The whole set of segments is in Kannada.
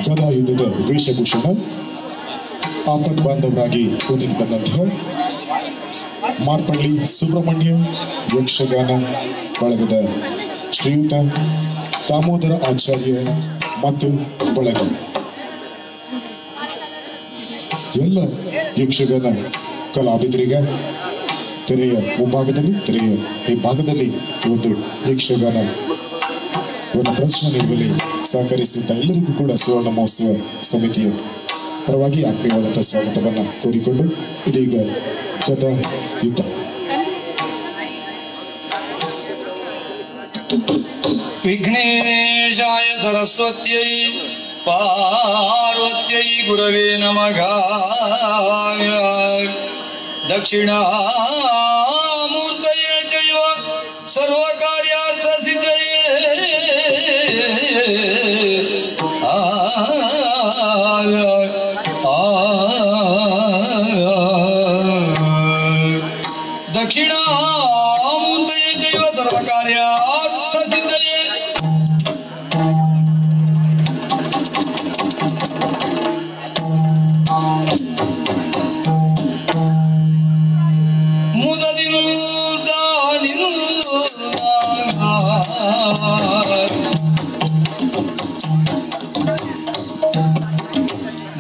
ಗದಾ ಯುದ್ಧದ ವೇಷಭೂಷಣ ಆಪತ್ ಬಾಂಧವರಾಗಿ ಒದಗಿ ಬಂದಂತಹ ಮಾರ್ಪಳ್ಳಿ ಸುಬ್ರಹ್ಮಣ್ಯ ಯಕ್ಷಗಾನ ಬಳಗದ ಶ್ರೀಯುತ ದಾಮೋದರ ಆಚಾರ್ಯ ಮತ್ತು ಬಳಗ ಎಲ್ಲ ಯಕ್ಷಗಾನ ಕಲಾವಿದರಿಗೆ ತೆರೆಯ ಮುಂಭಾಗದಲ್ಲಿ ತೆರೆಯ ಈ ಭಾಗದಲ್ಲಿ ಒಂದು ಯಕ್ಷಗಾನ ಒಂದು ಪ್ರದರ್ಶನ ನೀಡುವಲ್ಲಿ ಸಹಕರಿಸಿದ ಎಲ್ಲರಿಗೂ ಕೂಡ ಸುವರ್ಣ ಮಹೋತ್ಸವ ಸಮಿತಿಯ ಪರವಾಗಿ ಆತ್ಮೀಯವಾದಂತಹ ಸ್ವಾಗತವನ್ನ ಕೋರಿಕೊಂಡು ಇದೀಗ ಗದಾ ಯುದ್ಧ. ವಿಘ್ನೇಶಾಯ ಸರಸ್ವತ್ಯೈ ಪಾರ್ವತ್ಯೈ ಗುರವೇ ನಮಃ. ದಕ್ಷಿಣಾಮೂರ್ತಯೇ ಚೈವ ಸರ್ವಕಾರ್ಯಾರ್ಥ ಸಿದ್ಧಯೇ. ದಕ್ಷಿಣಾಮೂರ್ತಯೇ ಚೈವ ಸರ್ವಕಾರ್ಯಾರ್ಥ ಸಿದ್ಧಯೇ.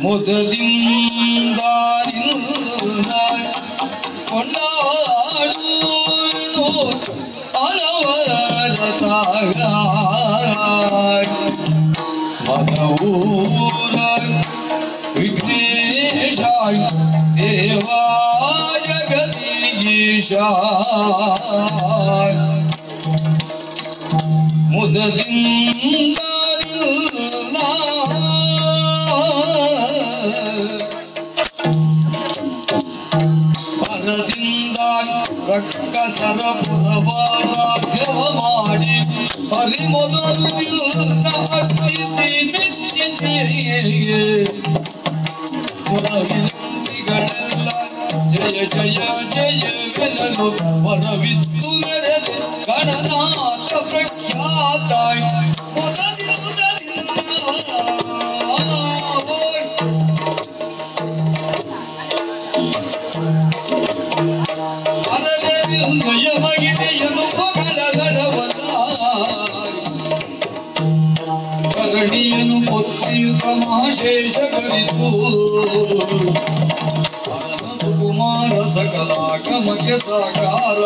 ಮುದದಿಂದ ಕೊಂಡಾಡು ಅನವರತಾಗ ಮದವೂರ ವಿಘ್ನೇಶ ದೇವಾ ಜಗದೀಶ ಮುದದಿಂದ ಪರದಿಂದ ರಕ್ಕಸರ ಪುರವಾರಾಧ್ಯ ಮಾಡಿ ಹರಿಮೊದಲು ಅರ್ಚಿಸಿ ಮೆಚ್ಚಿಸಿ ಸುರವಿಂದಿಗಳೆಲ್ಲ ಜಯ ಜಯ ಜಯವೆನಲು ವರವಿತ್ತು ಮೆರೆದೆ ಗಣನಾಥ ಪ್ರಖ್ಯಾತ ಕರಣಿಯನು ಪೊತ್ತೀರ್ಥ ಮಹಾಶೇಷ ಕರಿತು ಸುಕುಮಾರ ಸಕಲಾಗಮಕ್ಕೆ ಸಾಕಾರ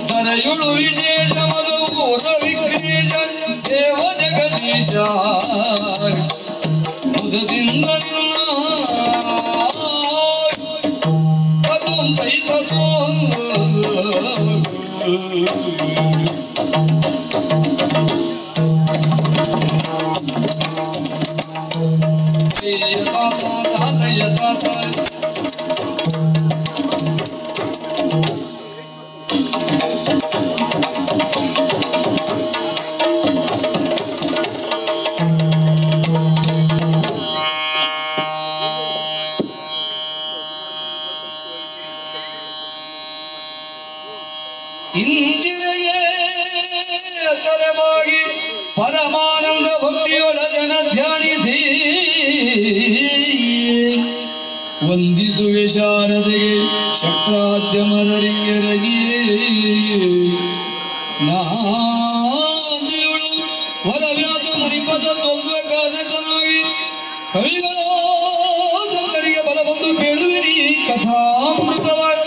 ಧರೆಯುಳು ವಿಶೇಷ ಮಧುರ ವಿಕ್ರೀಶ ದೇವ ಜಗದೀಶ ಮುದದಿಂದ ಇಂದಿರೆಯೇ ತರವಾಗಿ ಪರಮಾನಂದ ಭಕ್ತಿಯೊಳ ಜನ ಧ್ಯಾನಿಸಿ ವಂದಿಸುವೆ ಶಾರದೆಗೆ ಶಕ್ರಾದ್ಯಮದರಿಂಗರಗಿಯೇ ನಾಂದಿಯುಳು ವರವ್ಯಾತ ಮುನಿಪದ ತೊಂದರೆ ಕಾರಣತನಾಗಿ ಕವಿಗಳ ಸಂತರಿಗೆ ಬಲ ಬಂದು ಕೇಳುವಿರಿ ಕಥಾಮೃತವಾಗಿ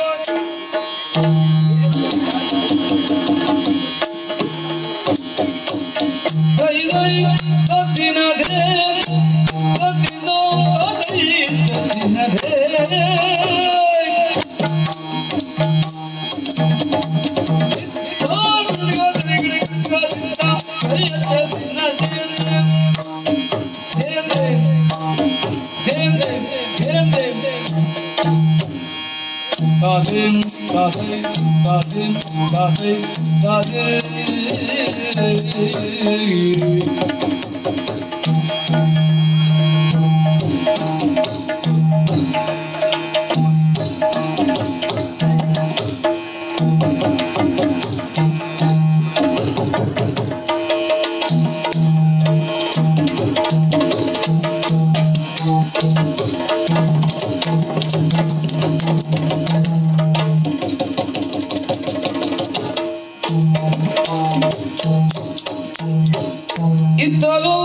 ಇದ್ದಲೋ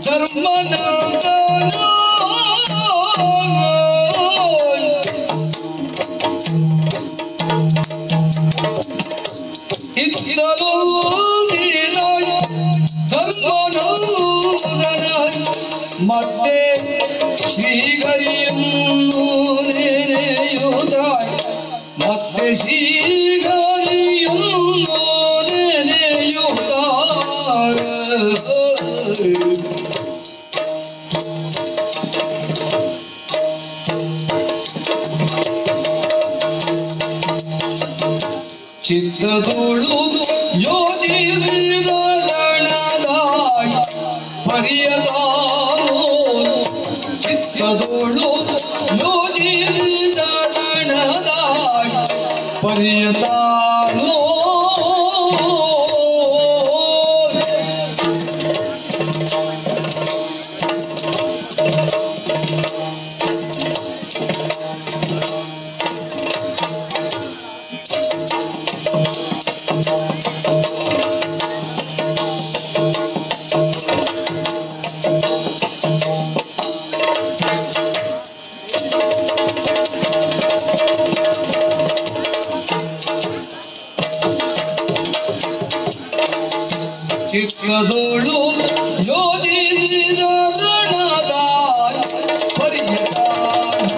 ಧರ್ಮನಂದನ ಇದ್ದಲೋ ಧರ್ಮನಂದನ ಮತ್ತೆ ಶ್ರೀಗರಿಯನ್ನು ನೆನೆಯುತ್ತ ಮತ್ತೆ ಶ್ರೀಗರಿಯನ್ನು ನೆನೆಯುತ್ತ ಚಿತ್ರದೋಳು ಯೋಧಿಸಿದರಣದಾಗಿ ಪರಿಯದಾನೋ ಚಿತ್ರದೋಳು ಯೋಧಿಸಿದರಣದಾಗಿ ಪರಿಯದಾನೋ ಚಿಕ್ಕದೋಳು ಯೋಜಿಸಿದ ಪರಿಯದಾನೋ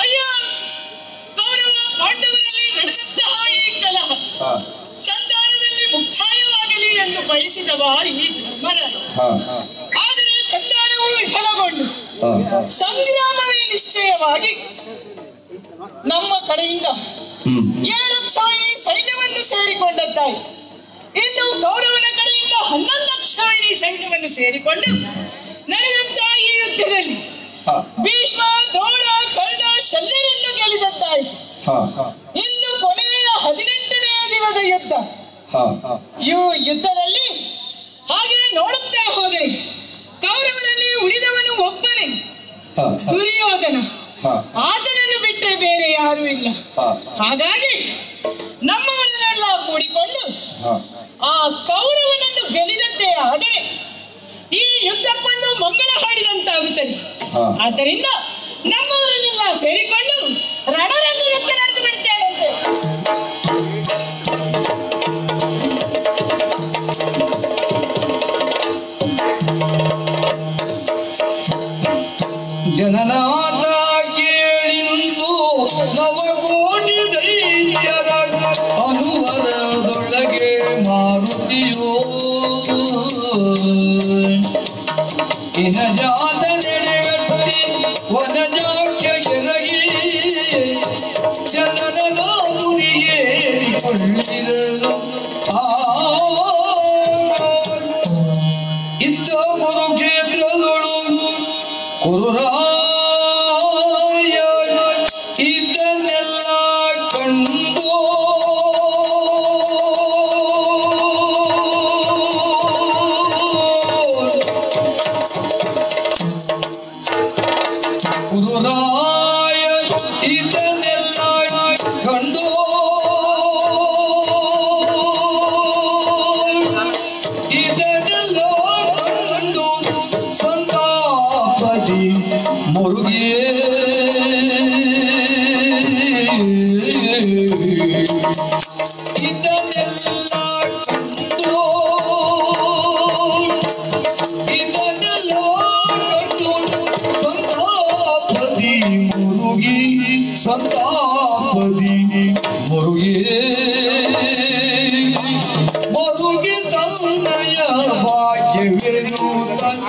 ಅಯ್ಯ, ಕೌರವ ಪಾಂಡವರಲ್ಲಿ ನಡೆದಂತಹ ಈ ಕಲಹ ಸಂಧಾನದಲ್ಲಿ ಮುಕ್ತಾಯವಾಗಲಿ ಎಂದು ಬಯಸಿದವ ಈ ಧರ್ಮರಾಯ. ಆದರೆ ಸಂಧಾನವು ವಿಫಲಗೊಂಡು ಸಂಗ್ರಾಮವೇ ನಿಶ್ಚಯವಾಗಿ ನಮ್ಮ ಕಡೆಯಿಂದ 7 ಕ್ಷಾಯಿಣಿ ಸೈನ್ಯವನ್ನು ಸೇರಿಕೊಂಡದ್ದಾಯಿ. ಇನ್ನು ಕೌರವನ ಕಡೆಯಿಂದ 11 ಕ್ಷಾಯಿಣಿ ಸೈನ್ಯವನ್ನು ಸೇರಿಕೊಂಡು ನಡೆದಂತಹ ಈ ಯುದ್ಧದಲ್ಲಿ ಭೀಷ್ಮ, ದ್ರೋಣ, ಕರ್ಣ, ಶಲ್ಯರನ್ನು ಗೆಲ್ಲಿದದ್ದಾಯಿತು. ಇನ್ನು ಕೊನೆಯ 18ನೇ ದಿನದ ಯುದ್ಧ. ಈ ಯುದ್ಧದಲ್ಲಿ ಹಾಗೆ ನೋಡುತ್ತಾ ಹೋದರೆ ಕೌರವರಲ್ಲಿ ಉಳಿದವನು ಒಬ್ಬನೇ, ದುರ್ಯೋಧನ. ಆತನನ್ನು ಬಿಟ್ಟರೆ ಬೇರೆ ಯಾರೂ ಇಲ್ಲ. ಹಾಗಾಗಿ ನಮ್ಮವರನ್ನೆಲ್ಲ ಕೂಡಿಕೊಂಡು ಆ ಕೌರವನನ್ನು ಗೆಲ್ಲಿದದ್ದೇ ಆದರೆ ಈ ಯುದ್ಧಕ್ಕೊಂದು ಮಂಗಳ ಹಾಡಿದಂತಾಗುತ್ತದೆ. ಆದ್ದರಿಂದ ನಮ್ಮವರನ್ನೆಲ್ಲ ಸೇರಿಕೊಂಡು ರಣರಂಗಕ್ಕೆ ನಡೆದು ಬಿಡ್ತೇನಂತೆ. ಜನನಾಥ ಕೇಳಿಂದು ನವಕೋಟಿ ದೈತ್ಯರ ಅನುವರದೊಳಗೆ ಮಾರುತಿಯೋ ಇನಜಾತ ನೆಡೆಗಟ್ಟಿ ವನಜಾಕ್ಯ ಎರಗಿ ಶರಣದ ತುದಿಗೇರಿಕೊಳ್ಳಿರಲು ಇದ್ದ ಕುರುಕ್ಷೇತ್ರದೊಳು ಕುರುರಾಯ ಇದನ್ನೆಲ್ಲ ಕಂಡು ಕುರುರಾಯ ಇದನ್ನೆಲ್ಲ ಕಂಡು ಇದನ್ನೆಲ್ಲ ಕಂಡು ಸಂತಾಪದಿ ಮುರುಗಿ ಇದನ್ನೆಲ್ಲ ಕಂಡು ಇದನ್ನೆಲ್ಲ ಕಂಡು ಸಂತಾಪದಿ ಮುರುಗಿ ಸಂತಾಪದಿ ಮುರುಗಿ ಮರುಗಿ ತನ್ನಯ ಭಾಗ್ಯವೇನು ತನ್ನ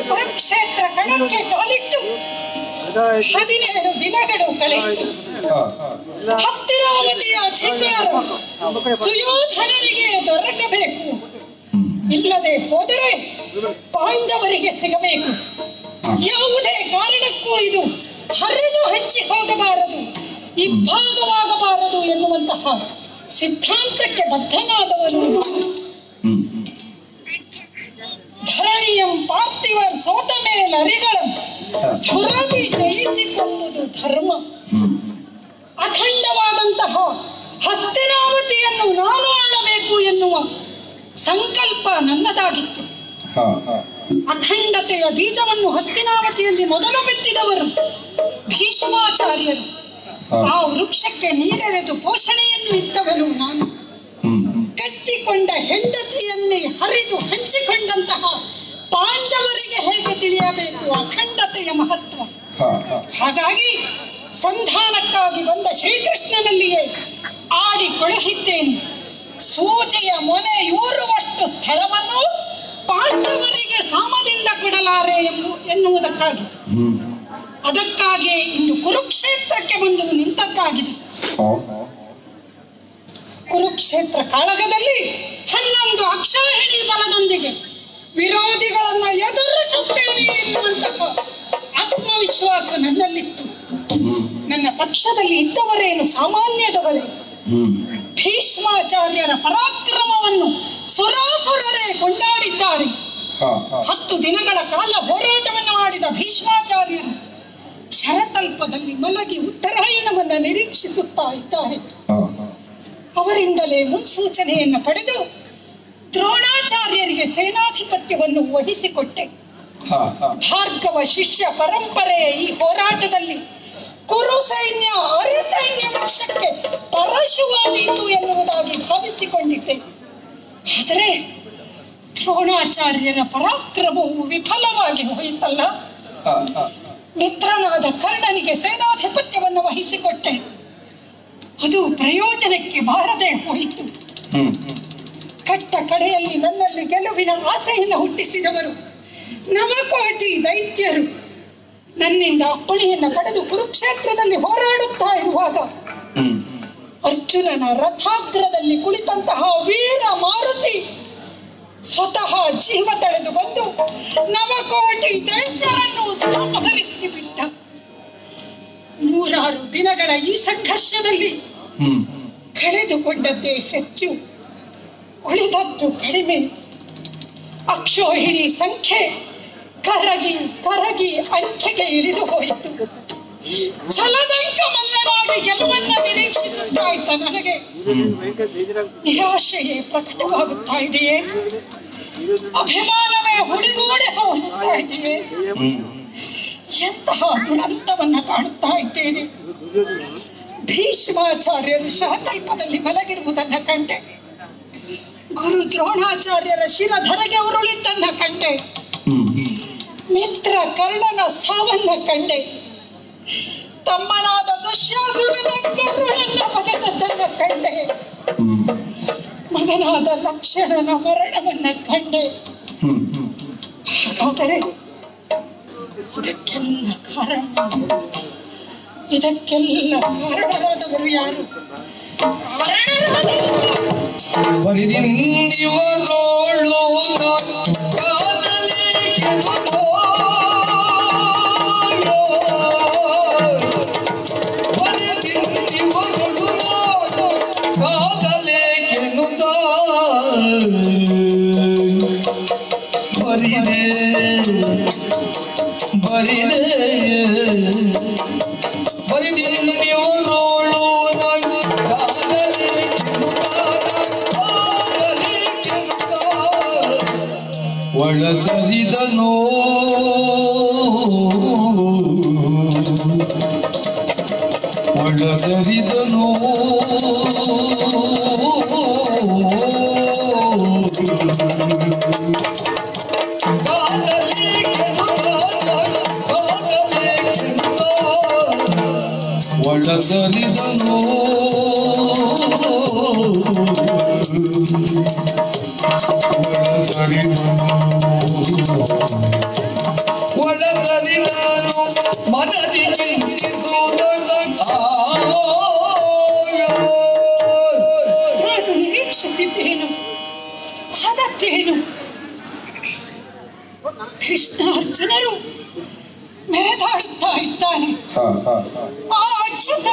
ಕುರುಕ್ಷೇತ್ರ ಕಣಕ್ಕೆ ಕಾಲಿಟ್ಟು 17 ದಿನಗಳು ಕಳೆಯಿತು. ಹಸ್ತಿರಾವತಿಯ ಚಿಂಗಾರ ಸುಯೋಧನನಿಗೆ ದೊರಕಬೇಕು. ಇಲ್ಲದೆ ಹೋದರೆ ಪಾಂಡವರಿಗೆ ಸಿಗಬೇಕು. ಯಾವುದೇ ಕಾರಣಕ್ಕೂ ಇದು ಹರಿದು ಹಂಚಿ ಹೋಗಬಾರದು, ಇಬ್ಬಾಗವಾಗಬಾರದು ಎನ್ನುವಂತಹ ಸಿದ್ಧಾಂತಕ್ಕೆ ಬದ್ಧನಾದವನು ಧರ್ಮ ನರಿಗಳನ್ನು ಸುರವಿ ಜಯಿಸಿಕೊಳ್ಳುವುದು ಧರ್ಮ. ಅಖಂಡವಾದಂತಹ ಹಸ್ತಿನಾವತಿಯನ್ನು ನಾನು ಆಳಬೇಕು ಎನ್ನುವ ಸಂಕಲ್ಪ ನನ್ನದಾಗಿತ್ತು. ಅಖಂಡತೆಯ ಬೀಜವನ್ನು ಹಸ್ತಿನಾವತಿಯಲ್ಲಿ ಮೊದಲು ಬಿತ್ತಿದವರು ಭೀಷ್ಮಾಚಾರ್ಯರು. ಆ ವೃಕ್ಷಕ್ಕೆ ನೀರೆರೆದು ಪೋಷಣೆಯನ್ನು ಇತ್ತವನು ನಾನು. ಕಟ್ಟಿಕೊಂಡ ಹೆಂಡತಿಯನ್ನೇ ಹರಿದು ಹಂಚಿಕೊಂಡಂತಹ ಪಾಂಡವರಿಗೆ ಹೇಗೆ ತಿಳಿಯಬೇಕು ಅಖಂಡತೆಯ ಮಹತ್ವ? ಹಾಗಾಗಿ ಸಂಧಾನಕ್ಕಾಗಿ ಬಂದ ಶ್ರೀಕೃಷ್ಣನಲ್ಲಿಯೇ ಆಡಿ ಕೊಳಹಿದ್ದೇನೆ. ಸೂಜಿಯ ಮೊನೆಯೂರುವಷ್ಟು ಸ್ಥಳವನ್ನು ಪಾಂಡವರಿಗೆ ಸಾಮದಿಂದ ಕೊಡಲಾರೆ ಎನ್ನುವುದಕ್ಕಾಗಿ, ಅದಕ್ಕಾಗಿ ಇಂದು ಕುರುಕ್ಷೇತ್ರಕ್ಕೆ ಬಂದು ನಿಂತದ್ದಾಗಿದೆ. ಕುರುಕ್ಷೇತ್ರ ಕಾಳಗದಲ್ಲಿ 11 ಅಕ್ಷಾಹಿಣಿ ಬಲದೊಂದಿಗೆ ವಿರೋಧಿಗಳನ್ನ ಎದುರಿಸುತ್ತೇನೆ ಎನ್ನುವಂತಹ ಆತ್ಮವಿಶ್ವಾಸ ನನ್ನಲ್ಲಿತ್ತು. ನನ್ನ ಪಕ್ಷದಲ್ಲಿ ಇದ್ದವರೇನು ಸಾಮಾನ್ಯದವರೇ? ಭೀಷ್ಮಾಚಾರ್ಯರ ಪರಾಕ್ರಮವನ್ನು ಸುರಾಸುರರೇ ಕೊಂಡಾಡಿದ್ದಾರೆ. 10 ದಿನಗಳ ಕಾಲ ಹೋರಾಟವನ್ನು ಮಾಡಿದ ಭೀಷ್ಮಾಚಾರ್ಯರು ಶರತಲ್ಪದಲ್ಲಿ ಮಲಗಿ ಉತ್ತರಾಯಣವನ್ನ ನಿರೀಕ್ಷಿಸುತ್ತಾ ಇದ್ದಾರೆ. ಅವರಿಂದಲೇ ಮುನ್ಸೂಚನೆಯನ್ನು ಪಡೆದು ದ್ರೋಣಾಚಾರ್ಯರಿಗೆ ಸೇನಾಧಿಪತ್ಯವನ್ನು ವಹಿಸಿಕೊಟ್ಟೆ. ಭಾರ್ಗವ ಶಿಷ್ಯ ಪರಂಪರೆಯ ಈ ಹೋರಾಟದಲ್ಲಿ ಕುರು ಸೈನ್ಯ ಅರಿಸೈನ್ಯ ವೃಕ್ಷಕ್ಕೆ ಪರಶುವಾದೀತು ಎನ್ನುವುದಾಗಿ ಭಾವಿಸಿಕೊಂಡಿದ್ದೆ. ಆದರೆ ದ್ರೋಣಾಚಾರ್ಯರ ಪರಾಕ್ರಮವು ವಿಫಲವಾಗಿ ಹೋಯಿತಲ್ಲ. ಮಿತ್ರನಾದ ಕರ್ಣನಿಗೆ ಸೇನಾಧಿಪತ್ಯವನ್ನು ವಹಿಸಿಕೊಟ್ಟೆ. ಅದು ಪ್ರಯೋಜನಕ್ಕೆ ಬಾರದೆ ಹೋಯಿತು. ಕಟ್ಟ ಕಡೆಯಲ್ಲಿ ನನ್ನಲ್ಲಿ ಗೆಲುವಿನ ಆಸೆಯನ್ನು ಹುಟ್ಟಿಸಿದವರು ನವಕೋಟಿ ದೈತ್ಯರು ನನ್ನಿಂದ ಅಪ್ಪಣೆಯನ್ನು ಪಡೆದು ಕುರುಕ್ಷೇತ್ರದಲ್ಲಿ ಹೋರಾಡುತ್ತಾ ಇರುವಾಗ ಅರ್ಜುನನ ರಥಾಗ್ರದಲ್ಲಿ ಕುಳಿತಂತಹ ವೀರ ಮಾರುತಿ ಸ್ವತಃ ಜೀವ ತಳೆದು ಬಂದು ನವಕೋಟಿ ದೈತ್ಯರನ್ನು ಸಂಹರಿಸಿ ಬಿಟ್ಟ. 106 ದಿನಗಳ ಈ ಸಂಘರ್ಷದಲ್ಲಿ ಕಳೆದುಕೊಂಡದ್ದೇ ಹೆಚ್ಚು, ಉಳಿದದ್ದು ಕಡಿಮೆ. ಅಕ್ಷೋಹಿಣಿ ಸಂಖ್ಯೆ ಕರಗಿ ಕರಗಿ ಅಂಕೆಗೆ ಇಳಿದು ಹೋಯಿತು. ಛಲದಂಕ ಮಲ್ಲನಾಗಿ ಗೆಲುವನ್ನು ನಿರೀಕ್ಷಿಸುತ್ತಾ ಇದ್ದ ನನಗೆ ನಿರಾಶೆಯೇ ಪ್ರಕಟವಾಗುತ್ತಾ ಇದೆಯೇ? ಅಭಿಮಾನವೇ ಹುಡಿಗೂಡಿ ಹೋಗುತ್ತಾ ಇದೆಯೇ? ಎಂತಹ ದುರಂತವನ್ನ ಕಾಣುತ್ತಾ ಇದ್ದೇನೆ. ಭೀಷ್ಮಾಚಾರ್ಯರು ಶಹತಲ್ಪದಲ್ಲಿ ಮಲಗಿರುವುದನ್ನ ಕಂಡೆ. ಗುರು ದ್ರೋಣಾಚಾರ್ಯರ ಶಿರಧರೆಗೆ ಉರುಳಿದ್ದನ್ನ ಕಂಡೆ. ಮಿತ್ರ ಕರ್ಣನ ಸಾವನ್ನ ಕಂಡೆ. ತಮ್ಮನಾದ ದುಶ್ಯಾಸನನ ಕರುಣನ್ನ ಬಗೆದದ್ದನ್ನ ಕಂಡೆ. ಮಗನಾದ ಲಕ್ಷ್ಮಣನ ಮರಣವನ್ನ ಕಂಡೆ. ಆದರೆ ಇದಕ್ಕೆಲ್ಲ ಕಾರಣರಾದವರು ಯಾರು? ಒಳಸರಿದನೋ ಒಳಸರಿದನೋ ಒಳಸರಿದನೋ ಒಳಸರಿದನು ಮನದಿ ನಿರೀಕ್ಷಿಸಿದ್ದೇನು ಆದದ್ದೇನು? ಕೃಷ್ಣಾರ್ಜುನರು ಮೆರೆದಾಡುತ್ತಾ ಇದ್ದಾನೆ. ಆ ಅಚ್ಯುತ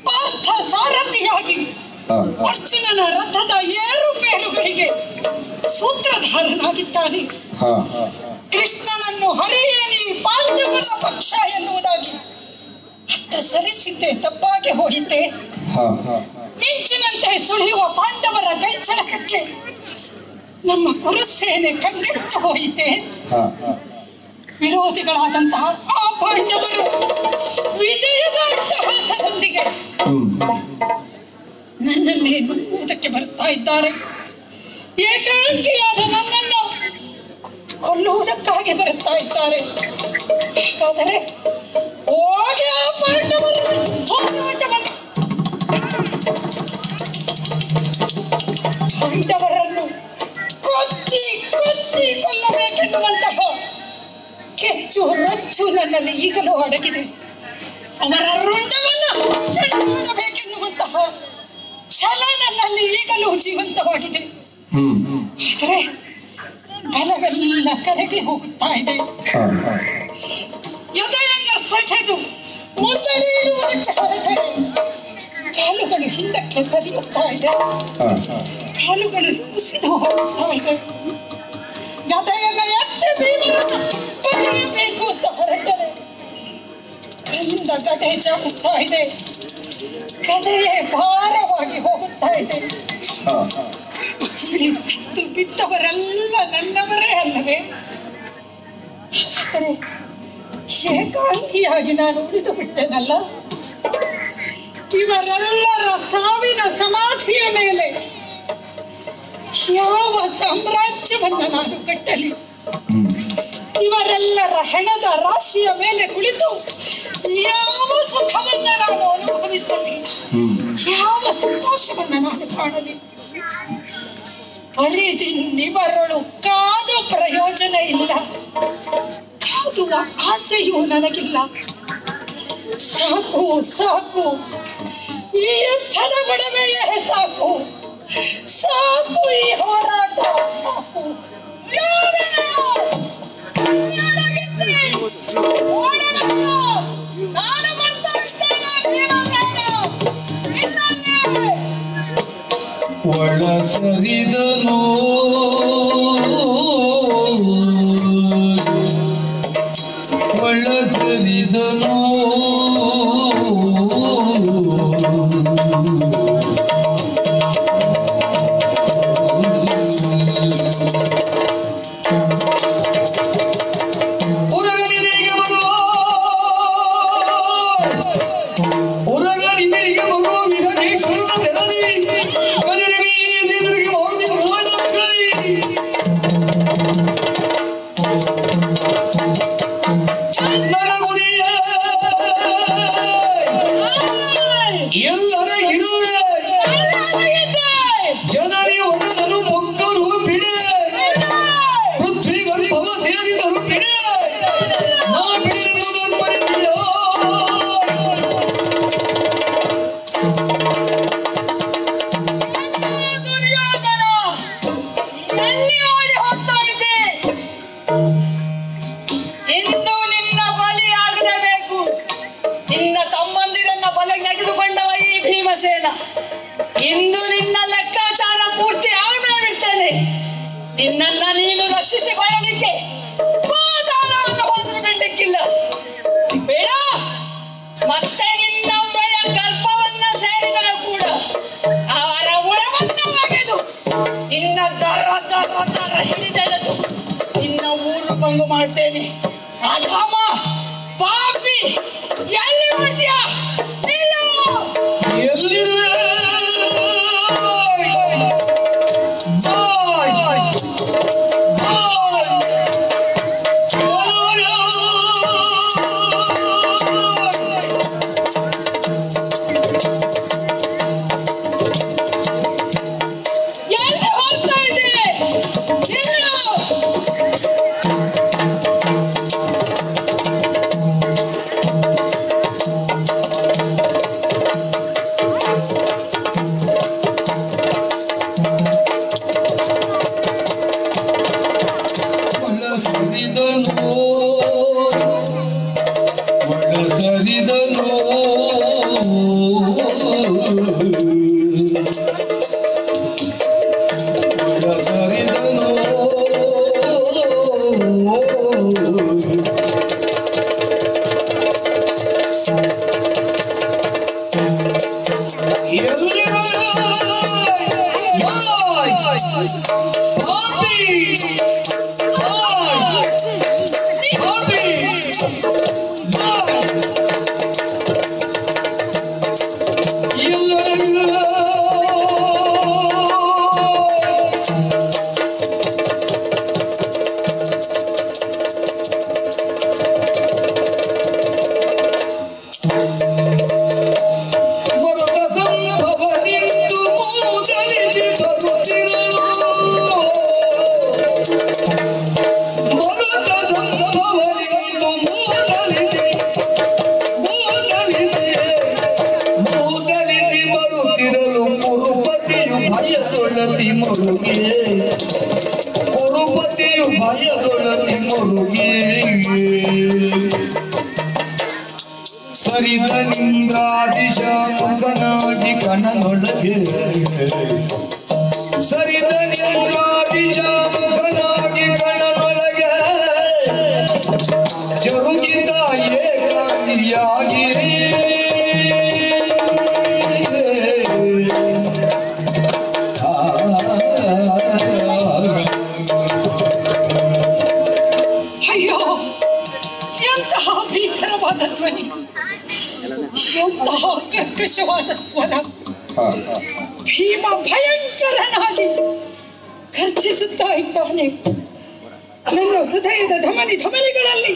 ಪಾರ್ಥ ಸಾರಥಿಯಾಗಿ ಅರ್ಜುನನ ರಥದ ಏರುಪೇರುಗಳಿಗೆ ಸೂತ್ರಧಾರನಾಗಿದ್ದಾನೆ. ಕೃಷ್ಣನನ್ನು ಹರಿಯೇನಿ ಪಾಂಡವರ ಪಕ್ಷ ಎನ್ನುವುದಾಗಿ ಅತ್ತ ಸರಿಸಿದ್ದೆ ತಪ್ಪಾಗಿ ಹೋಯಿತೆ. ಮಿಂಚಿನಂತೆ ಸುಳಿಯುವ ಪಾಂಡವರ ಕೈಚಳಕಕ್ಕೆ ನಮ್ಮ ಕುರುಸೇನೆ ಕಂಗೆಟ್ಟು ಹೋಯಿತೆ. ವಿರೋಧಿಗಳಾದಂತಹ ಆ ಪಾಂಡವರು ವಿಜಯದ ಅಟ್ಟಹಾಸದೊಂದಿಗೆ ನನ್ನನ್ನೇ ನುಂಗುವುದಕ್ಕೆ ಬರ್ತಾ ಇದ್ದಾರೆ. ಏಕಾಂಗಿಯಾದ ನನ್ನನ್ನು ಕೊಲ್ಲುವುದಕ್ಕಾಗಿ ಬರುತ್ತಾ ಇದ್ದಾರೆ. ಹಾಗಾದರೆ ಹೋಗಿ ಆ ಪಾಂಡವರನ್ನು ಕೊಚ್ಚಿ ಕೊಚ್ಚಿ ಕೊಲ್ಲಬೇಕೆನ್ನುವಂತಹ ಕೆಚ್ಚು ರಚ್ಚು ನನ್ನಲ್ಲಿ ಈಗಲೂ ಅಡಗಿದೆ. ಅವರ ರುಂಡವನ್ನು ಮಾಡಬೇಕೆನ್ನುವಂತಹ ಛಲ ನನ್ನಲ್ಲಿ ಈಗಲೂ ಜೀವಂತವಾಗಿದೆ. ಆದರೆ ಬಲವೆಲ್ಲ ಕರಗಿ ಹೋಗುತ್ತಾ ಇದೆ. ಎದೆಯನ್ನು ಸೆಟೆದು ಮುದ್ದಡಿ ಇಡುವುದಕ್ಕೆ ಹೊರಟರೆ ಕಾಲುಗಳು ಹಿಂದಕ್ಕೆ ಸರಿಯುತ್ತಾ ಇದೆ. ಕಾಲುಗಳು ಕುಸಿದು ಹೋಗುತ್ತಾ ಇದೆ. ಗದೆಯನ್ನು ಎತ್ತಿ ಭೀಮನನ್ನು ಪಡೆಯಬೇಕು ಅಂತ ಹೊರಟರೆ ಕೈಯಿಂದ ಗದೆ ಜಾರುತ್ತಾ ಇದೆ. ಗದೆಯೇ ಭಾರವಾಗಿ ಹೋಗುತ್ತಾ ಇದೆ. ಇಲ್ಲಿ ಸತ್ತು ಬಿದ್ದವರೆಲ್ಲ ನನ್ನವರೇ ಅಲ್ಲವೇ? ಆದರೆ ಏಕಾಂಗಿಯಾಗಿ ನಾನು ಉಳಿದು ಬಿಟ್ಟೆನಲ್ಲ. ಇವರೆಲ್ಲರ ಸಾವಿನ ಸಮಾಧಿಯ ಮೇಲೆ ಯಾವ ಸಾಮ್ರಾಜ್ಯವನ್ನ ನಾನು ಕಟ್ಟಲಿ? ಇವರೆಲ್ಲರ ಹೆಣದ ರಾಶಿಯ ಮೇಲೆ ಕುಳಿತು ಯಾವ ಸುಖವನ್ನ ನಾನು ಅನುಭವಿಸಲಿ? ಯಾವ ಸಂತೋಷವನ್ನ ನಾನು ಕಾಣಲಿ? ಪರಿದಿನ್ನಿವರಳು ಕಾದು ಪ್ರಯೋಜನ ಇಲ್ಲ. ಕಾದುವ ಆಸೆಯೂ ನನಗಿಲ್ಲ. ಸಾಕು ಸಾಕು, ಈ ಯುದ್ಧದ ಗೊಡವೆಯೇ ಸಾಕು. ಸಾಕು ಈ ಹೋರಾಟ ಸಾಕು. ನಾನು ಒಳ ಸರಿದನು ಒಳ ಸರಿದನು ಇಂದು ನಿನ್ನ ಲೆಕ್ಕಾಚಾರ ಪೂರ್ತಿ ಆಮೇಲೆ ಬಿಡ್ತೇನೆ. ನಿನ್ನನ್ನ ನೀನು ರಕ್ಷಿಸಿಕೊಳ್ಳಲಿಕ್ಕೆ ಪಾತಾಳವನ್ನು ಹೋದ್ರೆ ಬಿಡ್ಲಿಕ್ಕಿಲ್ಲ. ಬೇಡ, ಮತ್ತೆ ನಿನ್ನ ಉದಯ ಗರ್ಭವನ್ನ ಸೇರಿದರೆ ಕೂಡ ಅವರ ಉಳವನ್ನ ಒಗೆದು ನಿನ್ನ ದರ ದರ ದರ ಹಿಡಿದೆಳೆದು ನಿನ್ನ ಊರು ಭಂಗ ಮಾಡ್ತೇನೆ. ಅಧಮ ಪಾಪಿ, ಎಲ್ಲಿ ಮಾಡ್ತೀಯ? ಭಯದೊಳಗೆ ಮುರುಗಿ ಸರಿದ ನಿಂದ್ರಾದಿಶ ಮುಖನಾಗಿ ಕಣನೊಳಗೆ ಸರಿದ ನಿಂದ್ರಾದಿಶ ಮುಖನಾಗಿ ಕಣನೊಳಗೆ ಜರುಗಿದ ಏಕಾಂಗಿಯಾಗಿ ಅಯ್ಯೋ, ಎಂತಹ ಭೀಕರವಾದ ಧ್ವನಿ, ಎಂತಹ ಕರ್ಕಶವಾದ ಸ್ವರ. ಭೀಮ ಭಯಂಕರನಾಗಿ ಗರ್ಜಿಸುತ್ತಾ ಇದ್ದಾನೆ. ನನ್ನ ಹೃದಯದ ಧಮನಿಗಳಲ್ಲಿ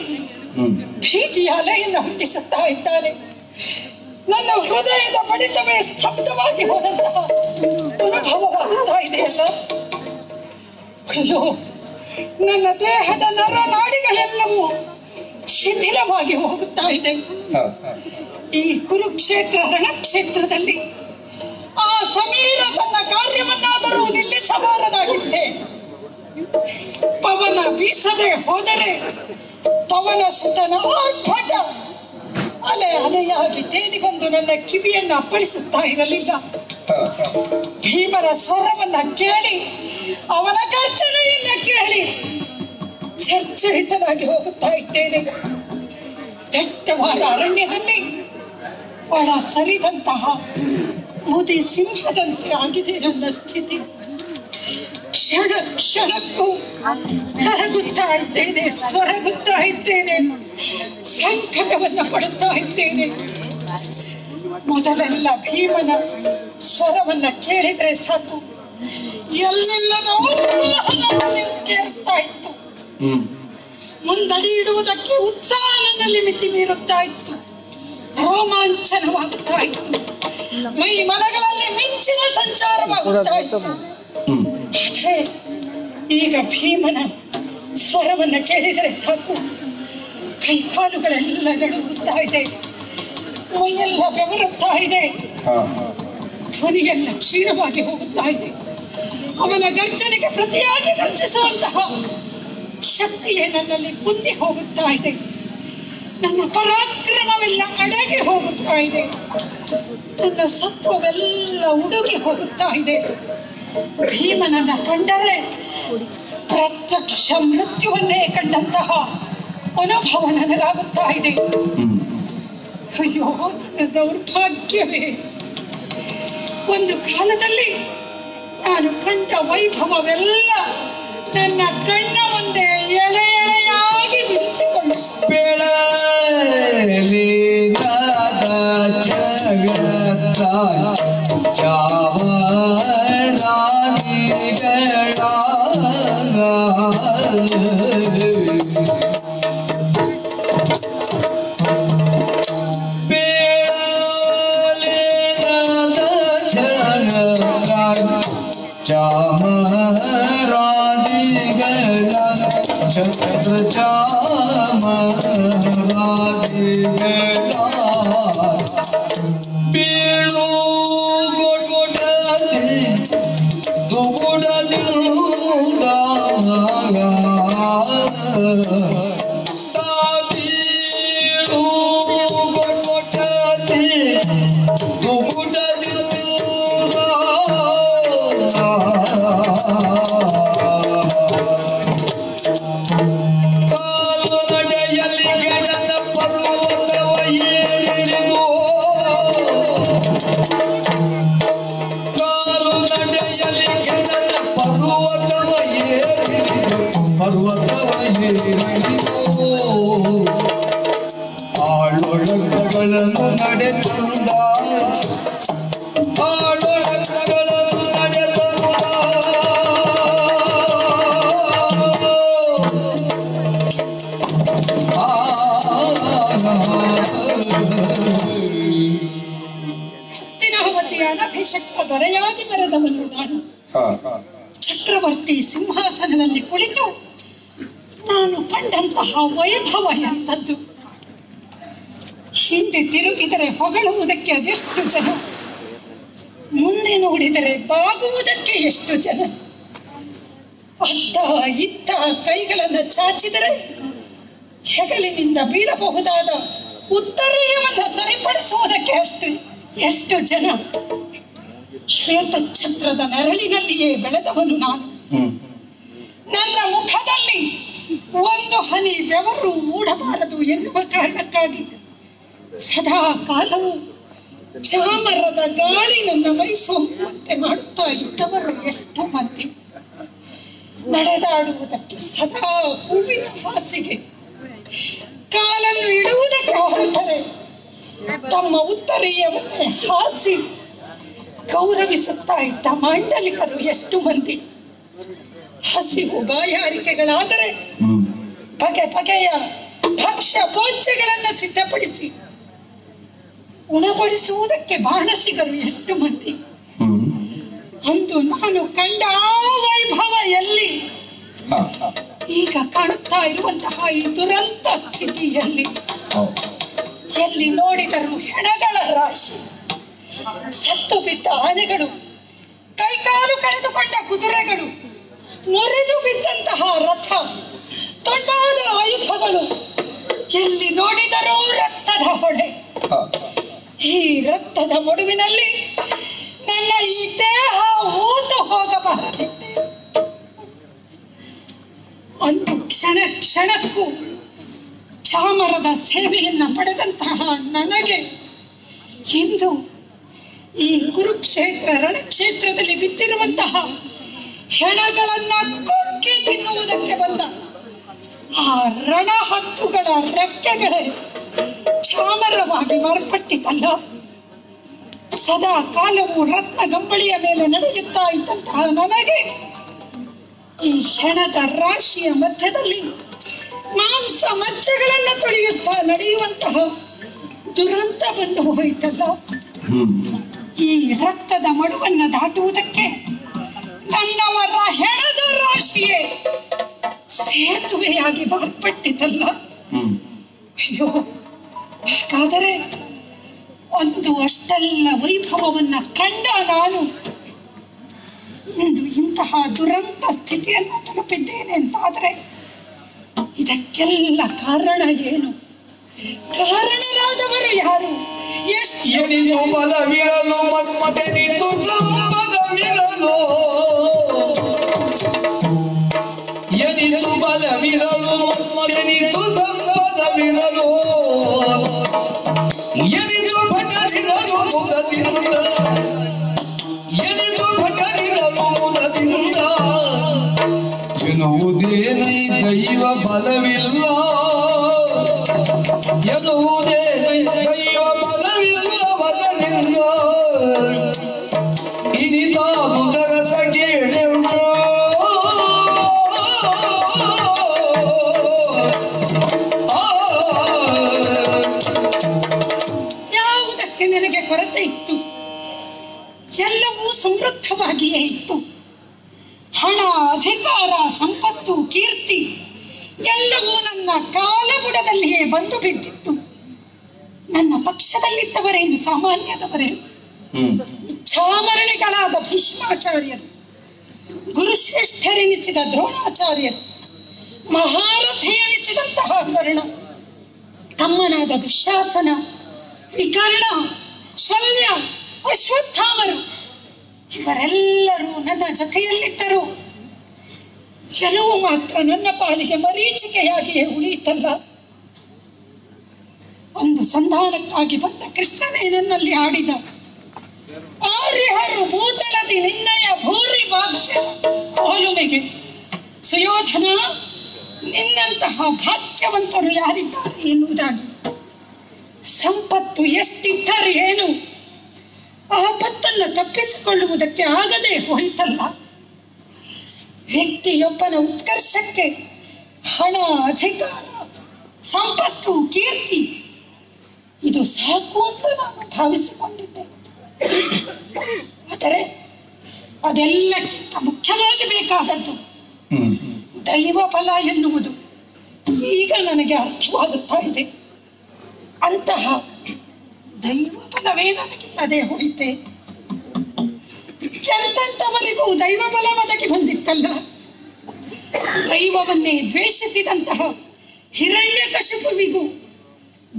ಭೀತಿಯ ಅಲೆಯನ್ನು ಹುಟ್ಟಿಸುತ್ತಾ ಇದ್ದಾನೆ. ನನ್ನ ಹೃದಯದ ಬಡಿತವೇ ಸ್ತಬ್ಧವಾಗಿ ಹೋದಂತಹ ಅನುಭವವಾಗುತ್ತಾ ಇದೆಯಲ್ಲ. ಅಯ್ಯೋ, ನನ್ನ ದೇಹದ ನರನಾಡಿಗಳೆಲ್ಲವೂ ಶಿಥಿಲವಾಗಿ ಹೋಗುತ್ತಾ ಇದೆ. ಈ ಕುರುಕ್ಷೇತ್ರ ರಣಕ್ಷೇತ್ರದಲ್ಲಿ ಆ ಸಮೀರ ತನ್ನ ಕಾರ್ಯವನ್ನಾದರೂ ನಿಲ್ಲಿಸಬಾರದಾಗಿತ್ತೆ. ಪವನ ಬೀಸದೆ ಹೋದರೆ ಪವನ ಸುತ್ತನ ಆರ್ಭಟ ಅಲೆ ಅಲೆಯಾಗಿ ತೇಲಿ ಬಂದು ನನ್ನ ಕಿವಿಯನ್ನ ಅಪ್ಪಳಿಸುತ್ತಾ ಇರಲಿಲ್ಲ. ಭೀಮರ ಸ್ವರವನ್ನ ಕೇಳಿ, ಅವನ ಗರ್ಜನೆಯನ್ನ ಕೇಳಿ ಚರ್ಚರಿತನಾಗಿ ಹೋಗುತ್ತಾ ಇದ್ದೇನೆ. ದಟ್ಟವಾದ ಅರಣ್ಯದಲ್ಲಿ ಒಳ ಸರಿದಂತಹ ಮುದಿ ಸಿಂಹದಂತೆ ಆಗಿದೆ ನನ್ನ ಸ್ಥಿತಿ. ಕ್ಷಣ ಕ್ಷಣಕ್ಕೂ ಕರಗುತ್ತಾ ಇದ್ದೇನೆ, ಸ್ವರಗುತ್ತಾ ಇದ್ದೇನೆ, ಸಂಕಟವನ್ನ ಪಡುತ್ತಾ ಇದ್ದೇನೆ. ಮೊದಲೆಲ್ಲ ಭೀಮನ ಸ್ವರವನ್ನ ಕೇಳಿದ್ರೆ ಸಾಕು, ಎಲ್ಲೆಲ್ಲದ ಕೇಳುತ್ತಾ ಇತ್ತು. ಮುಂದಡಿ ಇಡುವುದಕ್ಕೆ ಉತ್ಸಾಹ ನನ್ನಲ್ಲಿ ಮಿತಿ ಮೀರುತ್ತಾ ಇತ್ತು, ರೋಮಾಂಚನವಾಗುತ್ತಾ ಇತ್ತು, ಮೈ ಮನಗಳಲ್ಲಿ ಮಿಂಚಿನ ಸಂಚಾರವಾಗುತ್ತಾ ಇತ್ತು. ಆದ್ರೆ ಈಗ ಭೀಮನ ಸ್ವರವನ್ನ ಕೇಳಿದರೆ ಸಾಕು, ಕೈ ಕಾಲುಗಳೆಲ್ಲ ನಡುಗುತ್ತಾ ಇದೆ, ಮೈಯೆಲ್ಲ ಬೆವರುತ್ತಾ ಇದೆ, ಧ್ವನಿಯೆಲ್ಲ ಕ್ಷೀಣವಾಗಿ ಹೋಗುತ್ತಾ ಇದೆ. ಅವನ ಗರ್ಜನೆಗೆ ಪ್ರತಿಯಾಗಿ ಗರ್ಜಿಸುವಂತಹ ಶಕ್ತಿಯೇ ನನ್ನಲ್ಲಿ ಕುಂದಿ ಹೋಗುತ್ತಾ ಇದೆ. ನನ್ನ ಪರಾಕ್ರಮವೆಲ್ಲ ಅಡಗಿ ಹೋಗುತ್ತಾ ಇದೆ, ನನ್ನ ಸತ್ವವೆಲ್ಲ ಉಡುಗಿ ಹೋಗುತ್ತಾ ಇದೆ. ಭೀಮನನ್ನ ಕಂಡರೆ ಪ್ರತ್ಯಕ್ಷ ಮೃತ್ಯುವನ್ನೇ ಕಂಡಂತಹ ಅನುಭವ ನನಗಾಗುತ್ತಾ ಇದೆ. ಅಯ್ಯೋ, ನನ್ನ ದೌರ್ಭಾಗ್ಯವೇ! ಒಂದು ಕಾಲದಲ್ಲಿ ನಾನು ಕಂಡ ವೈಭವವೆಲ್ಲ ನನ್ನ ಕಣ್ಣ ಮುಂದೆ ಎಳೆ ಎಳೆಯಾಗಿ ಬಿಡಿಸಿಕೊಂಡು ಆಳೊಳಗಳನ್ನು ನಡೆತಂದ ಆಳೊಳಗಳನ್ನು ನಡೆತಂದ ಹಸ್ತಿನಾವತಿಯ ಅನಭಿಷಕ್ತ ದೊರೆಯಾಗಿ ಮೆರೆದವನು ನಾನು. ಚಕ್ರವರ್ತಿ ಸಿಂಹಾಸನದಲ್ಲಿ ಕುಳಿತು ನಾನು ಕಂಡಂತಹ ವೈಭವ ಎಂಥದ್ದು! ಹಿಂದೆ ತಿರುಗಿದರೆ ಹೊಗಳುವುದಕ್ಕೆ ಅದೆಷ್ಟು ಜನ, ಮುಂದೆ ನೋಡಿದರೆ ಬಾಗುವುದಕ್ಕೆ ಎಷ್ಟು ಜನ. ಅತ್ತ ಇತ್ತ ಕೈಗಳನ್ನ ಚಾಚಿದರೆ ಹೆಗಲಿನಿಂದ ಬೀಳಬಹುದಾದ ಉತ್ತರೀಯವನ್ನ ಸರಿಪಡಿಸುವುದಕ್ಕೆ ಎಷ್ಟು ಜನ. ಶ್ವೇತ ಛತ್ರದ ನೆರಳಿನಲ್ಲಿಯೇ ಬೆಳೆದವನು ನಾನು. ನನ್ನ ಮುಖದಲ್ಲಿ ಒಂದು ಹನಿ ಬೆವರು ಮೂಡಬಾರದು ಎನ್ನುವ ಕಾರಣಕ್ಕಾಗಿ ಸದಾ ಕಾಲವು ಚಾಮರದ ಗಾಳಿ ನನ್ನ ಮೈ ಸೋಂಕುವಂತೆ ಮಾಡುತ್ತಾ ಇದ್ದವರು ಎಷ್ಟು ಮಂದಿ. ನಡೆದಾಡುವುದಕ್ಕೆ ಸದಾ ಹೂವಿನ ಹಾಸಿಗೆ, ಕಾಲನ್ನು ಇಡುವುದಕ್ಕೆ ಹೊರಟರೆ ತಮ್ಮ ಉತ್ತರೀಯವನ್ನೇ ಹಾಸಿ ಗೌರವಿಸುತ್ತಾ ಇದ್ದ ಮಾಂಡಲಿಕರು ಎಷ್ಟು ಮಂದಿ. ಹಸಿವು ಬಾಯಾರಿಕೆಗಳಾದರೆ ಬಗೆ ಬಗೆಯ ಭಕ್ಷ್ಯ ಭೋಜ್ಯಗಳನ್ನು ಸಿದ್ಧಪಡಿಸಿ ಉಣಬಡಿಸುವುದಕ್ಕೆ ಬಾಣಸಿಗರು ಎಷ್ಟು ಮಂದಿ. ಅಂದು ನಾನು ಕಂಡ ವೈಭವ ಎಲ್ಲಿ, ಈಗ ಕಾಣುತ್ತಾ ಇರುವಂತಹ ಈ ದುರಂತ ಸ್ಥಿತಿಯಲ್ಲಿ ಎಲ್ಲಿ ನೋಡಿದರೂ ಹೆಣಗಳ ರಾಶಿ, ಸತ್ತು ಬಿದ್ದ ಆನೆಗಳು, ಕೈಕಾಲು ಕಳೆದುಕೊಂಡ ಕುದುರೆಗಳು, ಮುರಿದು ಬಿದ್ದಂತಹ ರಥ, ತುಂಡಾದ ಆಯುಧಗಳು, ಎಲ್ಲಿ ನೋಡಿದರೂ ರಕ್ತದ ಹೊಳೆ. ಈ ರಕ್ತದ ಮಡುವಿನಲ್ಲಿ ನನ್ನ ಈ ದೇಹ ಊತು ಹೋಗಬಾರದಿತ್ತೆ. ಒಂದು ಕ್ಷಣ ಕ್ಷಣಕ್ಕೂ ಚಾಮರದ ಸೇವೆಯನ್ನ ಪಡೆದಂತಹ ನನಗೆ ಇಂದು ಈ ಕುರುಕ್ಷೇತ್ರ ರಣಕ್ಷೇತ್ರದಲ್ಲಿ ಬಿದ್ದಿರುವಂತಹ ಹೆಣಗಳನ್ನ ಕೊಕ್ಕಿ ತಿನ್ನುವುದಕ್ಕೆ ಬಂದ ಆ ರಣಹತ್ತುಗಳ ರೆಕ್ಕೆಗಳೇ ಚಾಮರವಾಗಿ ಮಾರ್ಪಟ್ಟಿತಲ್ಲ. ಸದಾ ಕಾಲವು ರತ್ನ ಗಂಬಳಿಯ ಮೇಲೆ ನಡೆಯುತ್ತಾ ಇದ್ದಂತಹ ನನಗೆ ಈ ಹೆಣದ ರಾಶಿಯ ಮಧ್ಯದಲ್ಲಿ ಮಾಂಸ ಮಜ್ಜೆಗಳನ್ನ ತೊಳೆಯುತ್ತಾ ನಡೆಯುವಂತಹ ದುರಂತ ಬಂದು ಹೋಯಿತಲ್ಲ. ಈ ರಕ್ತದ ಮಡುವನ್ನ ದಾಟುವುದಕ್ಕೆ ನನ್ನವರ ಹೆಣದ ರಾಶಿಯೇ ಸೇತುವೆಯಾಗಿ ಮಾರ್ಪಟ್ಟಿತಲ್ಲ. ಅಯ್ಯೋ, ಹಾಗಾದರೆ ಒಂದು ಅಷ್ಟೆಲ್ಲ ವೈಭವವನ್ನ ಕಂಡ ನಾನು ಇಂದು ಇಂತಹ ದುರಂತ ಸ್ಥಿತಿಯನ್ನು ತಲುಪಿದ್ದೇನೆ ಅಂತಾದ್ರೆ ಇದಕ್ಕೆಲ್ಲ ಕಾರಣ ಏನು? ಕಾರಣರಾದವರು ಯಾರು? ಎನಿದು ಬಲವಿರಲು ಮತ್ತೆನಿದು ಸಂಪದವಿರಲು, ಎನಿದು ಬಲವಿರಲು ಮತ್ತೆನಿದು ಸಂಪದವಿರಲು, ಎನಿದು ಭಟರಿರಲು ಮುದದಿಂದ, ಎನಿದು ಭಟರಿರಲು ಮುದದಿಂದ, ಎನ್ನುವುದೇನೈ ದೈವ ಬಲವಿಲ್ಲ, ಎನ್ನುವುದೇ ದೈವ ಬಲವಿಲ್ಲವದರಿಂದ ಇನಿತಾದುದರ ಸಗೇಡೆಲ್ಲ. ಯಾವುದಕ್ಕೆ ನನಗೆ ಕೊರತೆ ಇತ್ತು? ಎಲ್ಲವೂ ಸಮೃದ್ಧವಾಗಿಯೇ ಇತ್ತು. ಹಣ, ಅಧಿಕಾರ, ಸಂಪತ್ತು, ಕೀರ್ತಿ ಎಲ್ಲವೂ ನನ್ನ ಕಾಲಬುಡದಲ್ಲಿಯೇ ಬಂದು ಬಿದ್ದಿತ್ತು. ನನ್ನ ಪಕ್ಷದಲ್ಲಿದ್ದವರೇನು ಸಾಮಾನ್ಯದವರೇ? ಛಾಮರಣಿಗಳಾದ ಭೀಷ್ಮಾಚಾರ್ಯರು, ಗುರುಶ್ರೇಷ್ಠರೆನಿಸಿದ ದ್ರೋಣಾಚಾರ್ಯರು, ಮಹಾರಥಿ ಎನಿಸಿದಂತಹ ಕರ್ಣ, ತಮ್ಮನಾದ ದುಶ್ಯಾಸನ, ವಿಕರ್ಣ, ಶಲ್ಯ, ಅಶ್ವತ್ಥಾಮರು ಇವರೆಲ್ಲರೂ ನನ್ನ ಜೊತೆಯಲ್ಲಿದ್ದರು. ಕೆಲವು ಮಾತ್ರ ನನ್ನ ಪಾಲಿಗೆ ಮರೀಚಿಕೆಯಾಗಿಯೇ ಉಳಿಯಿತಲ್ಲ. ಒಂದು ಸಂಧಾನಕ್ಕಾಗಿ ಬಂದ ಕೃಷ್ಣನೇ ನನ್ನಲ್ಲಿ ಆಡಿದ ಆರ್ಯಹರು ಭೂತಲದಿ ನಿನ್ನಯ ಭೂರಿ ಭಾಗ್ಯದ ಹೋಲುಮೆಗೆ ಸುಯೋಧನ, ನಿನ್ನಂತಹ ಭಾಗ್ಯವಂತರು ಯಾರಿದ್ದಾರೆ ಎನ್ನುವುದಾಗಿ. ಸಂಪತ್ತು ಎಷ್ಟಿದ್ದರೂ ಏನು, ಆಪತ್ತನ್ನು ತಪ್ಪಿಸಿಕೊಳ್ಳುವುದಕ್ಕೆ ಆಗದೆ ಹೋಯಿತಲ್ಲ. ವ್ಯಕ್ತಿಯೊಬ್ಬನ ಉತ್ಕರ್ಷಕ್ಕೆ ಹಣ, ಅಧಿಕಾರ, ಸಂಪತ್ತು, ಕೀರ್ತಿ ಇದು ಸಾಕು ಅಂತ ನಾನು ಭಾವಿಸಿಕೊಂಡಿದ್ದೆ. ಆದರೆ ಅದೆಲ್ಲಕ್ಕಿಂತ ಮುಖ್ಯವಾಗಿ ಬೇಕಾದದ್ದು ದೈವ ಫಲ ಎನ್ನುವುದು ಈಗ ನನಗೆ ಅರ್ಥವಾಗುತ್ತಾ ಇದೆ. ಅಂತಹ ದೈವ ಫಲವೇ ನನಗಿಲ್ಲದೆ ಹೋಯಿತೆ. ಎಂತೆಂಥವರಿಗೂ ದೈವ ಫಲ ಒದಗಿ ಬಂದಿತ್ತಲ್ಲ. ದೈವವನ್ನೇ ದ್ವೇಷಿಸಿದಂತಹ ಹಿರಣ್ಯಕಶಿಪುವಿಗೂ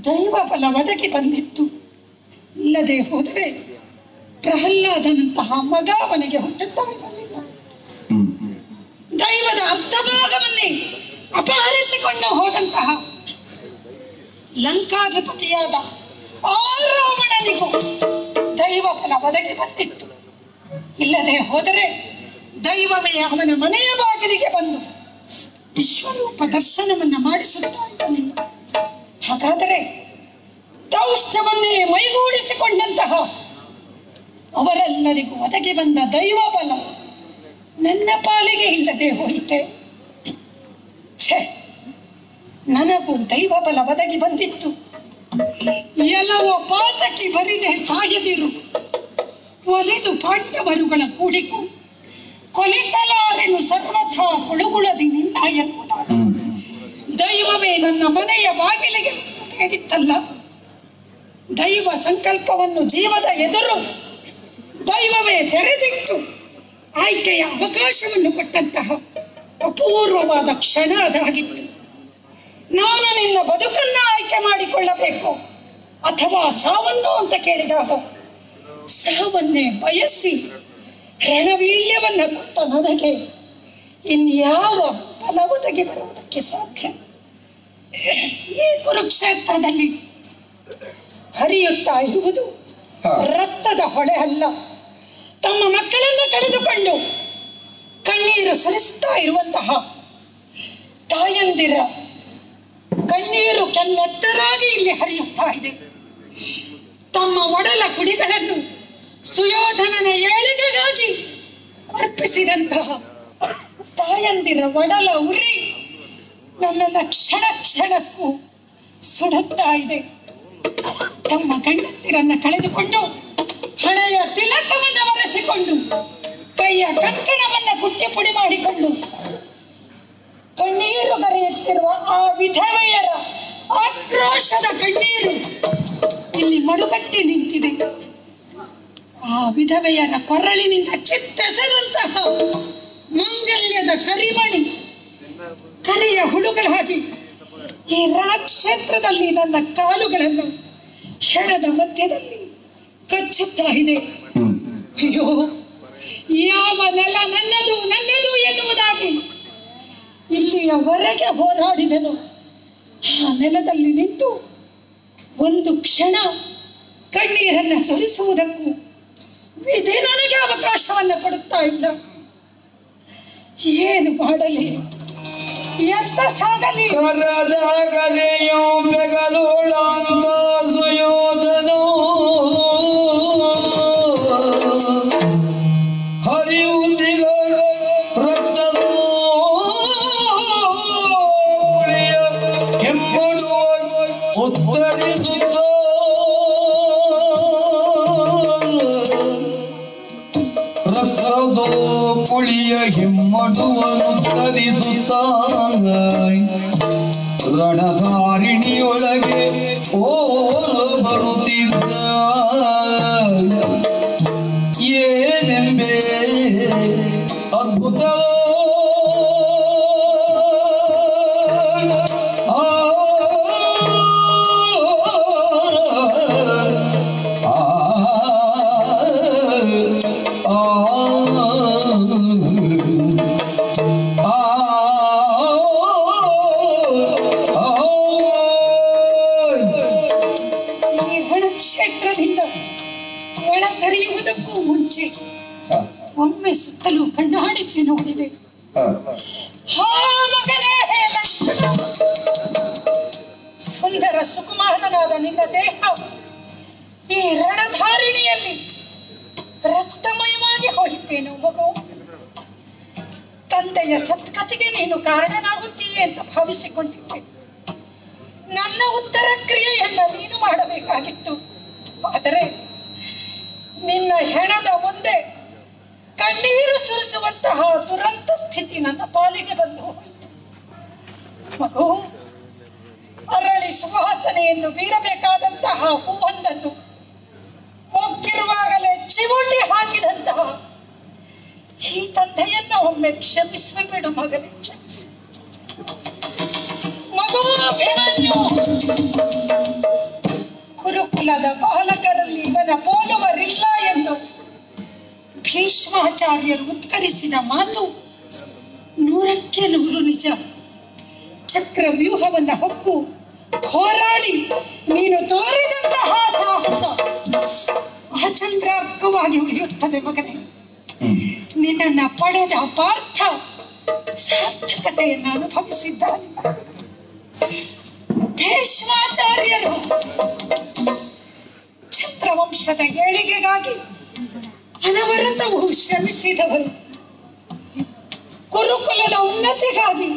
ದೈವ ಬಲ ಒದಗಿ ಬಂದಿತ್ತು. ಇಲ್ಲದೆ ಹೋದರೆ ಪ್ರಹ್ಲಾದನಂತಹ ಮಗ ಅವನಿಗೆ ಹುಟ್ಟುತ್ತಾ ಇರಲಿಲ್ಲ. ದೈವದ ಅರ್ಧ ಭಾಗವನ್ನೇ ಅಪಹರಿಸಿಕೊಂಡು ಹೋದಂತಹ ಲಂಕಾಧಿಪತಿಯಾದ ಆ ರಾವಣನಿಗೂ ದೈವ ಬಲ ಒದಗಿ ಬಂದಿತ್ತು. ಇಲ್ಲದೆ ಹೋದರೆ ದೈವವೇ ಅವನ ಮನೆಯ ಬಾಗಿಲಿಗೆ ಬಂದು ವಿಶ್ವರೂಪ ದರ್ಶನವನ್ನ ಮಾಡಿಸುತ್ತಾ ಇರಲಿಲ್ಲ. ಹಾಗಾದರೆ ದೌಷ್ಟ್ಯವನ್ನೇ ಮೈಗೂಡಿಸಿಕೊಂಡಂತಹ ಅವರೆಲ್ಲರಿಗೂ ಒದಗಿ ಬಂದ ದೈವ ಬಲ ನನ್ನ ಪಾಲಿಗೆ ಇಲ್ಲದೆ ಹೋಯಿತೆ. ನನಗೂ ದೈವ ಬಲ ಒದಗಿ ಬಂದಿತ್ತು. ಎಲ್ಲವೋ ಪಾತಕಿ ಬರಿದೆ ಸಾಯದಿರು, ಒಲಿದು ಪಾಂಡವರುಗಳ ಕೂಡಿಕು ಕೊಲಿಸಲಾರೆನು ಸರ್ವಥ ಕುಳುಗುಳದಿ ನಿನ್ನ ಎನ್ನುವುದಾದ ದೈವವೇ ನನ್ನ ಮನೆಯ ಬಾಗಿಲಿಗೆ ಬೇಡಿತ್ತಲ್ಲ. ದೈವ ಸಂಕಲ್ಪವನ್ನು ಜೀವದ ಎದುರು ದೈವವೇ ತೆರೆದಿಟ್ಟು ಆಯ್ಕೆಯ ಅವಕಾಶವನ್ನು ಕೊಟ್ಟಂತಹ ಅಪೂರ್ವವಾದ ಕ್ಷಣ ಅದಾಗಿತ್ತು. ನಾನು ನಿನ್ನ ಬದುಕನ್ನ ಆಯ್ಕೆ ಮಾಡಿಕೊಳ್ಳಬೇಕು ಅಥವಾ ಸಾವನ್ನು ಅಂತ ಕೇಳಿದಾಗ ಸಾವನ್ನೇ ಬಯಸಿ ರಣವೀಳ್ಯವನ್ನ ಕೊಟ್ಟ ನನಗೆ ಇನ್ಯಾವ ಬಲ ಒದಗಿ ಬರುವುದಕ್ಕೆ ಸಾಧ್ಯ? ಈ ಕುರುಕ್ಷೇತ್ರದಲ್ಲಿ ಹರಿಯುತ್ತಾ ಇರುವುದು ರಕ್ತದ ಹೊಳೆ ಅಲ್ಲ. ತಮ್ಮ ಮಕ್ಕಳನ್ನು ಕಳೆದುಕೊಂಡು ಕಣ್ಣೀರು ಸುರಿಸುತ್ತಾ ಇರುವಂತಹ ತಾಯಂದಿರ ಕಣ್ಣೀರು ಕೆನ್ನೆತ್ತರಾಗಿ ಇಲ್ಲಿ ಹರಿಯುತ್ತಾ ಇದೆ. ತಮ್ಮ ಒಡಲ ಕುಡಿಗಳನ್ನು ಸುಯೋಧನನ ಏಳಿಗೆಗಾಗಿ ಅರ್ಪಿಸಿದಂತಹ ತಾಯಂದಿರ ಒಡಲ ಉರಿ ನನ್ನನ್ನು ಕ್ಷಣ ಕ್ಷಣಕ್ಕೂ ಸುಡುತ್ತಾ ಇದೆ. ತಮ್ಮ ಗಂಡಂದಿರನ್ನ ಕಳೆದುಕೊಂಡು ಹಣೆಯ ತಿಲಕವನ್ನು ಒರೆಸಿಕೊಂಡು ಕೈಯ ಕಂಕಣವನ್ನ ಗುಟ್ಟಿ ಪುಡಿ ಮಾಡಿಕೊಂಡು ಕಣ್ಣೀರು ಕರೆಯುತ್ತಿರುವ ಆ ವಿಧವೆಯರ ಆಕ್ರೋಶದ ಕಣ್ಣೀರು ಇಲ್ಲಿ ಮಡುಗಟ್ಟಿ ನಿಂತಿದೆ. ಆ ವಿಧವೆಯರ ಕೊರಳಿನಿಂದ ಕಿತ್ತೆಸೆದಂತಹ ಮಾಂಗಲ್ಯದ ಕರಿಮಣಿ ಕರಿಯ ಹುಳುಗಳಾಗಿ ಈ ರಣಕ್ಷೇತ್ರದಲ್ಲಿ ನನ್ನ ಕಾಲುಗಳನ್ನು ಕ್ಷಣದ ಮಧ್ಯದಲ್ಲಿ ಕಚ್ಚುತ್ತಾ ಇದೆ. ಅಯ್ಯೋ, ಯಾವ ನೆಲ ನನ್ನದು ನನ್ನದು ಎನ್ನುವುದಾಗಿ ಇಲ್ಲಿಯವರೆಗೆ ಹೋರಾಡಿದನು. ಆ ನೆಲದಲ್ಲಿ ನಿಂತು ಒಂದು ಕ್ಷಣ ಕಣ್ಣೀರನ್ನ ಸುರಿಸುವುದಕ್ಕೂ ವಿಧಿ ನನಗೆ ಅವಕಾಶವನ್ನ ಕೊಡುತ್ತಾ ಇಲ್ಲ. ಏನು ಮಾಡಲಿ, ಎತ್ತ ಸಾಗಲಿ? ಕರದಾಗದೆಯೋ ಬೆಗಲೋಳಂದ ಸುಯೋಧನೋ ಹರಿಯುತ್ತಿಗ ರಕ್ತದ ಕೆಂಪಡುವ ಉತ್ತರಿಸುತ್ತ ರಕ್ತದ ಪುಳಿಯ ಹಿಮ್ಮಡುವನ್ನು ತರಿಸುತ್ತ ರಣಧಾರಿಣಿಯೊಳಗೆ ಓರ ಬರುತ್ತಿದ್ದ ಏನೆಂಬೆ ಅದ್ಭುತ ಕ್ಷೇತ್ರದಿಂದ ಒಳ ಸರಿಯುವುದಕ್ಕೂ ಮುಂಚೆ ಒಮ್ಮೆ ಸುತ್ತಲೂ ಕಣ್ಣಾಡಿಸಿ ನೋಡಿದೆ. ಹಾ ಮಗನೇ, ಹೇ ಲಕ್ಷ್ಮಣ, ಸುಂದರ ಸುಕುಮಾರನಾದ ನಿನ್ನ ದೇಹ ಈ ರಣಧಾರಿಣಿಯಲ್ಲಿ ರಕ್ತಮಯವಾಗಿ ಹೋಗಿದ್ದೇನು ಮಗು? ತಂದೆಯ ಸತ್ಕತೆಗೆ ನೀನು ಕಾರಣನಾಗುತ್ತೀಯೆ ಅಂತ ಭಾವಿಸಿಕೊಂಡಿದ್ದೆ. ನನ್ನ ಉತ್ತರ ಕ್ರಿಯೆಯನ್ನ ನೀನು ಮಾಡಬೇಕಾಗಿತ್ತು. ಆದರೆ ನಿನ್ನ ಹೆಣದ ಮುಂದೆ ಕಣ್ಣೀರು ಸುರಿಸುವಂತಹ ದುರಂತ ಸ್ಥಿತಿ ನನ್ನ ಪಾಲಿಗೆ ಬಂದು ಹೋಯಿತು. ಮಗು, ಅರಳಿ ಸುವಾಸನೆಯನ್ನು ಬೀರಬೇಕಾದಂತಹ ಹೂವೊಂದನ್ನು ಮೊಗ್ಗಿರುವಾಗಲೇ ಚಿವುಟಿ ಹಾಕಿದಂತಹ ಈ ತಂದೆಯನ್ನ ಒಮ್ಮೆ ಕ್ಷಮಿಸಿಬಿಡು ಮಗನೇ, ಕ್ಷಮಿಸು. ಅಭಿಮನ್ಯು ಕುರುಕುಲದ ಬಾಲಕರಲ್ಲಿ ಇವನ ಪೋಲುವರಿಲ್ಲ ಎಂದು ಭೀಷ್ಮಾಚಾರ್ಯರು ಉತ್ಕರಿಸಿದ ಮಾತು 100ಕ್ಕೆ 100 ನಿಜ. ಚಕ್ರವ್ಯೂಹವನ್ನ ಹೊಕ್ಕು ಹೋರಾಡಿ ನೀನು ತೋರಿದಂತಹ ಸಾಹಸ ಅಚಂದ್ರಾರ್ಕವಾಗಿ ಉಳಿಯುತ್ತದೆ ಮಗನೇ. ನಿನ್ನನ್ನ ಪಡೆದ ಪಾರ್ಥ ಸಾರ್ಥಕತೆಯನ್ನು ಅನುಭವಿಸಿದ್ದಾನೆ. ಭೀಷ್ಮಾಚಾರ್ಯರು ಚಂದ್ರವಂಶದ ಏಳಿಗೆಗಾಗಿ ಅನವರತವೂ ಶ್ರಮಿಸಿದವರು. ಗುರುಕುಲದ ಉನ್ನತಿಗಾಗಿ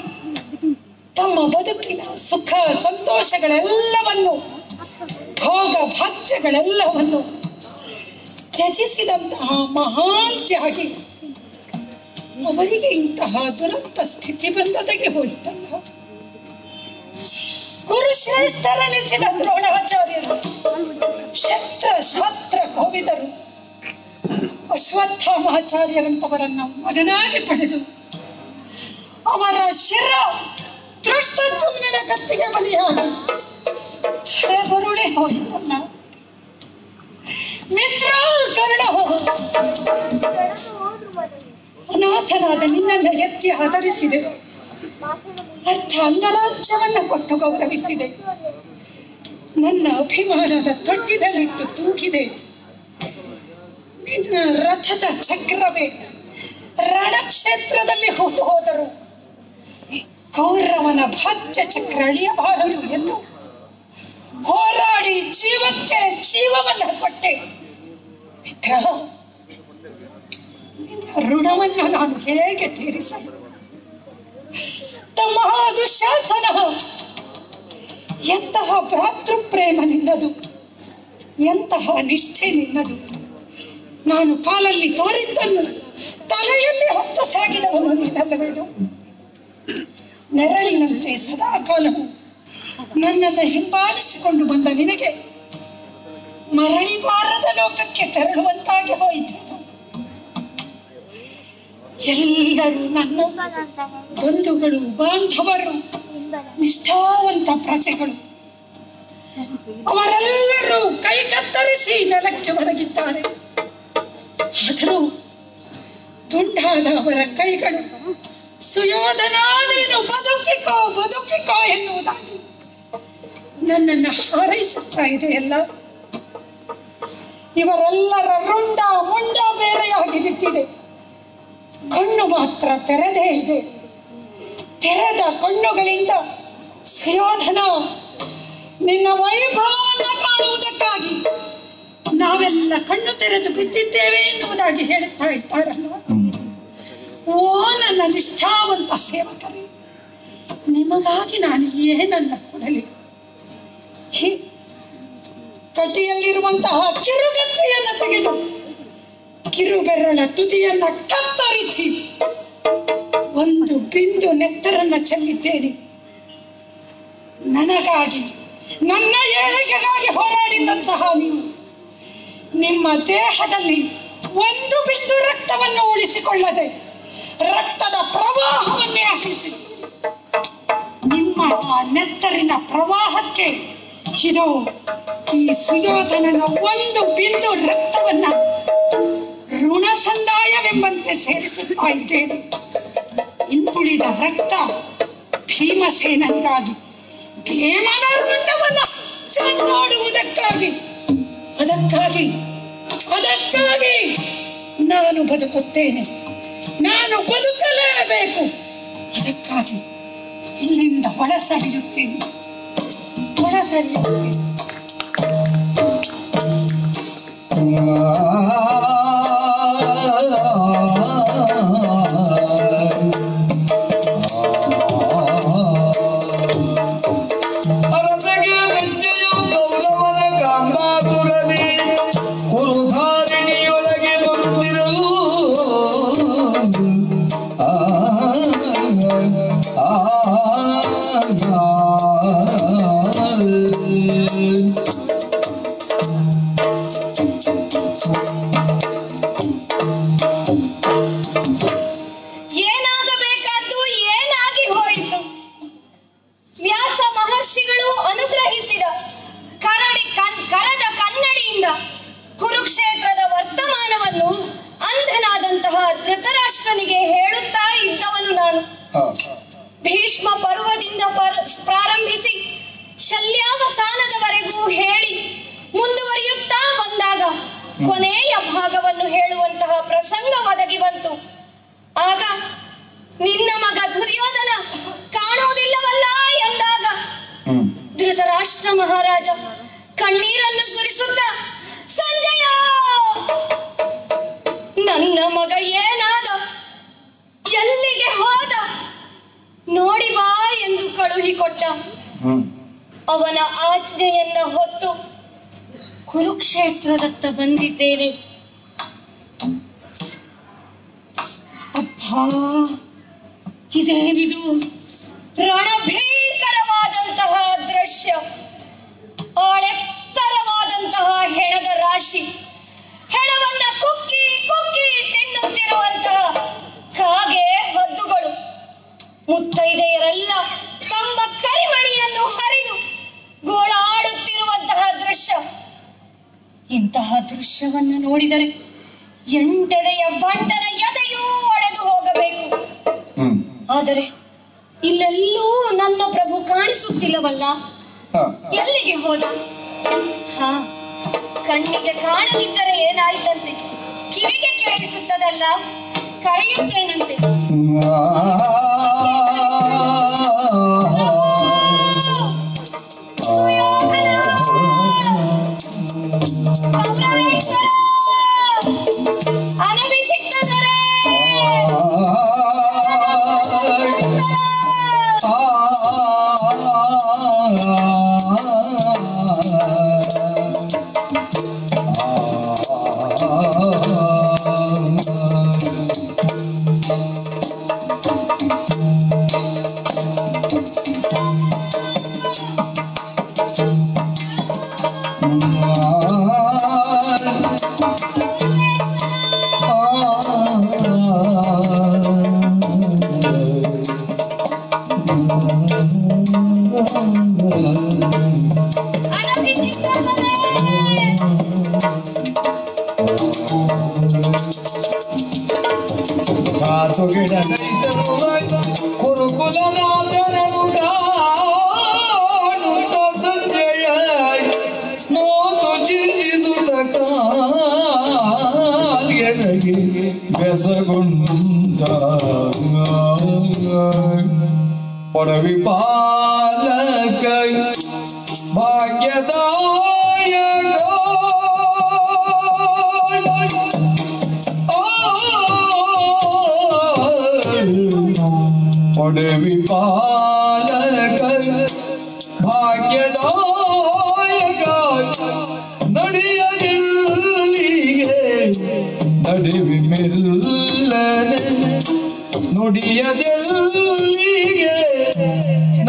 ತಮ್ಮ ಬದುಕಿನ ಸುಖ ಸಂತೋಷಗಳೆಲ್ಲವನ್ನು ಭೋಗ ಭಾಗ್ಯಗಳೆಲ್ಲವನ್ನು ತ್ಯಜಿಸಿದಂತಹ ಮಹಾನ್ ತ್ಯಾಗಿ ಅವರಿಗೆ ಇಂತಹ ದುರಂತ ಸ್ಥಿತಿ ಬಂದೊದಗಿ ಹೋಯಿತಲ್ಲ. ಗುರುಶ್ರೇಷ್ಠರೆನಿಸಿದ ದ್ರೋಣಾಚಾರ್ಯರು ಶಸ್ತ್ರ ಶಾಸ್ತ್ರ ಕೋವಿದರು. ಅಶ್ವತ್ಥಾಮಾಚಾರ್ಯರಂತವರನ್ನು ಮಗನಾಗಿ ಪಡೆದು ಅವರ ಶಿರ ದೃಷ್ಟದ್ಯುಮ್ನನ ಕತ್ತಿಗೆ ಬಲಿಯಾಗಿ ಧರೆಗುರುಳಿ ಹೋಯಿತಲ್ಲ. ಮಿತ್ರ ಕರ್ಣ ಅನಾಥನಾದ ನಿನ್ನನ್ನು ಎತ್ತಿ ಆಧರಿಸಿದೆ. ಅರ್ಥ ಅಂಗರಾಜ್ಯವನ್ನ ಕೊಟ್ಟು ಗೌರವಿಸಿದೆ. ನನ್ನ ಅಭಿಮಾನದ ತೊಟ್ಟಿನಲ್ಲಿಟ್ಟು ತೂಗಿದೆ. ನಿನ್ನ ರಥದ ಚಕ್ರವೇ ರಣಕ್ಷೇತ್ರದಲ್ಲಿ ಹೋದು ಹೋದರು ಕೌರವನ ಭಾಗ್ಯ ಚಕ್ರ ಅಳಿಯಬಾರದು ಎಂದು ಹೋರಾಡಿ ಜೀವಕ್ಕೆ ಜೀವವನ್ನ ಕೊಟ್ಟೆ. ಮಿತ್ರ, ನಿನ್ನ ಋಣವನ್ನು ನಾನು ಹೇಗೆ ತೀರಿಸಲು? ತಮ್ಮ ದುಶಾಸನ ಎಂತಹ ಭ್ರಾತೃಪ್ರೇಮ ನಿನ್ನದು, ಎಂತಹ ನಿಷ್ಠೆ ನಿನ್ನದು. ನಾನು ಕಾಲಲ್ಲಿ ತೋರಿದ್ದನ್ನು ತಲೆಯಲ್ಲಿ ಹೊತ್ತು ಸಾಗಿದವನು ನೀನಲ್ಲವೇನು? ನೆರಳಿನಂತೆ ಸದಾ ಕಾಲವು ನನ್ನನ್ನು ಹಿಂಬಾಲಿಸಿಕೊಂಡು ಬಂದ ನಿನಗೆ ಮರಳಿಬಾರದ ಲೋಕಕ್ಕೆ ತೆರಳುವಂತಾಗಿ ಹೋಯಿತು. ಎಲ್ಲರೂ ನನ್ನ ಬಂಧುಗಳು, ಬಾಂಧವರು, ನಿಷ್ಠಾವಂತ ಪ್ರಜೆಗಳು ಅವರೆಲ್ಲರೂ ಕೈ ಕತ್ತರಿಸಿ ನೆಲಕ್ಕೆ ಹೊರಗಿದ್ದಾರೆ. ಆದರೂ ತುಂಡಾದ ಅವರ ಕೈಗಳು ಸುಯೋಧನ ನೀನು ಬದುಕಿಕೋ ಬದುಕಿಕೋ ಎನ್ನುವುದಾಗಿ ನನ್ನನ್ನು ಹಾರೈಸುತ್ತಾ ಇದೆಯಲ್ಲ. ಇವರೆಲ್ಲರ ರುಂಡ ಮುಂಡ ಬೇರೆಯಾಗಿ ಬಿದ್ದಿದೆ. ಕಣ್ಣು ಮಾತ್ರ ತೆರೆದೇ ಇದೆ. ತೆರೆದ ಕಣ್ಣುಗಳಿಂದ ಸುಯೋಧನ ನಿನ್ನ ವೈಭವವನ್ನು ಕಾಣುವುದಕ್ಕಾಗಿ ನಾವೆಲ್ಲ ಕಣ್ಣು ತೆರೆದು ಬಿದ್ದಿದ್ದೇವೆ ಎನ್ನುವುದಾಗಿ ಹೇಳುತ್ತಾ ಇದ್ದಾರಲ್ಲ. ಓ ನನ್ನ ನಿಷ್ಠಾವಂತ ಸೇವಕರೇ, ನಿಮಗಾಗಿ ನಾನು ಏನನ್ನ ಕೊಡಲಿ? ಕಟಿಯಲ್ಲಿರುವಂತಹ ಕಿರುಗತ್ತಿಯನ್ನು ತೆಗೆದು ಕಿರುಬೆರಳ ತುದಿಯನ್ನ ಕತ್ತರಿಸಿ ಒಂದು ಬಿಂದು ನೆತ್ತರನ್ನ ಚೆಲ್ಲಿದ್ದೇನೆ. ನನಗಾಗಿ, ನನ್ನ ಏಳಿಗೆಗಾಗಿ ಹೋರಾಡಿದಂತಹ ನೀವು ನಿಮ್ಮ ದೇಹದಲ್ಲಿ ಒಂದು ಬಿಂದು ರಕ್ತವನ್ನು ಉಳಿಸಿಕೊಳ್ಳದೆ ರಕ್ತದ ಪ್ರವಾಹವನ್ನೇ ಹಾಕಿಸಿದ್ದೀರಿ. ನಿಮ್ಮ ನೆತ್ತರಿನ ಪ್ರವಾಹಕ್ಕೆ ಇದು ಈ ಸುಯೋಧನನ ಒಂದು ಬಿಂದು ರಕ್ತವನ್ನ ಋಣ ಸಂದಾಯವೆಂಬಂತೆ ಸೇರಿಸುತ್ತಾ ಇದ್ದೇನೆ. ಇನ್ನುಳಿದ ರಕ್ತ ಭೀಮಸೇನನಿಗಾಗಿ, ಭೀಮನ ಋಣವನ್ನ ಚೆಂಡಾಡುವುದಕ್ಕಾಗಿ, ಅದಕ್ಕಾಗಿ ನಾನು ಬದುಕುತ್ತೇನೆ. ನಾನು ಬದುಕಲೇಬೇಕು. ಅದಕ್ಕಾಗಿ ಇಲ್ಲಿಂದ ಒಳಸರಿಯುತ್ತೇನೆ. ಮಹರ್ಷಿಗಳು ಅನುಗ್ರಹಿಸಿದ ಕರದ ಕನ್ನಡಿಯಿಂದ ಕುರುಕ್ಷೇತ್ರದ ವರ್ತಮಾನವನ್ನು ಅಂಧನಾದಂತಹ ಧೃತರಾಷ್ಟ್ರನಿಗೆ ಹೇಳುತ್ತಾ ಇದ್ದವನು ನಾನು. ಭೀಷ್ಮ ಪರ್ವದಿಂದ ಪ್ರಾರಂಭಿಸಿ ಶಲ್ಯಾವಸಾನದವರೆಗೂ ಹೇಳಿ ಮುಂದುವರಿಯುತ್ತಾ ಬಂದಾಗ ಕೊನೆಯ ಭಾಗವನ್ನು ಹೇಳುವಂತಹ ಪ್ರಸಂಗ ಒದಗಿ ಬಂತು. ಆಗ ನಿನ್ನ ಮಗ ದುರ್ಯೋಧನ ಕಾಣುವುದಿಲ್ಲವಲ್ಲ ಎಂದಾಗ ಧೃತರಾಷ್ಟ್ರ ಮಹಾರಾಜ ಕಣ್ಣೀರನ್ನು ಸುರಿಸುತ್ತ, ಸಂಜಯ, ನನ್ನ ಮಗ ಏನಾದ, ಎಲ್ಲಿಗೆ ಹೋದ, ನೋಡಿ ಬಾ ಎಂದು ಕಳುಹಿಕೊಟ್ಟ. ಅವನ ಆಜ್ಞೆಯನ್ನ ಹೊತ್ತು ಕುರುಕ್ಷೇತ್ರದತ್ತ ಬಂದಿದ್ದೇನೆ. ಅಬ್ಬಾ, ಇದೇನಿದು ರಣಭೀಕರವಾದಂತಹ ದೃಶ್ಯ. ಆಳೆತ್ತರವಾದಂತಹ ಹೆಣದ ರಾಶಿ, ಹೆಣವನ್ನ ಕುಕ್ಕಿ ಕುಕ್ಕಿ ತಿನ್ನುತ್ತಿರುವಂತಹ ಕಾಗೆ ಹದ್ದುಗಳು, ಮುತ್ತೈದೆಯರೆಲ್ಲ ತಮ್ಮ ಕರಿಮಣಿಯನ್ನು ಹರಿದು ಗೋಳಾಡುತ್ತಿರುವಂತಹ ದೃಶ್ಯ. ಇಂತಹ ದೃಶ್ಯವನ್ನು ನೋಡಿದರೆ ಎಂಟೆದೆಯ ಬಂಟನ ಎದೆಯೂ ಒಡೆದು ಹೋಗಬೇಕು. ಆದರೆ ಇಲ್ಲೆಲ್ಲೂ ನನ್ನ ಪ್ರಭು ಕಾಣಿಸುತ್ತಿಲ್ಲವಲ್ಲ, ಎಲ್ಲಿಗೆ ಹೋದ? ಕಣ್ಣಿಗೆ ಕಾಣದಿದ್ದರೆ ಏನಾಯಿತಂತೆ, ಕಿವಿಗೆ ಕೇಳಿಸುತ್ತದಲ್ಲ, ಕರೆಯುತ್ತೇನಂತೆ. ಕುರುಕುಲನಾಥನನು ಕಾಣುತ್ತ ಸಂಜಯ ನೋತು ಚಿಂತಿಸುತ್ತ ಕಾಲ್ಗೆನಗೆ ಬೆಸಗೊಂಡ ಪಡವಿ ಪಾಲಕ ಭಾಗ್ಯದಾಯಕ ಪಡವಿ ಪಾಲಕ ಭಾಗ್ಯದಾಯಕ ನಡೆಯದಿಲ್ಲಿಗೆ ನಡುವಿ ಮೆಲ್ಲನೆ ನುಡಿಯದೆಲ್ಲಿಗೆ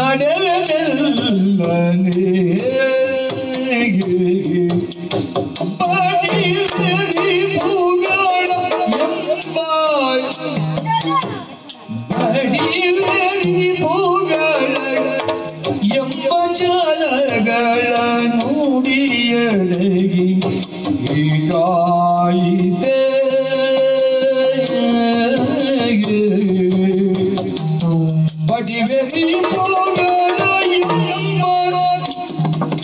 ನಡೆವೆ ಮೆಲ್ಲನೆ ಬಡಿವೆರಿ ಪೂಗಳ ಎಂಬ ಬಡಿವೆರಿ ಪೂಗಳ ಎಂಬ ಚಾಲಗಳ ನುಡಿಯಡೆಗಿ ಹೀಗಾಯಿತೆ ಬಡಿವೆರಿ ಪೂಗಳ ಎಂಬ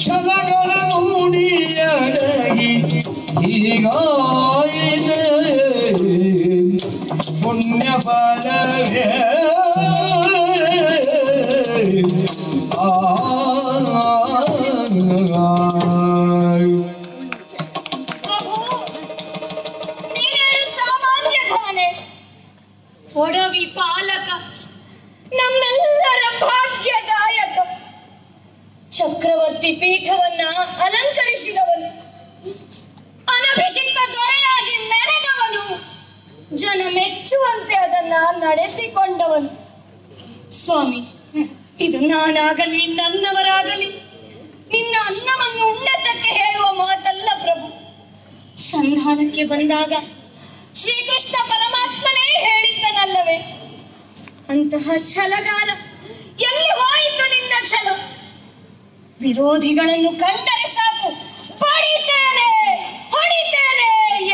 ಛಲಗಳ ನುಡಿಯಡೆಗಿ ಹೀಗಾಯಿತೆ ಪುಣ್ಯ ಫಲವೇ ಒಡವಿ ಪಾಲಕ, ನಮ್ಮೆಲ್ಲರ ಭಾಗ್ಯದಾಯಕ, ಚಕ್ರವರ್ತಿ ಪೀಠವನ್ನ ಅಲಂಕರಿಸಿದವನು, ಅನಭಿಷಿಕ್ತ ದೊರೆಯಾಗಿ ಮೆರೆದವನು, ಜನ ಮೆಚ್ಚುವಂತೆ ಅದನ್ನ ನಡೆಸಿಕೊಂಡವನು. ಸ್ವಾಮಿ, ಇದು ನಾನಾಗಲಿ ನನ್ನವರಾಗಲಿ ನಿನ್ನ ಅನ್ನವನ್ನು ಉಣ್ಣತಕ್ಕೆ ಹೇಳುವ ಮಾತಲ್ಲ ಪ್ರಭು. ಸಂಧಾನಕ್ಕೆ ಬಂದಾಗ ಶ್ರೀಕೃಷ್ಣ ಪರಮಾತ್ಮನೇ ಹೇಳಿದ್ದನಲ್ಲವೇ, ಅಂತಹ ಛಲಗಾರ ಎಲ್ಲಿ ಹೋಯಿತು ನಿನ್ನ ಛಲ? ವಿರೋಧಿಗಳನ್ನು ಕಂಡರೆ ಸಾಕು ಹೊಡಿತೇನೆ ಹೊಡಿತೇನೆ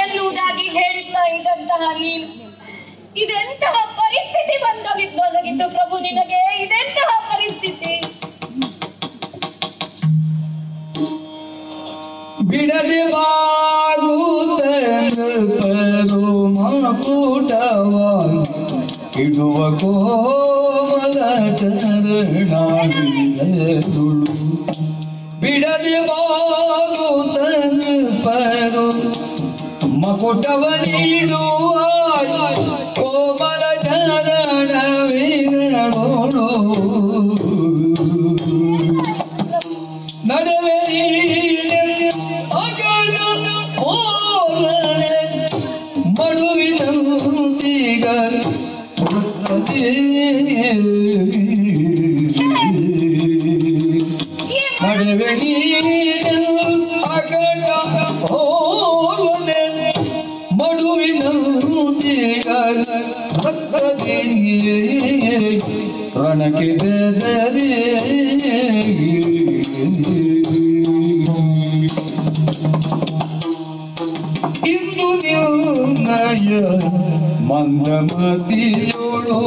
ಎನ್ನುವುದಾಗಿ ಹೇಳುತ್ತಾ ಇದ್ದಂತಹ ನೀನು ಇದೆಂತಹ ಪರಿಸ್ಥಿತಿ ಬಂದೊದಗಿತ್ತು ಪ್ರಭು ನಿನಗೆ? ಇದೆಂತಹ ಪರಿಸ್ಥಿತಿ? ಬಿಡದೆ ಬಾಗುತ್ತರು ಮಕುಟವ ಇಡುವ ಕೋಮಲ ಚರಣಾಡಿದರು. ಬಿಡದೆ ಬಾಗುತ್ತರು ಮಕುಟವ ನೀಡುವ ಕೋಮಲ ಚರಣವಿನಗೋಳು. ನಡುವೆ ಮಡುವಿನಂತಿಗ ನಡುವೆ ಅಗಡ ಹೋರ್ವನೆ ಮಡುವಿನಂತಿಗ ರಣಕ್ಕೆ ಬೆದರಿ ಇಂದು ನಿರ್ಣಯ ಮಂದಮತಿಯೋಳು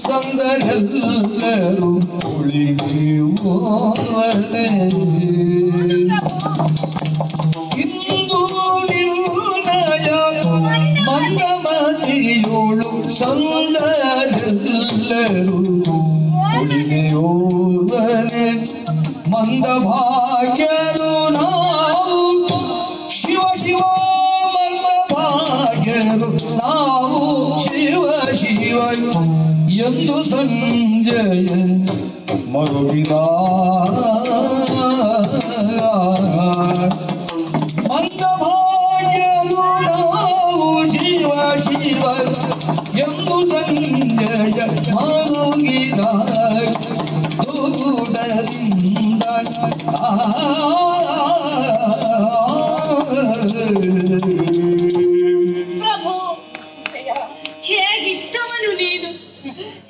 ಸಂದರೆಲ್ಲರೂ ಉಳಿಯುವರೆ. ಇಂದು ನಿರ್ಣಯ ಮಂದಮತಿಯೋಳು ಸಂದರೆಲ್ಲರೂ ಉಳಿಯುವರೆ. ಮಂದ ಭಾಗ್ಯರು ನಾವು ಶಿವ ಶಿವ ಮಂದ ಭಾಗ್ಯರು ನಾವು ಶಿವ ಶಿವ ಎಂದು ಸಂಜಯ ಮರುಗಿದ. ಮಂದ ಭಾಗ್ಯರು ನಾವು ಶಿವ ಶಿವ ಎಂದು ಸಂಜಯ ಮರುಗಿದ. ದುಗುಡದಿಂದ ಪ್ರಭು ಹೇಗಿದ್ದವನು ನೀನು?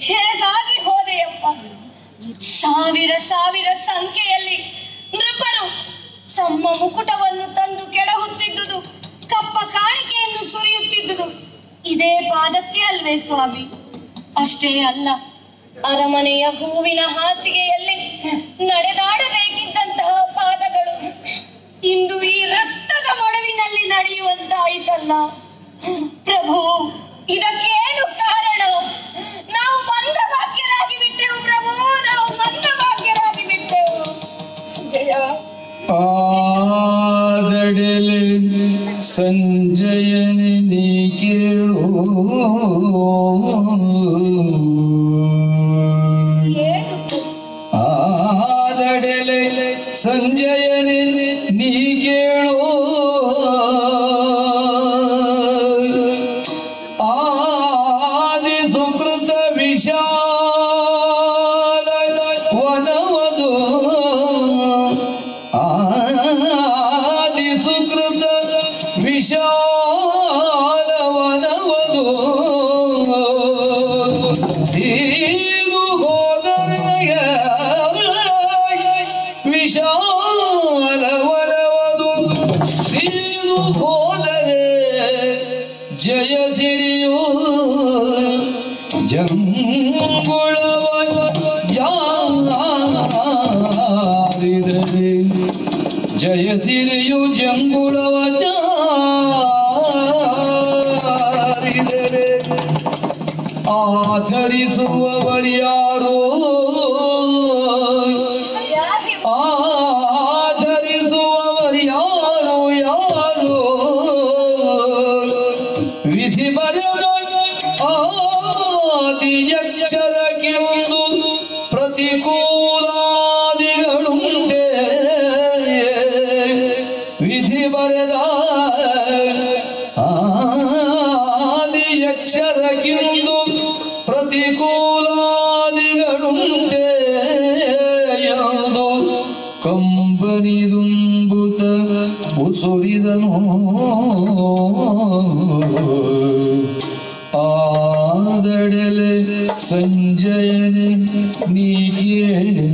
ಹೇಗಾಗಿ ಹೋದೆಯಪ್ಪ? ಸಾವಿರ ಸಾವಿರ ಸಂಖ್ಯೆಯಲ್ಲಿ ನೃಪರು ತಮ್ಮ ಮುಕುಟವನ್ನು ತಂದು ಕೆಡಹುತ್ತಿದ್ದುದು, ಕಪ್ಪ ಕಾಣಿಕೆಯನ್ನು ಸುರಿಯುತ್ತಿದ್ದುದು ಇದೇ ಪಾದಕ್ಕೆ ಅಲ್ವೇ ಸ್ವಾಮಿ? ಅಷ್ಟೇ ಅಲ್ಲ, ಅರಮನೆಯ ಹೂವಿನ ಹಾಸಿಗೆಯಲ್ಲಿ ನಡೆದಾಡಬೇಕಿದ್ದಂತಹ ಪಾದಗಳು ಇಂದು ಈ ರಕ್ತದ ಮೊಡವಿನಲ್ಲಿ ನಡೆಯುವಂತಾಯಿತಲ್ಲ. ಪ್ರಭು, ಇದಕ್ಕೇನು ಕಾರಣ? ನಾವು ಮಂದಭಾಗ್ಯರಾಗಿ ಬಿಟ್ಟೆವು ಪ್ರಭು, ನಾವು ಮಂದಭಾಗ್ಯರಾಗಿ ಬಿಟ್ಟೆವು. ಸಂಜಯ ಆದಡೆಲೆ ಸಂಜಯನೆ ನೀ ಕೇಳು. ಆದಡೆಲೆ ಸಂಜಯನೆ ನೀ ಕೇಳು. ಆದಿ ಸುಕೃತ ವಿಶಾಲ ವನವದು. ಆದಿ ಸುಕೃತ ವಿಶಾಲ ವನವದು. ಸೀದು ಹೋದರೆಯ ವಿಶಾಲ ವನವದು. ಸೀದು ಹೋದರೆ ಜಯ ತಿರಿಯು ಜಂಗುಳವ ಜಾರಿದರೆ. ಜಯ ಸಿರಿಯು ಜಂಗುಳವ ಜಾರಿದರೆ. ಆಧರಿಸುವವರ್ಯಾರೋ ಆಧರಿಸುವವರ್ಯಾರೋ ಯಾರೋ ವಿಧಿ ಬರೆದ ಆದಿಯಕ್ಷರಕ್ಕೆಂದು ಪ್ರತಿಕೂಲಾದಿಗಳುಂಟೆ. ವಿಧಿ ಬರೆದ ಆದಿಯಕ್ಷರಕ್ಕೆಂದು ಪ್ರತಿಕೂಲಾದಿಗಳುಂಟೆ. ಯಾವುದು ಕಂಬನಿದುಂಬುತ ಉಸುರಿದನು. ಆದಡೆಲೆ ಸಂಜಯನೆ ನೀ ಕೇಳು.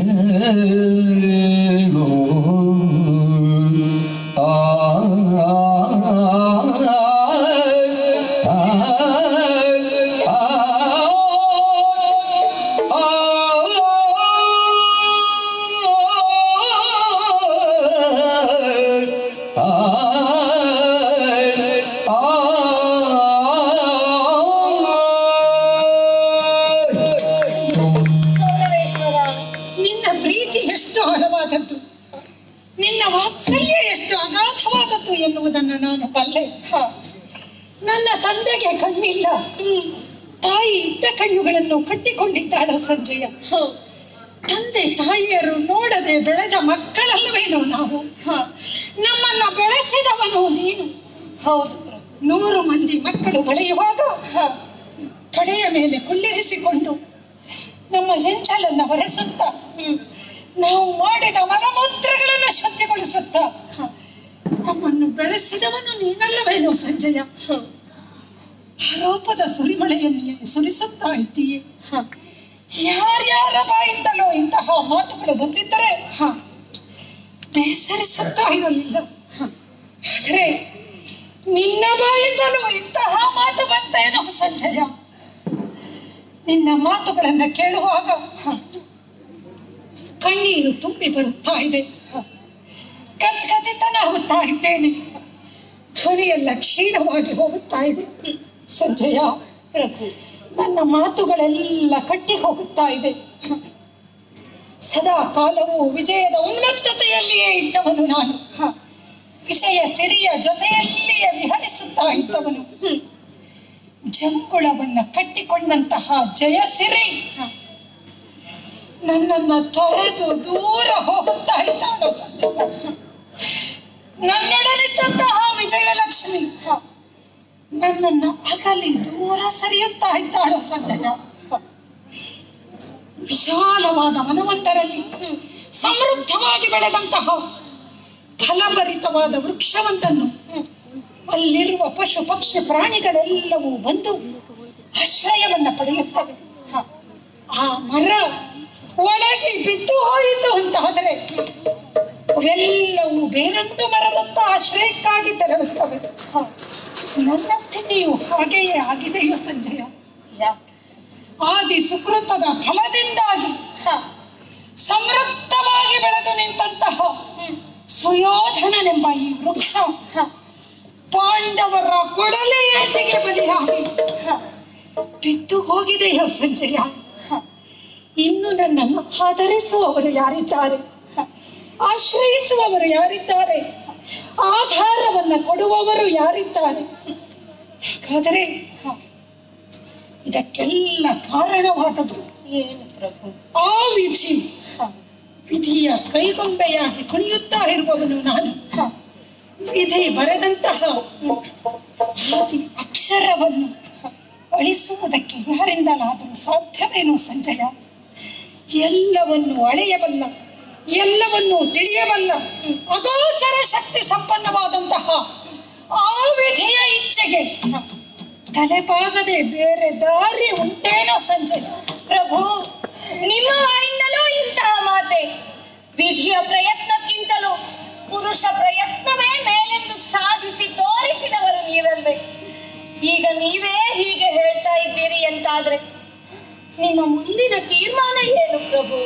ಪ್ರೀತಿ ಎಷ್ಟು ಆಳವಾದದ್ದು, ನಿನ್ನ ವಾತ್ಸಲ್ಯ ಎಷ್ಟು ಅಗಾಧವಾದದ್ದು ಎನ್ನುವುದನ್ನು ನಾನು ಬಲ್ಲೆ. ನನ್ನ ತಂದೆಗೆ ಕಣ್ಣಿಲ್ಲ, ತಾಯಿ ಇದ್ದ ಕಣ್ಣುಗಳನ್ನು ಕಟ್ಟಿಕೊಂಡಿದ್ದಾಳೋ ಸಂಜಯ. ತಂದೆ ತಾಯಿಯರು ನೋಡದೆ ಬೆಳೆದ ಮಕ್ಕಳಲ್ಲವೇನೋ ನಾವು. ನಮ್ಮನ್ನ ಬೆಳೆಸಿದವನು ನೀನು. ಹೌದು. 100 ಮಂದಿ ಮಕ್ಕಳು ಬೆಳೆಯುವಾಗ ತೊಡೆಯ ಮೇಲೆ ಕುಳ್ಳಿರಿಸಿಕೊಂಡು ನಮ್ಮ ಎಂಚಲನ್ನ ಒರೆಸುತ್ತಾ, ನಾವು ಮಾಡಿದ ಮಲಮೂತ್ರಗಳನ್ನು ಶುದ್ಧಿಗೊಳಿಸುತ್ತಾ ನಮ್ಮನ್ನು ಬೆಳೆಸಿದವನು ನೀನಲ್ಲವೇನೋ ಸಂಜಯ. ಆರೋಪದ ಸುರಿಮಳೆಯನ್ನು ಸುರಿಸುತ್ತಾ ಇದ್ದೀಯೆ. ಯಾರ್ಯಾರ ಬಾಯಿಂದಲೋ ಇಂತಹ ಮಾತುಗಳು ಬಂದಿದ್ದರೆ ಬೇಸರಿಸುತ್ತಾ ಇರಲಿಲ್ಲ. ಆದರೆ ನಿನ್ನ ಬಾಯಿಂದಲೂ ಇಂತಹ ಮಾತು ಬಂತೇನೋ ಸಂಜಯ. ನಿನ್ನ ಮಾತುಗಳನ್ನ ಕೇಳುವಾಗ ಕಣ್ಣೀರು ತುಂಬಿ ಬರುತ್ತಾ ಇದೆ. ಗದ್ಗದಿತನಾಗುತ್ತಾ ಇದ್ದೇನೆ. ಧ್ವನಿಯೆಲ್ಲ ಕ್ಷೀಣವಾಗಿ ಹೋಗುತ್ತಾ ಇದೆ ಸಂಜಯ. ಪ್ರಭು, ನನ್ನ ಮಾತುಗಳೆಲ್ಲ ಕಟ್ಟಿ ಹೋಗುತ್ತಾ ಇದೆ. ಸದಾ ಕಾಲವು ವಿಜಯದ ಉನ್ಮತ್ತತೆಯಲ್ಲಿಯೇ ಇದ್ದವನು ನಾನು. ವಿಷಯ ಸಿರಿಯ ಜೊತೆಯಲ್ಲಿಯೇ ವಿಹರಿಸುತ್ತಾ ಇದ್ದವನು. ಜಂಗುಳವನ್ನ ಕಟ್ಟಿಕೊಂಡಂತಹ ಜಯಸಿರಿ ನನ್ನನ್ನ ತೊರೆದು ದೂರ ಹೋಗುತ್ತಾ ಇದ್ದಾಳೋ ಸಂಜಯ. ನನ್ನೊಡನಿದ್ದಂತಹ ವಿಜಯಲಕ್ಷ್ಮಿ ನನ್ನನ್ನ ಅಗಲಿ ದೂರ ಸರಿಯುತ್ತಾ ಇದ್ದಾಳೋ ಸಂಜಯ. ವಿಶಾಲವಾದ ವನವೊಂದರಲ್ಲಿ ಸಮೃದ್ಧವಾಗಿ ಬೆಳೆದಂತಹ ಫಲಭರಿತವಾದ ವೃಕ್ಷವೊಂದನ್ನು ಅಲ್ಲಿರುವ ಪಶು ಪಕ್ಷಿ ಪ್ರಾಣಿಗಳೆಲ್ಲವೂ ಬಂದು ಆಶ್ರಯವನ್ನ ಪಡೆಯುತ್ತವೆ. ಆ ಮರ ಒಳಗೆ ಬಿದ್ದು ಹೋಯಿತು ಅಂತಾದರೆ ಅವೆಲ್ಲವೂ ಬೇರೊಂದು ಮರದತ್ತ ಆಶ್ರಯಕ್ಕಾಗಿ ತೆರಳುತ್ತವೆ. ನನ್ನ ಸ್ಥಿತಿಯು ಹಾಗೆಯೇ ಆಗಿದೆಯೋ ಸಂಜಯ. ಆದಿ ಸುಕೃತದ ಫಲದಿಂದಾಗಿ ಸಮೃದ್ಧವಾಗಿ ಬೆಳೆದು ನಿಂತಹ ಸುಯೋಧನನೆಂಬ ಈ ವೃಕ್ಷ ಪಾಂಡವರ ಕೊಡಲಿ ಏಟಿಗೆ ಬಲಿಯಾಗಿ ಬಿದ್ದು ಹೋಗಿದೆಯೋ ಸಂಜಯ. ಇನ್ನು ನನ್ನನ್ನು ಆಧರಿಸುವವರು ಯಾರಿದ್ದಾರೆ? ಆಶ್ರಯಿಸುವವರು ಯಾರಿದ್ದಾರೆ? ಆಧಾರವನ್ನ ಕೊಡುವವರು ಯಾರಿದ್ದಾರೆ? ಹಾಗಾದರೆ ಇದಕ್ಕೆಲ್ಲ ಕಾರಣವಾದದ್ದು ಏನು ಪ್ರಭು? ಆ ವಿಧಿಯ ಕೈಗೊಂಬೆಯಾಗಿ ಕುಣಿಯುತ್ತಾ ಇರುವವನು ನಾನು. ವಿಧಿ ಬರೆದಂತಹ ಆದಿ ಅಕ್ಷರವನ್ನು ಅಳಿಸುವುದಕ್ಕೆ ಯಾರಿಂದಲಾದರೂ ಸಾಧ್ಯವೇನೋ ಸಂಜಯ? ಎಲ್ಲವನ್ನು ಅಳೆಯಬಲ್ಲ, ಎಲ್ಲವನ್ನು ತಿಳಿಯಬಲ್ಲ ಅಗೋಚರ ಶಕ್ತಿ ಸಂಪನ್ನವಾದಂತಹ ಆ ವಿಧಿಯ ಇಚ್ಛೆಗೆ ತಲೆಬಾಗದೆ ಬೇರೆ ದಾರಿ ಉಂಟೇನೋ ಸಂಜಯ? ಪ್ರಭು, ನಿಮ್ಮ ಬಾಯಿಂದಲೂ ಇಂತಹ ಮಾತೆ. ವಿಧಿಯ ಪ್ರಯತ್ನಕ್ಕಿಂತಲೂ ಪುರುಷ ಪ್ರಯತ್ನವೇ ಮೇಲೆಂದು ಸಾಧಿಸಿ ತೋರಿಸಿದವರು ನೀವಲ್ವೇ? ಈಗ ನೀವೇ ಹೀಗೆ ಹೇಳ್ತಾ ಇದ್ದೀರಿ ಅಂತಾದ್ರೆ ನಿಮ್ಮ ಮುಂದಿನ ತೀರ್ಮಾನ ಏನು ಪ್ರಭು?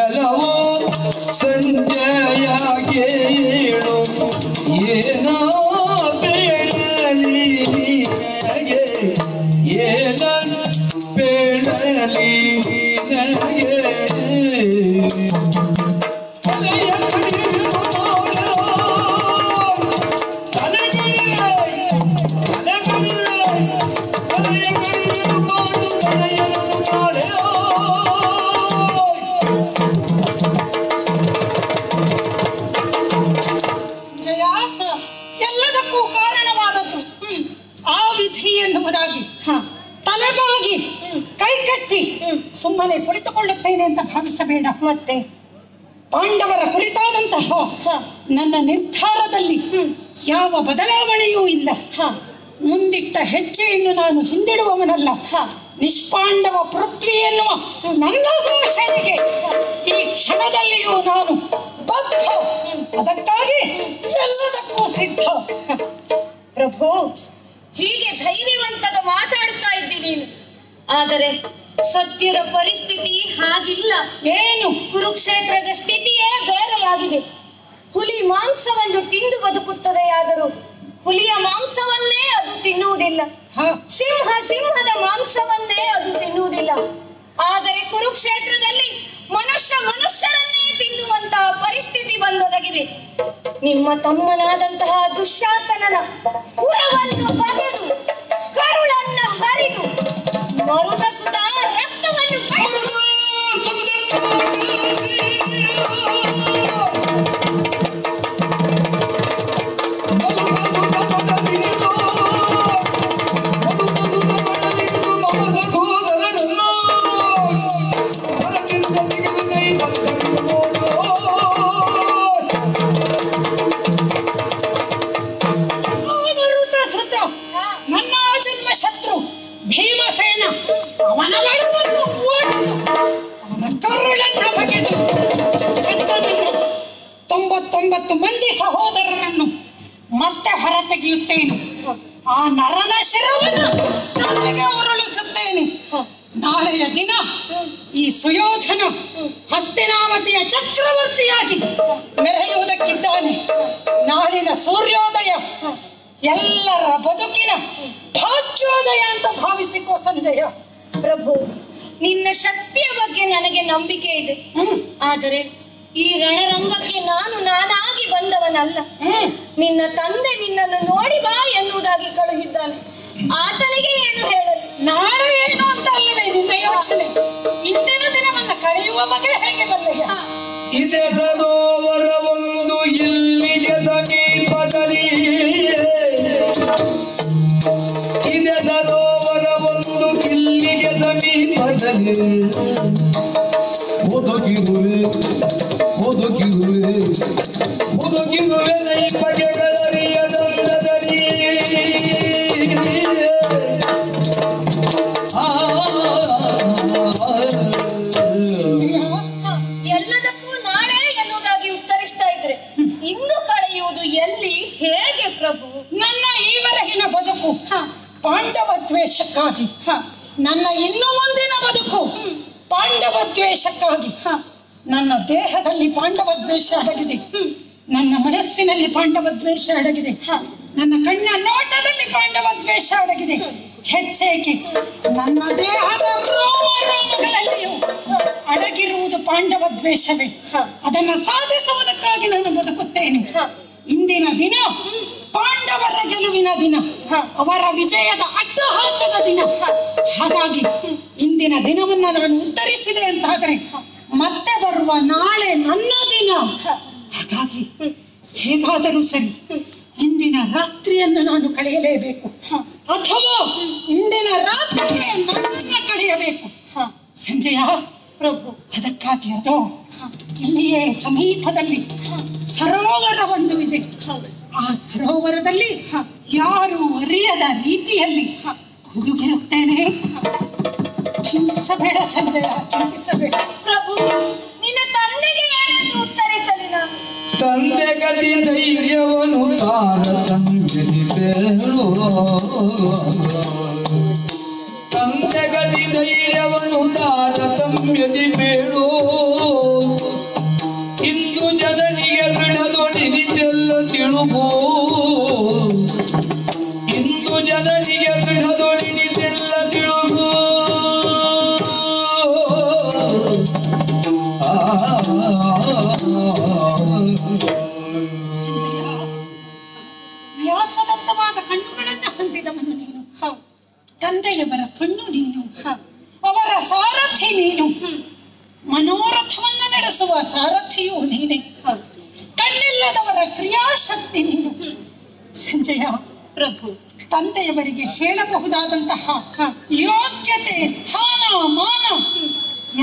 ಎಲ್ಲವೋ ಸಂಜಯಾಗೆ ಹೇಳು, ಏನೋ ಬೇಡಲಿ ನಿನಗೆ, ಏನ ಬೇಡಲಿ ನಿನಗೆ. ತಲೆಯ ಕಡಿದು ನೋಡು, ತಲೆಯ ಕಡಿದು ಕೊಂಡು ತಲೆಯನ್ನು ಮಾಡು. ಎಲ್ಲದಕ್ಕೂ ಕಾರಣವಾದದ್ದು ಆ ವಿಧಿ ಎನ್ನುವುದಾಗಿ ತಲೆಬಾಗಿ ಕೈಕಟ್ಟಿ ಸುಮ್ಮನೆ ಕುಳಿತುಕೊಳ್ಳುತ್ತೇನೆ ಅಂತ ಭಾವಿಸಬೇಡ. ಮತ್ತೆ ಪಾಂಡವರ ಕುರಿತಾದಂತಹ ನನ್ನ ನಿರ್ಧಾರದಲ್ಲಿ ಯಾವ ಬದಲಾವಣೆಯೂ ಇಲ್ಲ. ಮುಂದಿಟ್ಟ ಹೆಜ್ಜೆಯನ್ನು ನಾನು ಹಿಂದಿಡುವವನಲ್ಲ. ನಿಷ್ಪಾಂಡವ ಪೃಥ್ವಿ ಎನ್ನುವ ನನ್ನ ಘೋಷಣೆಗೆ ಈ ಕ್ಷಣದಲ್ಲಿಯೂ ನಾನು ಬದ್ಧ. ಅದಕ್ಕಾಗಿ ಎಲ್ಲದಕ್ಕೂ ಸಿದ್ಧ. ಪ್ರಭು, ಹೀಗೆ ಧೈರ್ಯವಂತದ ಮಾತಾಡುತ್ತಾ ಇದ್ದೀನಿ ನೀನು. ಆದರೆ ಸದ್ಯದ ಪರಿಸ್ಥಿತಿ ಹಾಗಿಲ್ಲ. ಏನು? ಕುರುಕ್ಷೇತ್ರದ ಸ್ಥಿತಿಯೇ ಬೇರೆಯಾಗಿದೆ. ಹುಲಿ ಮಾಂಸವನ್ನು ತಿಂದು ಬದುಕುತ್ತದೆಯಾದರೂ ಹುಲಿಯ ಮಾಂಸವನ್ನೇ ಅದು ತಿನ್ನುವುದಿಲ್ಲ. ಸಿಂಹದ ಮಾಂಸವನ್ನೇ ಅದು ತಿನ್ನುವುದಿಲ್ಲ. ಆದರೆ ಕುರುಕ್ಷೇತ್ರದಲ್ಲಿ ಮನುಷ್ಯರನ್ನೇ ತಿನ್ನುವಂತಹ ಪರಿಸ್ಥಿತಿ ಬಂದೊದಗಿದೆ. ನಿಮ್ಮ ತಮ್ಮನಾದಂತಹ ದುಶ್ಯಾಸನನ ಉರವನ್ನು ಬಗೆದು ಕರುಳನ್ನ ಹರಿದು ಮರುದ ಸುಧಾ ರಕ್ತವನ್ನು ಭೀಮಸೇನ ಅವನ ಒಡವನ್ನು ಓಡಿದು ಅವನ ಕರುಳನ್ನ ಬಗೆದು 99 ಮಂದಿ ಸಹೋದರರನ್ನು ಮತ್ತೆ ಹೊರತೆಗೆಯುತ್ತೇನೆ. ಆ ನರನ ಶಿರವನ್ನು ನನಗೆ ಉರುಳಿಸುತ್ತೇನೆ. ನಾಳೆಯ ದಿನ ಈ ಸುಯೋಧನ ಹಸ್ತಿನಾವತಿಯ ಚಕ್ರವರ್ತಿಯಾಗಿ ಮೆರೆಯುವುದಕ್ಕಿದ್ದಾನೆ. ನಾಳಿನ ಸೂರ್ಯೋದಯ ಎಲ್ಲರ ಬದುಕಿನ ಭಾಗ್ಯೋದಯ ಅಂತ ಭಾವಿಸಿಕೋ ಸಂಜಯ. ಪ್ರಭು, ನಿನ್ನ ಶಕ್ತಿಯ ಬಗ್ಗೆ ನನಗೆ ನಂಬಿಕೆ ಇದೆ. ಆದರೆ ಈ ರಣರಂಗಕ್ಕೆ ನಾನಾಗಿ ಬಂದವನಲ್ಲ. ನಿನ್ನ ತಂದೆ ನಿನ್ನನ್ನು ನೋಡಿ ಬಾ ಎನ್ನುವುದಾಗಿ ಕಳುಹಿದ್ದಾನೆ. ಆತನಿಗೆ ಏನು ಹೇಳಲು? ನಾಳೆ ಏನು ಅಂತ ಅಲ್ಲವೇ ನಿನ್ನ ಯೋಚನೆ? ಇಂದಿನ ದಿನವನ್ನ ಕಳೆಯುವ ಬಗ್ಗೆ ಹೇಗೆ ಬಂದೆಯ? ಇದೆ ಸರೋವರ ಒಂದು ಇಲ್ಲಿಗೆ ಸಮೀಪದಲ್ಲಿ, ಇದೆ ಸರೋವರ ಒಂದು ಇಲ್ಲಿಗೆ ಸಮೀಪದಲ್ಲಿ, ಹುದುಗಿರುವೆ ನೈ ಬಗೆಗಳರಿಯದಂದದಲ್ಲಿ. ಎಲ್ಲದಕ್ಕೂ ನಾಳೆ ಎನ್ನುವುದಾಗಿ ಉತ್ತರಿಸ್ತಾ ಇದ್ರೆ ಇಂದು ಕಳೆಯುವುದು ಎಲ್ಲಿ, ಹೇಗೆ ಪ್ರಭು? ನನ್ನ ಈವರೆಗಿನ ಬದುಕು ಪಾಂಡವ ದ್ವೇಷಕ್ಕಾಗಿ, ನನ್ನ ಇನ್ನು ಮುಂದಿನ ಬದುಕು ಪಾಂಡವ ದ್ವೇಷಕ್ಕಾಗಿ. ನನ್ನ ದೇಹದಲ್ಲಿ ಪಾಂಡವ ದ್ವೇಷ ಅಡಗಿದೆ, ನನ್ನ ಮನಸ್ಸಿನಲ್ಲಿ ಪಾಂಡವ ದ್ವೇಷ ಅಡಗಿದೆ, ನನ್ನ ಕಣ್ಣ ನೋಟದಲ್ಲಿ ಪಾಂಡವ ದ್ವೇಷ ಅಡಗಿದೆ. ಹೆಚ್ಚೇಕೆ ನನ್ನ ದೇಹದ ರೋಮಗಳಲ್ಲಿಯೂ ಅಡಗಿರುವುದು ಪಾಂಡವ ದ್ವೇಷವೇ. ಅದನ್ನು ಸಾಧಿಸುವುದಕ್ಕಾಗಿ ನಾನು ಬದುಕುತ್ತೇನೆ. ಇಂದಿನ ದಿನ ಪಾಂಡವರ ಗೆಲುವಿನ ದಿನ, ಅವರ ವಿಜಯದ ಅಟ್ಟಹಾಸದ ದಿನ. ಹಾಗಾಗಿ ಇಂದಿನ ದಿನವನ್ನ ನಾನು ಉತ್ತರಿಸಿದೆ ಅಂತಾದರೆ ಮತ್ತೆ ಬರುವ ನಾಳೆ ನನ್ನ ದಿನ. ಹಾಗಾಗಿ ಹೇಗಾದರೂ ಸರಿ ಇಂದಿನ ರಾತ್ರಿಯನ್ನು ನಾನು ಕಳೆಯಲೇಬೇಕು, ಅಥವಾ ಇಂದಿನ ರಾತ್ರಿಯೇ ನನ್ನ ಕಳೆಯಬೇಕು. ಸಂಜಯ ಪ್ರಭು, ಅದಕ್ಕಾಗಿ ಅದು ಇಲ್ಲಿಯೇ ಸಮೀಪದಲ್ಲಿ ಸರೋವರ ಒಂದು ಇದೆ. ಆ ಸರೋವರದಲ್ಲಿ ಯಾರು ಅರಿಯದ ರೀತಿಯಲ್ಲಿ ಹುಡುಗಿರುತ್ತೇನೆ. ಚಿಂತಿಸಬೇಡ ಸಂಜಯ, ಚಿಂತಿಸಬೇಡ. ಪ್ರಭು, ನಿನ್ನ ತಂದೆಗೆ ಏನೆಂದು ಉತ್ತರಿಸಲಿ ನಾನು? ತಂದೆ ಗತಿ ಧೈರ್ಯವನ್ನು ತಾರತಮ್ಯದಿ ಬೇಳು, ತಂದೆ ಗತಿ ಧೈರ್ಯವನ್ನು ತಾರತಮ್ಯದಿ ಬೇಳು. ಇಂದು ಜನನಿಗೆ ದೃಢದೊಳಿದಿದ್ದೆಲ್ಲ ತಿಳುಗು, ಇಂದು ಜನನಿಗೆ ದೃಢದೊಳಿದಿದ್ದೆಲ್ಲ ತಿಳುಗು. ವ್ಯಾಸದತ್ತವಾದ ಕಣ್ಣುಗಳನ್ನ ಹೊಂದಿದವನು ನೀನು. ತಂದೆಯವರ ಕಣ್ಣು ನೀನು, ಅವರ ಸಾರಥಿ ನೀನು, ಮನೋರಥವನ್ನ ನಡೆಸುವ ಸಾರಥಿಯೂ ನೀನೆ, ಕಣ್ಣಿಲ್ಲದವರ ಕ್ರಿಯಾಶಕ್ತಿ ನೀನು. ಸಂಜಯ ಪ್ರಭು, ತಂದೆಯವರಿಗೆ ಹೇಳಬಹುದಾದಂತಹ ಯೋಗ್ಯತೆ, ಸ್ಥಾನ, ಮಾನ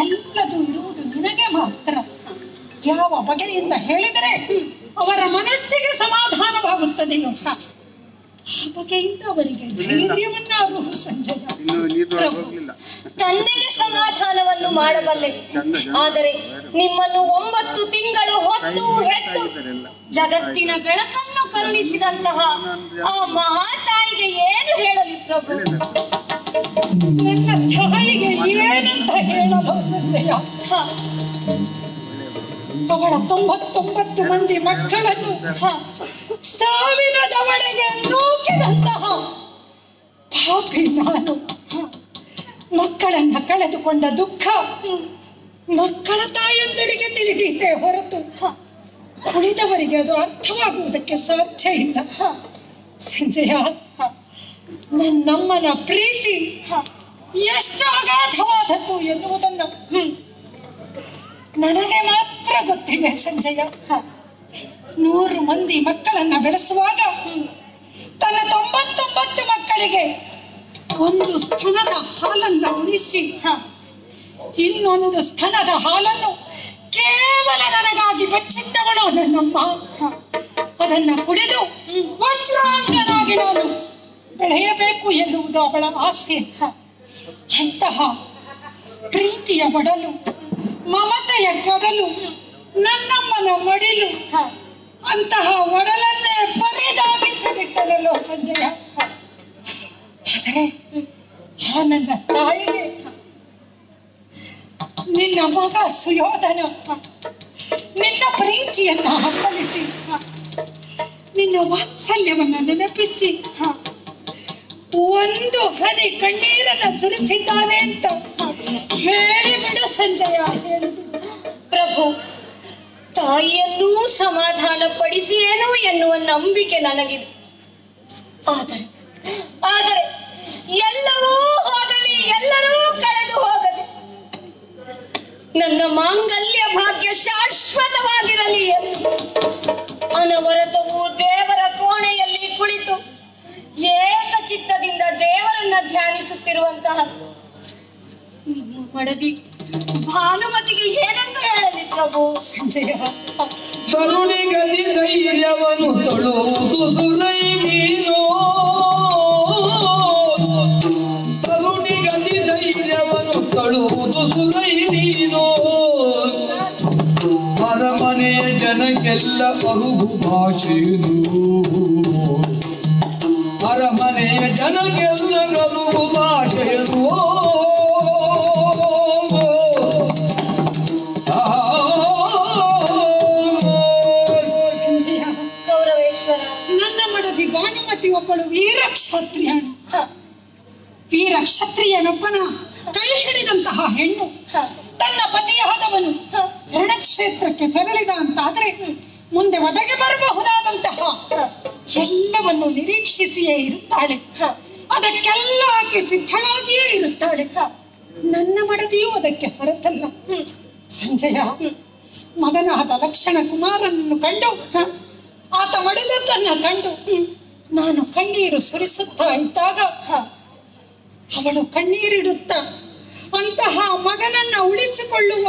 ಎಲ್ಲದೂ ಇರುವುದು ನಿನಗೆ ಮಾತ್ರ. ಯಾವ ಬಗೆಯಿಂದ ಹೇಳಿದರೆ ಅವರ ಮನಸ್ಸಿಗೆ ಸಮಾಧಾನವಾಗುತ್ತದೆಯೋ ಆ ಬಗೆಯಿಂದ ಅವರಿಗೆ ಧೈರ್ಯವನ್ನಾಗುವುದು. ಸಂಜಯ, ಪ್ರಭು, ತಂದೆಗೆ ಸಮಾಧಾನವನ್ನು ಮಾಡಬಲ್ಲೆ, ಆದರೆ ನಿಮ್ಮನ್ನು 9 ತಿಂಗಳು ಹೊತ್ತು ಹೆತ್ತು ಜಗತ್ತಿನ ಬೆಳಕನ್ನು ಕರುಣಿಸಿದಂತಹ ಆ ಮಹಾತಾಯಿಗೆ ಏನು ಹೇಳಲಿ ಪ್ರಭು? ನನ್ನ ತಾಯಿಗೆ ಏನಂತ ಹೇಳಲು ಸಂಜಯ? ಅವಳ 99 ಮಂದಿ ಮಕ್ಕಳನ್ನು ಸಾವಿನ ದವಡೆಗೆ ನೂಕಿದಂತಹ ಪಾಪಿ ನಾನು. ಮಕ್ಕಳನ್ನ ಕಳೆದುಕೊಂಡ ದುಃಖ ಮಕ್ಕಳ ತಾಯಂದರಿಗೆ ತಿಳಿದೀತೆ ಹೊರತು ಉಳಿದವರಿಗೆ ಅದು ಅರ್ಥವಾಗುವುದಕ್ಕೆ ಸಾಧ್ಯ ಇಲ್ಲ. ಸಂಜಯ, ನನ್ನಮ್ಮನ ಪ್ರೀತಿ ಎಷ್ಟು ಅಗಾಧವಾದದ್ದು ಎನ್ನುವುದನ್ನು ನನಗೆ ಮಾತ್ರ ಗೊತ್ತಿದೆ. ಸಂಜಯ, 100 ಮಂದಿ ಮಕ್ಕಳನ್ನ ಬೆಳೆಸುವಾಗ ತನ್ನ 99 ಮಕ್ಕಳಿಗೆ ಒಂದು ಸ್ತನದ ಹಾಲನ್ನ ಉಣಿಸಿ ಇನ್ನೊಂದು ಸ್ತನದ ಹಾಲನ್ನು ಕೇವಲ ನನಗಾಗಿ ಬಚ್ಚಿಟ್ಟವಳು ನನ್ನಮ್ಮ. ಅದನ್ನ ಕುಡಿದು ವಜ್ರಾಂಗನಾಗಿ ನಾನು ಬೆಳೆಯಬೇಕು ಎನ್ನುವುದು ಅವಳ ಆಸೆ. ಅಂತಹ ಪ್ರೀತಿಯ ಒಡಲು, ಮಮತೆಯ ಗಡಲು, ನನ್ನಮ್ಮನ ಮಡಿಲು, ಅಂತಹ ಒಡಲನ್ನೇ ಪರಿದಾಗಿಸಿಬಿಟ್ಟನಲ್ಲೋ ಸಂಜಯ. ಆದರೆ ಆ ನನ್ನ ತಾಯಿಗೆ ನಿನ್ನ ಮಗ ಸುಯೋಧನ ನಿನ್ನ ಪ್ರೀತಿಯನ್ನ ಹಪ್ಪಳಿಸಿ ನಿನ್ನ ವಾತ್ಸಲ್ಯವನ್ನ ನೆನಪಿಸಿ ಒಂದು ಹನಿ ಕಣ್ಣೀರನ್ನ ಸುರಿಸಿದ್ದಾನೆ ಅಂತ ಹೇಳಿಬಿಡು ಸಂಜಯ, ಹೇಳಿಬಿಡು. ಪ್ರಭು, ತಾಯಿಯನ್ನೂ ಸಮಾಧಾನ ಪಡಿಸಿಯೇನು ಎನ್ನುವ ನಂಬಿಕೆ ನನಗಿದೆ. ಆದರೆ ಎಲ್ಲವೂ ಹೋಗಲಿ, ಎಲ್ಲರೂ ಕಳೆದು ಹೋಗಲಿ, ನನ್ನ ಮಾಂಗಲ್ಯ ಭಾಗ್ಯ ಶಾಶ್ವತವಾಗಿರಲಿ ಎಂದು ಅನವರತವು ದೇವರ ಕೋಣೆಯಲ್ಲಿ ಕುಳಿತು ಏಕಚಿತ್ತದಿಂದ ದೇವರನ್ನ ಧ್ಯಾನಿಸುತ್ತಿರುವಂತಹ ಮಡದಿ ಭಾನುಮತಿಗೆ ಏನೆಂದು ಹೇಳಲಿ ಪ್ರಭು? ಸಂಜಯ, ತರುಣಿಗಲಿ ಧೈರ್ಯವನ್ನು ತೊಳುವುದು ದುರೈ ನೀನೋ, ತರುಣಿಗಲಿ ಧೈರ್ಯವನ್ನು ತೊಳುವುದು ದುರೈ ನೀನೋ. ಅರಮನೆಯ ಜನಕ್ಕೆಲ್ಲ ಅರುಹು ಭಾಷೆಯನು, ಅರಮನೆಯ ಜನಕ್ಕೆಲ್ಲ ಅರುಹು ಭಾಷೆಯನು. ನನ್ನ ಮಡದಿ ಭಾನುಮತಿ ಒಬ್ಬಳು ವೀರ ಕ್ಷತ್ರಿಯನು. ವೀರ ಕ್ಷತ್ರಿಯನೊಬ್ಬನ ಕೈ ಹಿಡಿದಂತಹ ಹೆಣ್ಣು ತನ್ನ ಪತಿಯಾದವನು ರಣಕ್ಷೇತ್ರಕ್ಕೆ ತೆರಳಿದ ಅಂತಾದ್ರೆ ಮುಂದೆ ಒದಗಿ ಬರಬಹುದಾದಂತಹ ಎಲ್ಲವನ್ನು ನಿರೀಕ್ಷಿಸಿಯೇ ಇರುತ್ತಾಳೆ. ಅದಕ್ಕೆಲ್ಲ ಆಕೆ ಸಿದ್ಧಳಾಗಿಯೇ ಇರುತ್ತಾಳೆ. ನನ್ನ ಮಡದಿಯೂ ಅದಕ್ಕೆ ಹೊರತಲ್ಲ. ಸಂಜಯ, ಮಗನಾದ ಲಕ್ಷಣ ಕುಮಾರನನ್ನು ಕಂಡು ಆತ ಮಡಿದದ್ದನ್ನ ಕಂಡು ನಾನು ಕಣ್ಣೀರು ಸುರಿಸುತ್ತಾ ಇದ್ದಾಗ ಅವಳು ಕಣ್ಣೀರಿಡುತ್ತ ಅಂತಹ ಮಗನನ್ನ ಉಳಿಸಿಕೊಳ್ಳುವ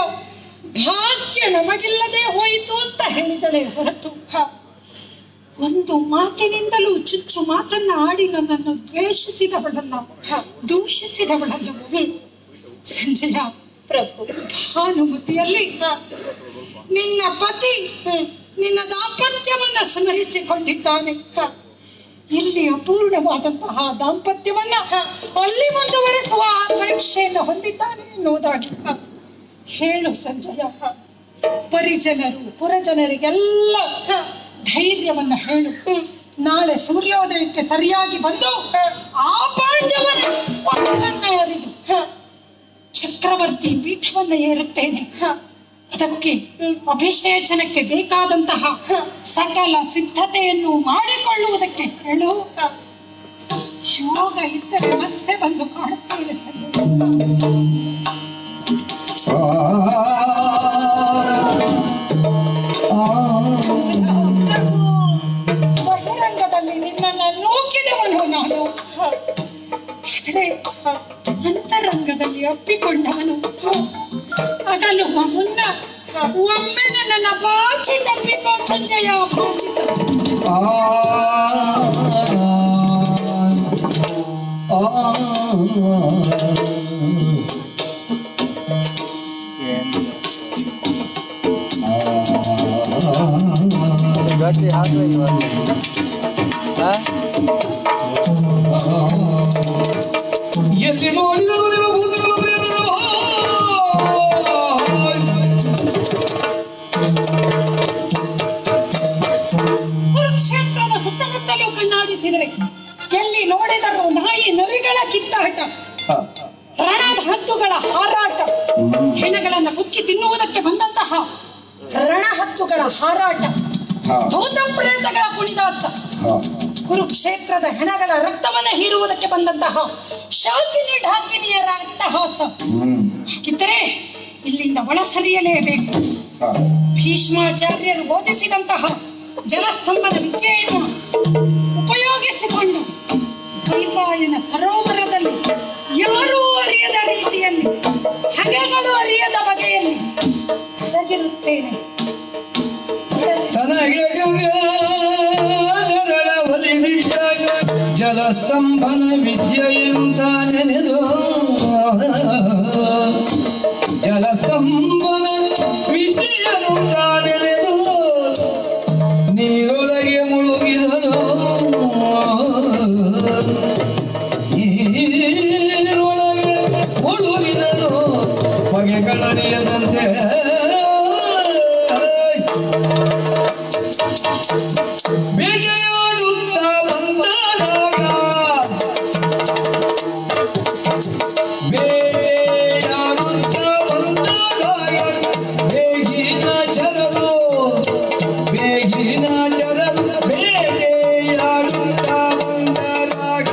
ಭಾಗ್ಯ ನಮಗಿಲ್ಲದೆ ಹೋಯಿತು ಅಂತ ಹೇಳಿದಳೆ ಹೊರತು ಒಂದು ಮಾತಿನಿಂದಲೂ ಚುಚ್ಚು ಮಾತನ್ನ ಆಡಿ ನನ್ನನ್ನು ದ್ವೇಷಿಸಿದವಳಲ್ಲ, ದೂಷಿಸಿದವಳಲ್ಲ. ಸಂಜಯ, ಪ್ರಭು, ಭಾನುಮತಿಯಲ್ಲಿ ನಿನ್ನ ಪತಿ ನಿನ್ನ ದಾಂಪತ್ಯವನ್ನ ಸ್ಮರಿಸಿಕೊಂಡಿದ್ದಾನೆ. ಇಲ್ಲಿ ಅಪೂರ್ಣವಾದಂತಹ ದಾಂಪತ್ಯವನ್ನ ಅಲ್ಲಿ ಮುಂದುವರಿಸುವ ಅಪೇಕ್ಷೆಯನ್ನು ಹೊಂದಿದ್ದಾನೆ ಎನ್ನುವುದಾಗಿ ಹೇಳು ಸಂಜಯ. ಪರಿಜನರು ಪುರಜನರಿಗೆಲ್ಲ ಧೈರ್ಯವನ್ನ ಹೇಳು. ನಾಳೆ ಸೂರ್ಯೋದಯಕ್ಕೆ ಸರಿಯಾಗಿ ಬಂದು ಆ ಪಾಂಡವನ ಅರಿದು ಚಕ್ರವರ್ತಿ ಪೀಠವನ್ನ ಏರುತ್ತೇನೆ. ಅದಕ್ಕೆ ಅಭಿಷೇಚನಕ್ಕೆ ಬೇಕಾದಂತಹ ಸಕಲ ಸಿದ್ಧತೆಯನ್ನು ಮಾಡಿಕೊಳ್ಳುವುದಕ್ಕೆ ಹೇಳು. ಯೋಗ ಇದ್ದರೆ ಮತ್ತೆ ಬಂದು ಕಾಣುತ್ತೇನೆ ಸಂಜೆ. ಬಹಿರಂಗದಲ್ಲಿ ನಿನ್ನನ್ನು ನೂಕಿದವನು ನಾನು, ಆದರೆ ಅಂತರಂಗದಲ್ಲಿ ಅಪ್ಪಿಕೊಂಡವನು. ಅಗಲುವ ಮುನ್ನ ಒಮ್ಮೆ ನನ್ನ ಬಾಚಿ ತಪ್ಪಿಕೋ ಸಂಜಯ, ಬಾಚಿ ಎಲ್ಲಿ ನೋಡಿದರು ಹೊರತುಪಡಿಸಿದರೆ ಎಲ್ಲಿ ನೋಡಿದರೂ ನಾಯಿ ನರಿಗಳ ಕಿತ್ತಾಟ, ರಣದ ಹದ್ದುಗಳ ಹಾರಾಟ, ಹೆಣಗಳನ್ನ ಕುಕ್ಕಿ ತಿನ್ನುವುದಕ್ಕೆ ಬಂದಂತಹ ರಣ ಹದ್ದುಗಳ ಹಾರಾಟ, ಭೂತ ಪ್ರೇತಗಳ ಕುಣಿದಾಟ, ಕುರುಕ್ಷೇತ್ರದ ಹೆಣಗಳ ರಕ್ತವನ್ನ ಹೀರುವುದಕ್ಕೆ ಬಂದಂತಹ ಶಾಕಿನಿ ಢಾಕಿನಿಯರ ಅಟ್ಟಹಾಸ. ಹಾಗಿದ್ದರೆ ಇಲ್ಲಿಂದ ಒಳಸರಿಯಲೇಬೇಕು. ಭೀಷ್ಮಾಚಾರ್ಯರು ಬೋಧಿಸಿದಂತಹ ಜಲಸ್ತಂಭನ ವಿದ್ಯೆಯನ್ನು ಉಪಯೋಗಿಸಿಕೊಂಡು ದ್ವೈಪಾಯನ ಸರೋವರದಲ್ಲಿ ಯಾರೂ ಅರಿಯದ ರೀತಿಯಲ್ಲಿ, ಹಗೆಗಳು ಅರಿಯದ ಬಗೆಯಲ್ಲಿ ಒದಗಿರುತ್ತೇನೆ. ಜಲಸ್ತಂಭನ ವಿದ್ಯೆಯಿಂದ ನೆನೆದು, ಜಲಸ್ತಂಭನ ವಿದ್ಯೆಯಿಂದ ನೆನೆದು ನೀರೊಳಗೆ ಮುಳುಗಿದನು, ನೀರೊಳಗೆ ಮುಳುಗಿದನು ಬಗೆಗಳರಿಯದಂತೆ. ಬೇಟೆಯಾಡುತ್ತಾ ಬಂದಾಗ, ಬೇಟೆಯಾಡುತ್ತಾ ಬಂದಾಗ ಬೇಗಿನ ಚರವು, ಬೇಗಿನ ಚರವು, ಬೇಟೆಯಾಡುತ್ತಾ ಬಂದಾಗ.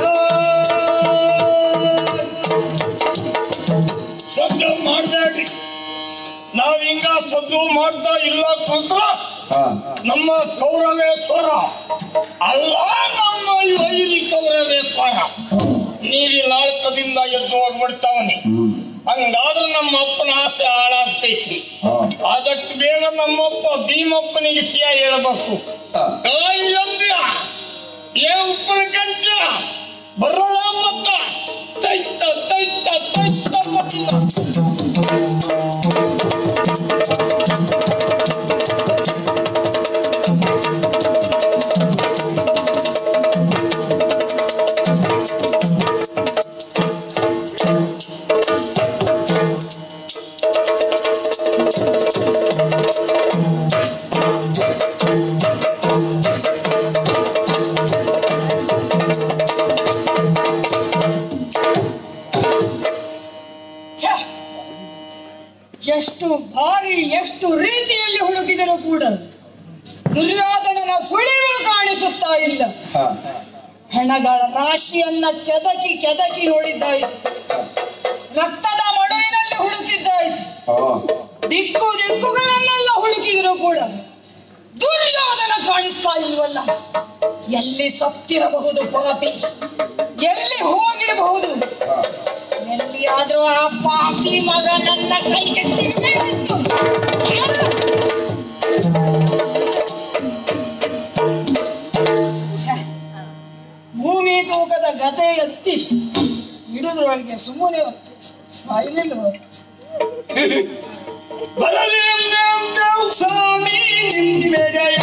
ಸದ್ದು ಮಾಡಬೇಡ್ರಿ, ನಾವಿಂಗ ಸದ್ದು ಮಾಡ್ತಾ ಇಲ್ಲ ಕೂತ್ರ ನಮ್ಮ ಕೌರವೇಶ್ವರ ಅಲ್ಲ, ನಮ್ಮ ವೈರಿ ಕೌರವೇಶ್ವರ ನೀರಿನ ಆಳ್ಕದಿಂದ ಎದ್ದು ಹೋಗ್ಬಿಡ್ತಾವನಿ. ಹಂಗಾದ್ರೆ ನಮ್ಮ ಅಪ್ಪನ ಆಸೆ ಹಾಳಾಗ್ತೈತಿ. ಆದಷ್ಟು ಬೇಗ ನಮ್ಮಪ್ಪ ಭೀಮಪ್ಪನಿಗೆ ವಿಷಯ ಹೇಳ್ಬೇಕು. ಏ ಉಪ್ಪನ ಕಂಚ ಬರಲ್ಲ ಮತ್ತ ತೈತ ತೈತ ತೈತ ಮತ್ತಿಲ್ಲ. ಎಷ್ಟು ಭಾರಿ, ಎಷ್ಟು ರೀತಿಯಲ್ಲಿ ಹುಡುಕಿದರೂ ಕೂಡ ದುರ್ಯೋಧನನ ಸುಳಿವು ಕಾಣಿಸುತ್ತಾ ಇಲ್ಲ. ಹೆಣಗಳ ರಾಶಿಯನ್ನ ಕೆದಕಿ ಕೆದಕಿ ನೋಡಿದ್ದಾಯಿತು, ರಕ್ತದ ಮಡುವಿನಲ್ಲಿ ಹುಡುಕಿದ್ದಾಯಿತು, ದಿಕ್ಕು ದಿಕ್ಕುಗಳನ್ನೆಲ್ಲ ಹುಡುಕಿದ್ರು ಕೂಡ ದುರ್ಯೋಧನ ಕಾಣಿಸ್ತಾ ಇಲ್ವಲ್ಲ. ಎಲ್ಲಿ ಸತ್ತಿರಬಹುದು ಪಾಪಿ, ಎಲ್ಲಿ ಹೋಗಿರಬಹುದು, ಎಲ್ಲಿಯಾದ್ರೂ ಆ ಪಾಪಿ ಮಗ ನನ್ನ ಕೈಗೆ ಸಿಗಬೇಕಿತ್ತು. ಭೂಮಿ ತೂಕದ ಗದೆ ಎತ್ತಿ ಹಿಡಿದ್ರೊಳಗೆ ಸುಮ್ಮನೆ ಸಾಯಿಲಿಲ್ಲ. ಸ್ವಾಮಿ ನಿಮ್ಮೆಡೆಯ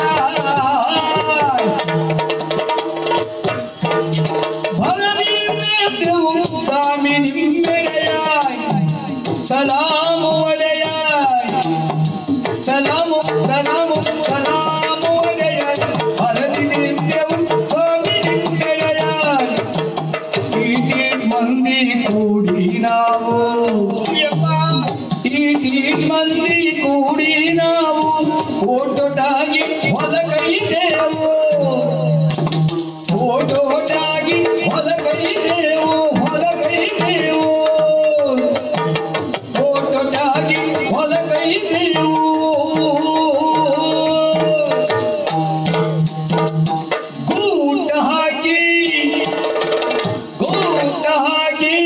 ಸ್ವಾಮಿ ನಿಮ್ಮೆಡೆಯ ಸಲಾಮು ಒಡೆಯ, ಸಲಾಮು ಸಲಾಮು ಸಲಾಮು ಒಡೆಯ ಹರದಿ ನಿತ್ಯವು ಸ್ವಾಮಿ ನಿಮ್ಮೆಡೆಯ. ಈಟೀಟ್ ಮಂದಿ ಕೂಡಿ ನಾವು, ಈಟೀಟ್ ಮಂದಿ ಕೂಡಿ ನಾವು ಓಟೊಟಾಗಿ ಹೊಲಗೈದೆವು, ಓಟೊಟಾಗಿ ಹೊಲಗೈದೆವು, ಹೊಲಗೈದೆವು, ಓಟೊಟಾಗಿ ಹೊಲಗೈದೆವು. ಗೂಟ ಹಾಕಿ, ಗೂಟ ಹಾಕಿ,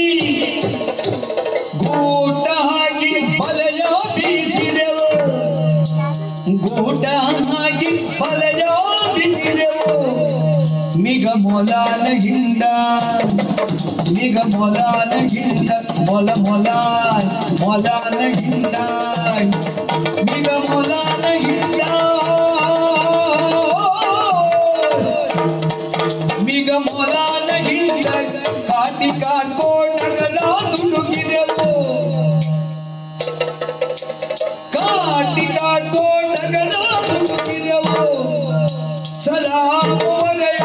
ಗೂಟ ಹಾಕಿ ಬಲೆಯ ಬೀಸಿದೆವು, ಗೂಟ ಹಾಕಿ ಬಲೆಯ ಬೀಸಿದೆವು. ಮಿಗ ಮೊಲಾನ ಹಿಂಡ, ಮಿಗ ಮೊಲಾನ ಹಿಂಡ, ಮೊಲ ಮೊಲ ಮೊಲಾನ ಹಿಂಡ, ಮಿಗ ಮೊಲಾನ ಹಿಂಡ, ಮಿಗ ಮೊಲಾನ ಹಿಂಡ. ಕಾಟಿ ಕಾಡ್ಕೋಟಗಳ ದುಡುಕಿದೆವು, ಕಾಟಿ ಕಾಡ್ಕೋಟಗಳ ದುಡುಕಿದೆವು. ಸಲಾಮು ಒಡೆಯ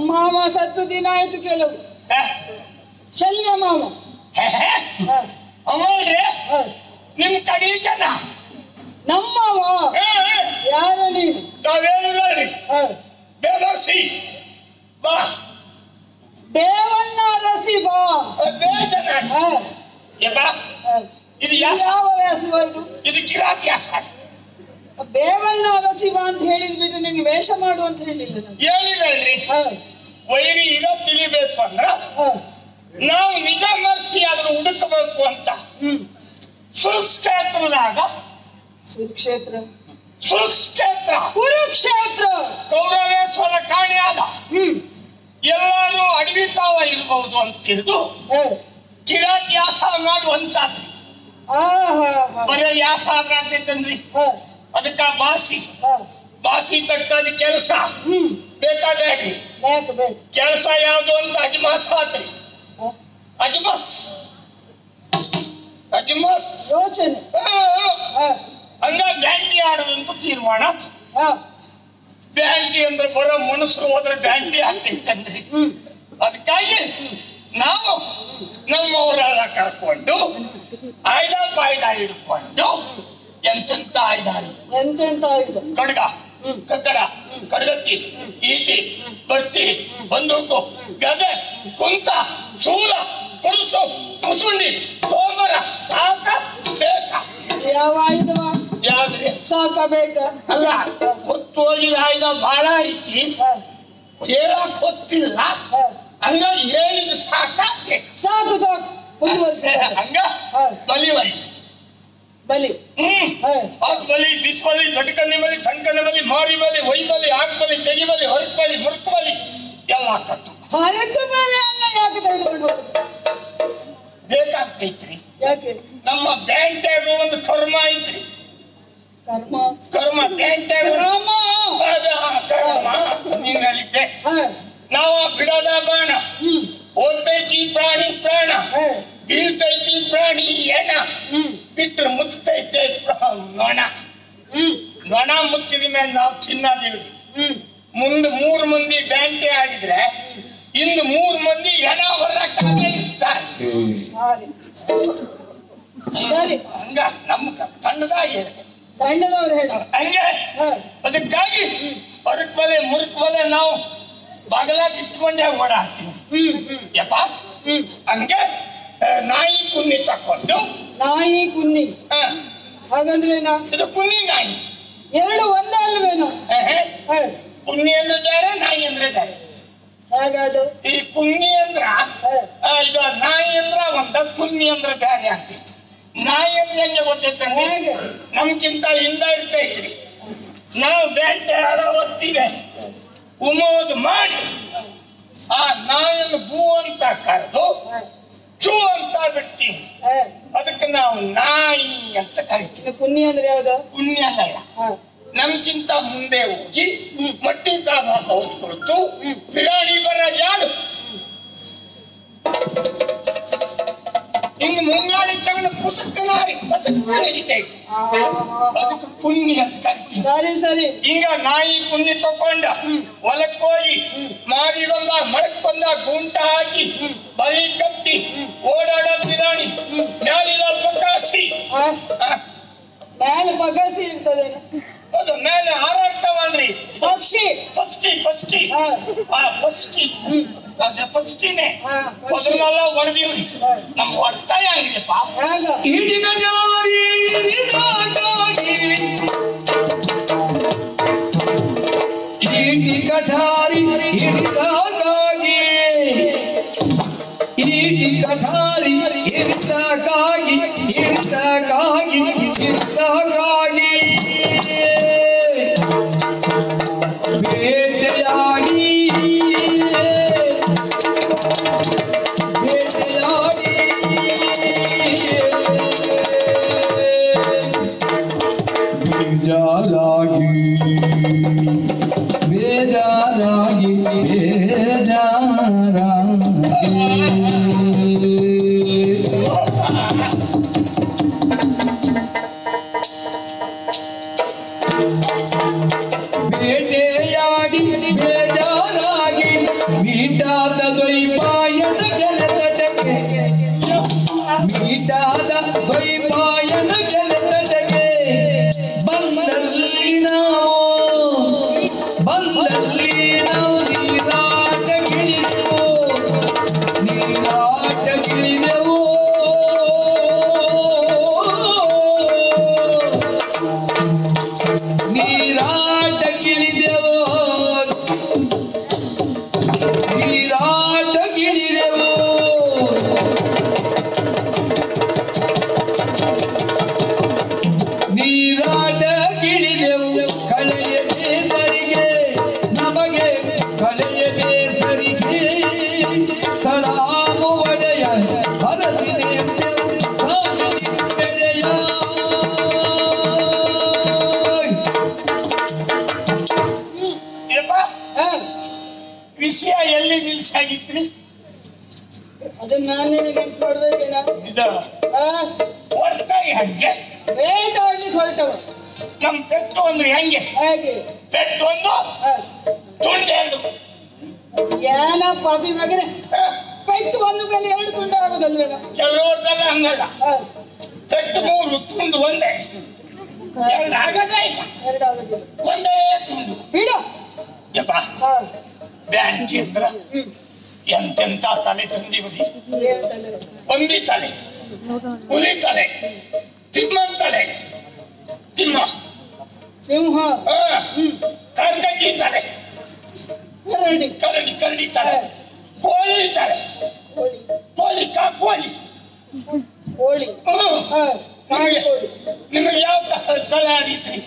ಮಾಮ ಸತ್ತು ದಿನ ಆಯ್ತು ಕೆಲವು. ಶಲ್ಯ ಮಾಮ. ಅಮ್ಮಲ್ರಿ ನಿಮ್ ಕಡೆ ಜನ ನಮ್ಮವ. ಯಾರು ನೀನು? ತಾವೇಳಿ ಬೇಲಸಿ ಬಾ ದೇವಣ್ಣ ರಸಿ ಬಾ. ಇದು ಯಾವ ವ್ಯಾಸ ಬರುದು? ಇದು ಕಿರಾತಿ ವ್ಯಾಸ. ಬೇವಣ್ಣ ರಸಿ ಬಾ ಅಂತ ಹೇಳಿದ್ ಬಿಟ್ಟು ನಿಂಗೆ ವೇಷ ಮಾಡು ಅಂತ ಹೇಳಿಲ್ಲ. ಹೇಳಿದಲ್ರಿ ವೈರಿ ಈಗ ತಿಳಿಬೇಕು ಅಂದ್ರ ನಾವು ನಿಜ ಮರ್ಸಿ ಆದ್ರೂ ಹುಡುಕಬೇಕು ಅಂತ ಸುರಕ್ಷೇತ್ರದಾಗ ಸುರಕ್ಷೇತ್ರ ಕುರುಕ್ಷೇತ್ರ ಕೌರವೇಶ್ವರ ಕಾಣಿಯಾದ ಎಲ್ಲಾರು ಅಡಗಿತಾವ ಇರ್ಬಹುದು ಅಂತ ತಿಳಿದು ಕಿರಾತಿ ಯಾಸ ಮಾಡುವಂತಾದ್ರಿ. ಬರೀ ಯಾಸ ಆದ್ರ ಆಗ್ತೈತನ್ರಿ. ಅದಕ್ಕ ಬಾಸಿ ತಕ್ಕದ ಕೆಲಸ ಬೇಕಾಗ್ರಿ. ಕೆಲಸ ಯಾವ್ದು ಅಂತ ಅಜ್ಮಾಸ್ ಆತ್ರಿ. ಅಜ್ಮಾಸ್ ಯೋಚನೆ ಹಂಗ ಬ್ಯಾಂಟಿ ಆಡೋದಂತ ತೀರ್ಮಾನ. ಬ್ಯಾಂಟಿ ಅಂದ್ರೆ ಬರೋ ಮನುಷ್ಯರು ಹೋದ್ರೆ ಬ್ಯಾಂಟಿ ಆಗ್ತೈತನ್ರಿ. ಅದಕ್ಕಾಗಿ ನಾವು ನಮ್ಮವರೆಲ್ಲ ಕರ್ಕೊಂಡು ಆಯ್ದ ಪಾಯ್ದ ಹಿಡ್ಕೊಂಡು ಎಂತೆಂತ ಆಯ್ದಾರಿ ಕಡ್ಗ ಕಗ್ಗಡ ಕಡ್ಗತ್ತಿ ಈಟಿ ಬರ್ತಿ ಬಂದೂಕು ಗದೆ ಕುಂತ ಶೂಲ ಕುರುಸು ಕುಸುಂಡಿ ಸೋಮರ ಸಾಕ ಬೇಕ. ಯಾವ ಆಯುಧವ? ಯಾವ್ದ್ರಿ? ಸಾಕ ಬೇಕ ಅಲ್ಲ, ಹೊತ್ತು ಹೋಗಿದ ಆಯುಧ ಬಹಳ ಐತಿ, ಹೇಳಕ್ ಹೊತ್ತಿಲ್ಲ. ಹಂಗ ಹೇಳಿದ ಸಾಕ ಸಾಕು ಮುಂದುವರಿಸ. ಹಂಗ ಬಲಿ ಬಲಿ ಬಲಿ ಬಿಸ್ಬಲಿ ಗಟ್ಕಣ್ಣಿ ಬಲಿ ಸಂಕಣ್ಣಿ ಬಲಿ ಮಾರಿ ಬಲಿ ಒಯ್ ಬಲಿ ಆಗ್ ಬಲಿ ತೆಗಿ ಬಲಿ ಹೊರಕ್ ಬಲಿ ಮುರುಕ್ ಬಲಿ ಎಲ್ಲ ಕಟ್ಟು ಹರಕು ಬಲಿ ಅಲ್ಲ. ಯಾಕೆ ತೆಗೆದುಕೊಂಡು ಬೇಕಾಗ್ತೈತ್ರಿ. ಯಾಕೆ? ನಮ್ಮ ಬ್ಯಾಂಟ್ಯಾಗ ಒಂದು ಕರ್ಮ ಐತ್ರಿ. ಕರ್ಮ ಬ್ಯಾಂಟ್ಯಾಗ ಕರ್ಮ ನೀನ್ ಹೇಳಿದ್ದೆ. ನಾವ ಬಿಡದ ಬಾಣ ಓದ್ತೈತಿ ಪ್ರಾಣಿ ಪ್ರಾಣ ಬೀಳ್ತೈತಿ ಪ್ರಾಣಿ ಎಣ ಬಿಟ್ರೆ ಮುಚ್ಚತೈತೆ ನೊಣ. ನೊಣ ಮುಚ್ಚಿದ ಮೇಲೆ ನಾವು ಚಿನ್ನದಿಲ್ರಿ. ಮುಂದೆ 3 ಮಂದಿ ಬ್ಯಾಂಟೆ ಆಡಿದ್ರೆ ಇನ್ನು 3 ಮಂದಿ ಎಣ ಹೊರಕ್ಕೆ ಇರ್ತಾರೆ. ಹಂಗ ನಮ್ಮ ತಂಡದಾಗ ಹೇಳಿದೆ ಸಣ್ಣದವ್ರು ಹೇಳ ಹಂಗೆ. ಅದಕ್ಕಾಗಿ ಹೊರಕ್ ಬಲೆ ಮುರುಕ್ ಬಲೆ ನಾವು ಬಗಲಾಗ ಇಟ್ಕೊಂಡೇ ಓಡಾಡ್ತೀವಿ. ಯಪ್ಪ ಹಂಗೆ ನಾಯಿ ಕುನ್ನಿ ತಕೊಂಡು. ನಾಯಿ ಕುನ್ನಿ ಹಾಗಂದ್ರೆ ಇದು ಕುನ್ನಿ ನಾಯಿ ಎರಡು ಒಂದಲ್ವೇನು? ಕುನ್ನಿ ಅಂದ್ರೆ ಬೇರೆ, ನಾಯಿ ಅಂದ್ರೆ ಬೇರೆ. ಹಾಗಾದು ಈ ಕುನ್ನಿ ಅಂದ್ರ ಇದು ನಾಯಿ ಅಂದ್ರ ಒಂದ, ಕುನ್ನಿ ಅಂದ್ರೆ ಬೇರೆ ಆಗ್ತೈತಿ. ನಾಯಿ ಅಂದ್ರೆ ಹೆಂಗೆ ಗೊತ್ತೈತೆ? ನಮ್ಗಿಂತ ಹಿಂದ ಇರ್ತೈತ್ರಿ. ನಾವು ಬೇಟೆ ಆಡೋ ಹೊತ್ತಿಗೆ ಉಮೋದು ಮಾಡಿ ಆ ನಾಯಿಯನ್ನು ಬೂ ಅಂತ ಕರೆದು ಚೂ ಅಂತ ಬಿಡ್ತೀನಿ. ಅದಕ್ಕೆ ನಾವು ನಾಯಿ ಅಂತ ಕರಿತೀವಿ. ಕುನ್ನಿ ಅಂದ್ರೆ ಯಾವ್ದು? ಕುನ್ನಿ ಅನ್ನಲ್ಲ. ನಮ್ಗಿಂತ ಮುಂದೆ ಹೋಗಿ ಮಟ್ಟಿ ತಾಗ ಹೌದು ಕೊಡ್ತು ಪಿರಾಣಿ ಬರ ಜಾಡು ಹಿಂಗ್ ಮುಂಗಾಡಿ ತಗೊಂಡು ಪುಸ್ತಕನಾರಿ ಪುಸ್ತಕ ನಡೀತೈತಿ. ಅದಕ್ಕೆ ಕುನ್ನಿ ಅಂತ ಕರಿತೀವಿ. ಸರಿ ಈಗ ನಾಯಿ ಕುನ್ನಿ ತಕೊಂಡ ಹೊಲಕ್ ಹೋಗಿ ಮಾರಿ ಬಂದ ಮಳಕ್ ಬಂದ ಗುಂಟ ಹಾಕಿ ಬಲಿ ಕಟ್ಟಿ ಓಡಾಡೋ ಪಿರಾಣಿ ಮ್ಯಾಲಿದ ಪಕಾಸಿ ಮೇಲೆ ಪಗಾಸಿ ಇರ್ತದೇನು? ಹೌದು, ಮೇಲೆ ಹಾರಾಡ್ತಾವಲ್ರಿ ಪಕ್ಷಿ. ಫಸ್ಟಿನೇ ಮೊದಲೆಲ್ಲ ಹೊಡೆದಿವ್ರಿ. ನಮ್ ಹೊಡ್ತಾ ಹೆಂಗಿದೆಪ್ಪ? ಈಟಿ ಕಠಾರಿ ಹಿಡಿದಾಗಿ ಈಟಿ ಕಠಾರಿ ಹಿಡಿದಾಗಿ ಹಿಡಿದಾಗಿ ಹಿಡಿದಾಗಿ ಬೇಟೆಯಾಡಿ ಬೇಟೆಯಾಡಿ ಬೇಜಾರಾಗಿ ಬೇಜಾರಾಗಿ ಬೇಟೆಯಾಡಿ ಬೇಜಾರಾಗಿ ಮೀಟಾದ ದ್ವೈಪಾಯನ ಗೆಳೆತಟಗೆ ಮೀಟಾದ ದ್ವೈಪಾಯನ ಗೆಳೆತಟಗೆ ಬಂದಲ್ಲಿ ನಾವು ನೀರಾಟಗಿಳಿದೆವು ಕಳೆಯ ಬೇಸರಿಗೆ ನಮಗೆ ಕಳೆಯ ಬೇಸರಿಗೆ ಸಲಾಮು ಒಡೆಯ ಹರಸಿದೆ ಬೆಳೆಯ ವಿಷಯ ಎಲ್ಲಿ ನಿಲ್ಸಾಗಿತ್ರಿ? ಅದನ್ನ ನಾನು ನಿನಗೆ ಕೊಡ್ಬೇಕೇನ? ಇದು ಹೊರ್ತಾಯಿ ಹಂಗೆ ಬೇಟಾಡ್ಲಿಕ್ಕೆ ಹೊರಟವ ನಮ್ ಪೆಟ್ಟು ಅಂದ್ರೆ ಹೆಂಗೆ? ಹಾಗೆ ಪೆಟ್ಟು ಒಂದು ತುಂಡೆರಡು. ಏನಪ್ಪ ಅಭಿ ಮಗನೇ, ಪೆಟ್ಟು ಒಂದು ಮೇಲೆ ಎರಡು ತುಂಡು ಆಗುದಲ್ವೇನ? ಕೆಲವ್ರದೆಲ್ಲ ಹಂಗಲ್ಲ, ಪೆಟ್ಟು ಮೂರು ತುಂಡು ಒಂದೇ, ಎರಡು ಆಗದೇ ಇಲ್ಲ, ಎರಡು ಆಗುದಿಲ್ಲ, ಒಂದೇ ತುಂಡು. ಬಿಡ ಯಪ್ಪ ಬ್ಯಾಂಕಿ ಅಂದ್ರ ಎಂತೆಂತ ತಲೆ ತಂದಿವ್ರಿ. ಒಂದಿ ತಲೆ, ಹುಲಿ ತಲೆ, ತಿಮ್ಮನ್ ತಲೆ, ತಿಮ್ಮ, ಸಿಂಹ, ಕರ್ಗಡ್ಡಿ ತಲೆ, ಕರಡಿ, ಕರಡಿ ಕರಡಿ ತಲೆ, ಕೋಳಿ ತಲೆ, ಕೋಳಿ ಕೋಳಿ ಕೋಳಿ, ನಿಮಗೆ ಯಾವ ತಲೆ ಆಡಿತ್ರಿ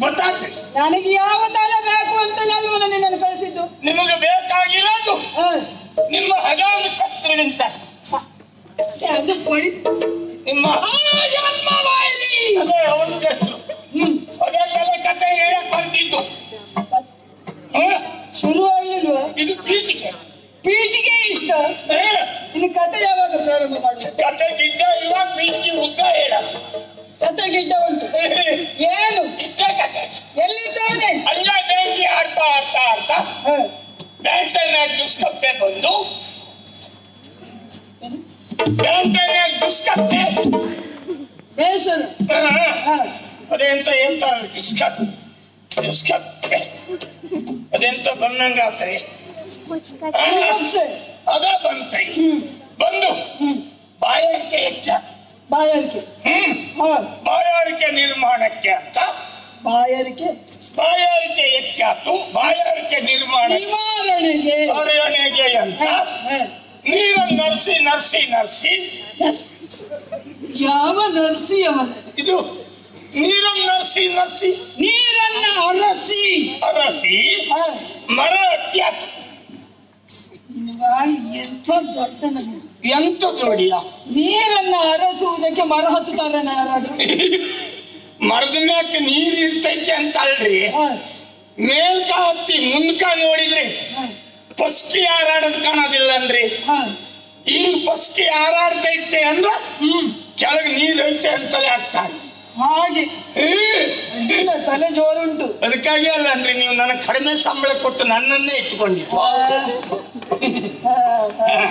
ಗೊತ್ತಾಗ್ತದೆ? ನನಗೆ ಯಾವ ತಲೆ ಬೇಕು ಅಂತ ನಾನು ನಿನ್ನನ್ನು ಕಳಿಸಿದ್ದು. ನಿಮಗೆ ಬೇಕಾಗಿರೋದು ನಿಮ್ಮ ಹಜಾಮ ಶತ್ರುವಿಂತ ನಿಮ್ಮ ಅದೇ ಅವನ ಹೆಸರು. ಅದೇ ತಲೆ ಕಥೆ ಹೇಳಕ್ ಬರ್ತಿದ್ದು. ಶುರುವಾಗಿಲ್ವ? ಇದು ಪೀಠಿಕೆ. ಪೀಠಿಗೆ ಇಷ್ಟ. ಇನ್ನು ಕತೆ ಯಾವಾಗ ಪ್ರಾರಂಭ ಮಾಡುದು? ಕತೆ ಗಿಡ್ಡ ಇವಾಗ ಪೀಠಿಕೆ ಉದ್ದ ಹೇಳ. ಕತೆ ಗಿಡ್ಡ ಉಂಟು. ಏನು ಇದ್ದೇ ಕತೆ? ಎಲ್ಲಿದ್ದಾನೆ? ಅಲ್ಲ ಬ್ಯಾಂಕಿ ಆಡ್ತಾ ಆಡ್ತಾ ಆಡ್ತಾ ಬ್ಯಾಂಕನ್ನಾಗ ದುಷ್ಕಪ್ಪೆ ಬಂದು ಬ್ಯಾಂಕನ್ನಾಗ ದುಷ್ಕಪ್ಪೆ ಬೇಸರು. ಅದೆಂತ ಹೇಳ್ತಾರಲ್ಲ ದುಷ್ಕಪ್ಪೆ ಅದೆಂತ ಬಂದಂಗ ಆತ್ರಿ. ಅದ ಬಂತ್ರಿ. ಬಂದು ಬಾಯಾರಿಕೆ ಹೆಚ್ಚ. ಬಾಯಾರಿಕೆ ಬಾಯಾರಿಕೆ ನಿರ್ಮಾಣಕ್ಕೆ ಅಂತ ಬಾಯಾರಿಕೆ ಹೆಚ್ಚಾತು. ಬಾಯಾರಿಕೆ ನಿವಾರಣೆಗೆ ಅಂತ ನೀರನ್ನು ನರ್ಸಿ ಯಾವ ನರ್ಸಿ ಅವನ? ಇದು ನೀರನ್ನು ನರ್ಸಿ ನೀರನ್ನ ಅರಸಿ ಮರ ಹತ್ಯಾತು. ಎಂತ ದೊಡ್ಡ ಎಂತ ಜೋಡಿಯ ನೀರನ್ನ ಅರಸುವುದಕ್ಕೆ ಮರ ಹತ್ತುತ್ತಾರೆ ಯಾರಾದ್ರೂ? ಮರದ ಮ್ಯಾಕ ನೀರ್ ಇರ್ತೈತೆ ಅಂತ ಅಲ್ರಿ, ಮೇಲ್ಕ ಹತ್ತಿ ಮುಂದ್ಕ ನೋಡಿದ್ರಿ ಫಸ್ಟ್ ಹಾರಾಡೋದ್ ಕಾಣೋದಿಲ್ಲನ್ರಿ. ಈಗ ಫಸ್ಟ್ ಹಾರಾಡ್ತೈತೆ ಅಂದ್ರ ಕೆಳಗ್ ನೀರ್ ಐತೆ ಅಂತಲೇ ಆಗ್ತಾರೆ. ಹಾಗೆ ತಲೆ ಜೋರುಂಟು. ಅದಕ್ಕಾಗಿ ಅಲ್ಲನ್ರಿ ನೀವು ನನಗೆ ಕಡಿಮೆ ಸಂಬಳ ಕೊಟ್ಟು ನನ್ನನ್ನೇ ಇಟ್ಕೊಂಡಿತ್ತು.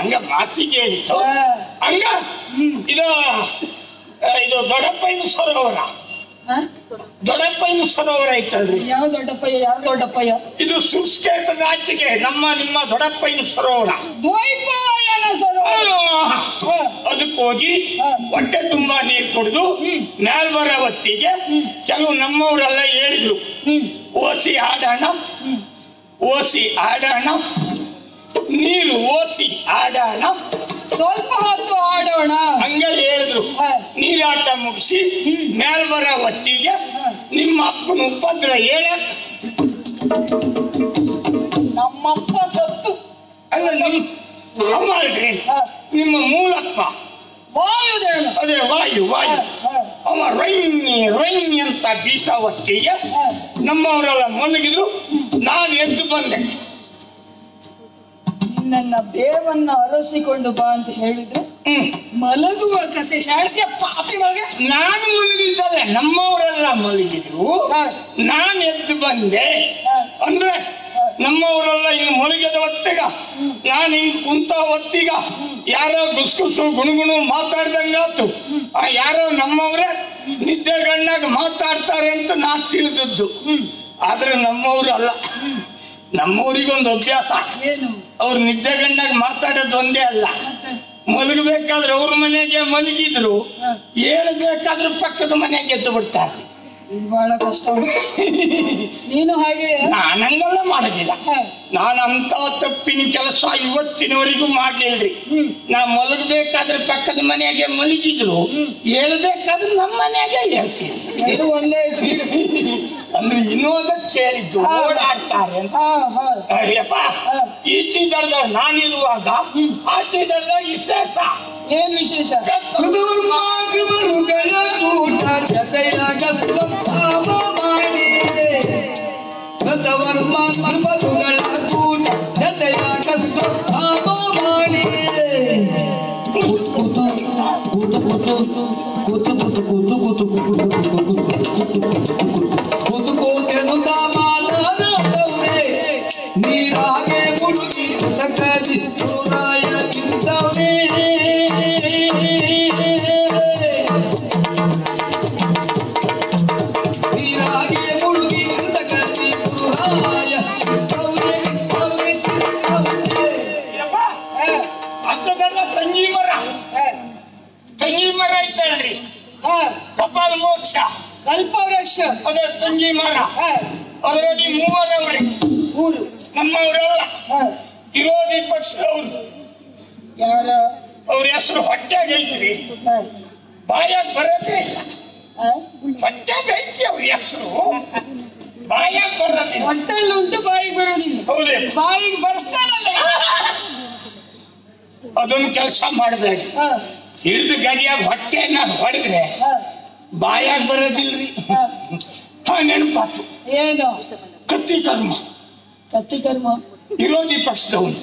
ಹಂಗ ಮಾತಿಗೆ ಹೇಳಿತ್ತು. ಹಂಗ ಇದು ದೊಡ್ಡಪ್ಪಯ್ಯನ ಸರೋವರ ಐತಲ್ರಿ. ಯಾವ ದೊಡ್ಡಪ್ಪಯ್ಯ? ಇದು ಸುಸ್ಕೇತದ ಆಚೆಗೆ ನಿಮ್ಮ ದೊಡ್ಡಪ್ಪಯ್ಯನ ಸರೋವರ. ದ್ವೈಪಾಯನ ಸರೋವರ. ಅದಕ್ಕೆ ಹೋಗಿ ಹೊಟ್ಟೆ ತುಂಬಾ ನೀರು ಕುಡಿದು ಮ್ಯಾಲ್ ಬರೋ ಹೊತ್ತಿಗೆ ಕೆಲವು ನಮ್ಮವರೆಲ್ಲ ಹೇಳಿದ್ರು, ಓಸಿ ಆಡೋಣ ನೀರು ಓಸಿ ಆಡೋಣ, ಸ್ವಲ್ಪ ಹೊತ್ತು ಆಡೋಣ ಹಂಗ ಹೇಳಿದ್ರು. ನೀರಾಟ ಮುಗಿಸಿ ಮ್ಯಾಲ್ ಬರೋ ಹೊತ್ತಿಗೆ ನಿಮ್ಮ ಅಪ್ಪನ ಉಪದ್ರ ಹೇಳ ನಮ್ಮಪ್ಪ ಸತ್ತು. ಅಲ್ಲ ಅಲ್ರಿ, ನಿಮ್ಮ ಮೂಲಪ್ಪ ವಾಯುದೇವ. ಅದೇ ವಾಯು ಅವ ರೈನ್ ಅಂತ ಬೀಸ ಹೊತ್ತಿಗೆ ನಮ್ಮವರೆಲ್ಲ ಮಲಗಿದ್ರು. ನಾನು ಎದ್ದು ಬಂದೆ. ನನ್ನ ಬೇವನ್ನ ಅರಸಿಕೊಂಡು ಬಾ ಅಂತ ಹೇಳಿದ್ರೆ ಮಲಗುವ ಕತೆ ಹೇಳ್ತೀಯ ಪಾಪಿ ಮಗ. ನಾನು ಮಲಗಿದ್ದಲ್ಲ, ನಮ್ಮವರೆಲ್ಲ ಮಲಗಿದ್ರು, ನಾನು ಎದ್ದು ಬಂದೆ ಅಂದ್ರೆ ನಮ್ಮವರೆಲ್ಲ ಹಿಂಗ್ ಮೊಳಗೆದ ಹೊತ್ತಿಗ ನಾನು ಹಿಂಗ್ ಕುಂತ ಹೊತ್ತಿಗ ಯಾರೋ ಗುಸ್ಗುಸು ಗುಣಗುಣು ಮಾತಾಡ್ದಂಗಾತು. ಆ ಯಾರೋ ನಮ್ಮವ್ರೆ ನಿದ್ದೆಗಣ್ಣಾಗ ಮಾತಾಡ್ತಾರೆ ಅಂತ ನಾನ್ ತಿಳಿದದ್ದು. ಆದ್ರೆ ನಮ್ಮವ್ರು ಅಲ್ಲ. ನಮ್ಮವ್ರಿಗೊಂದು ಅಭ್ಯಾಸ, ಅವ್ರು ನಿದ್ದೆಗಣ್ಣಾಗ ಮಾತಾಡೋದು ಒಂದೇ ಅಲ್ಲ, ಮಲಗಬೇಕಾದ್ರೆ ಅವ್ರ ಮನೆಗೆ ಮಲಗಿದ್ರು, ಹೇಳ್ಬೇಕಾದ್ರೆ ಪಕ್ಕದ ಮನೆಗೆ ಎದ್ದು ಬಿಡ್ತಾರೆ. ಬಹಳ ಕಷ್ಟ. ನೀನು ಹಾಗೆ? ನಾನಂಗೆಲ್ಲ ಮಾಡೋದಿಲ್ಲ. ನಾನು ಅಂತ ತಪ್ಪಿನ ಕೆಲಸ ಇವತ್ತಿನವರೆಗೂ ಮಾಡ್ಲಿಲ್ರಿ. ನಾ ಮಲಗಬೇಕಾದ್ರೆ ಪಕ್ಕದ ಮನೆಗೆ ಮಲಗಿದ್ರು, ಹೇಳ್ಬೇಕಾದ್ರೆ ನಮ್ಮ ಮನೆಗೆ ಹೇಳ್ತೀನಿ. ಒಂದೇ ಅಂದ್ರೆ ಇನ್ನೋದ ಕೇಳಿದ್ದು ಓಡಾಡ್ತಾರೆ ಅಂತ. ಅಯ್ಯಪ್ಪ, ಈಚೆ ದರ್ದಾಗ ನಾನಿರುವಾಗ ಆಚೆ ದರ್ದಾಗ ವಿಶೇಷ. ಏನ್ ವಿಶೇಷ? ನೀರಾಗೆ ಮುಳುಗಿ ತಂಗಿ ಮರ ಐತಲ್ರಿ, ಕಪಾಲ ಮೋಕ್ಷ ಕಲ್ಪವೃಕ್ಷ ಅದೇ ತಂಗಿ ಮರ. ಅದರಲ್ಲಿ ಮೂವರವ್ರಿ ಊರು ನಮ್ಮವರೆಲ್ಲ ವಿರೋಧಿ ಪಕ್ಷದವ್ರು. ಯಾರ ಅವ್ರ ಹೆಸರು ಹೊಟ್ಟೆಗೈತ್ರಿ, ಬಾಯಾಗ ಬರೋದೇ ಇಲ್ಲ. ಹೊಟ್ಟೆಗೈತಿ ಅವ್ರ ಹೆಸರು, ಬಾಯಾಗ ಬರೋದಿಲ್ಲ. ಹೊಟ್ಟೆಲ್ಲ ಉಂಟು, ಬಾಯಿಗೆ ಬರೋದಿಲ್ಲ. ಹೌದೇ, ಬಾಯಿಗೆ ಬರ್ಸ್ತಾನಲ್ಲ. ಅದೊಂದು ಕೆಲಸ ಮಾಡಬೇಡಿ. ಹಿಡಿದು ಗಡಿಯಾಗ ಹೊಟ್ಟೆನ ಹೊಡೆದ್ರೆ ಬಾಯಾಗ ಬರೋದಿಲ್ರಿ. ಹಾ, ನೆನಪಾತು. ಏನು? ಕತ್ತಿ ಕರ್ಮ. ಕತ್ತಿ ಕರ್ಮ ವಿರೋಧಿ ಪಕ್ಷದವನು.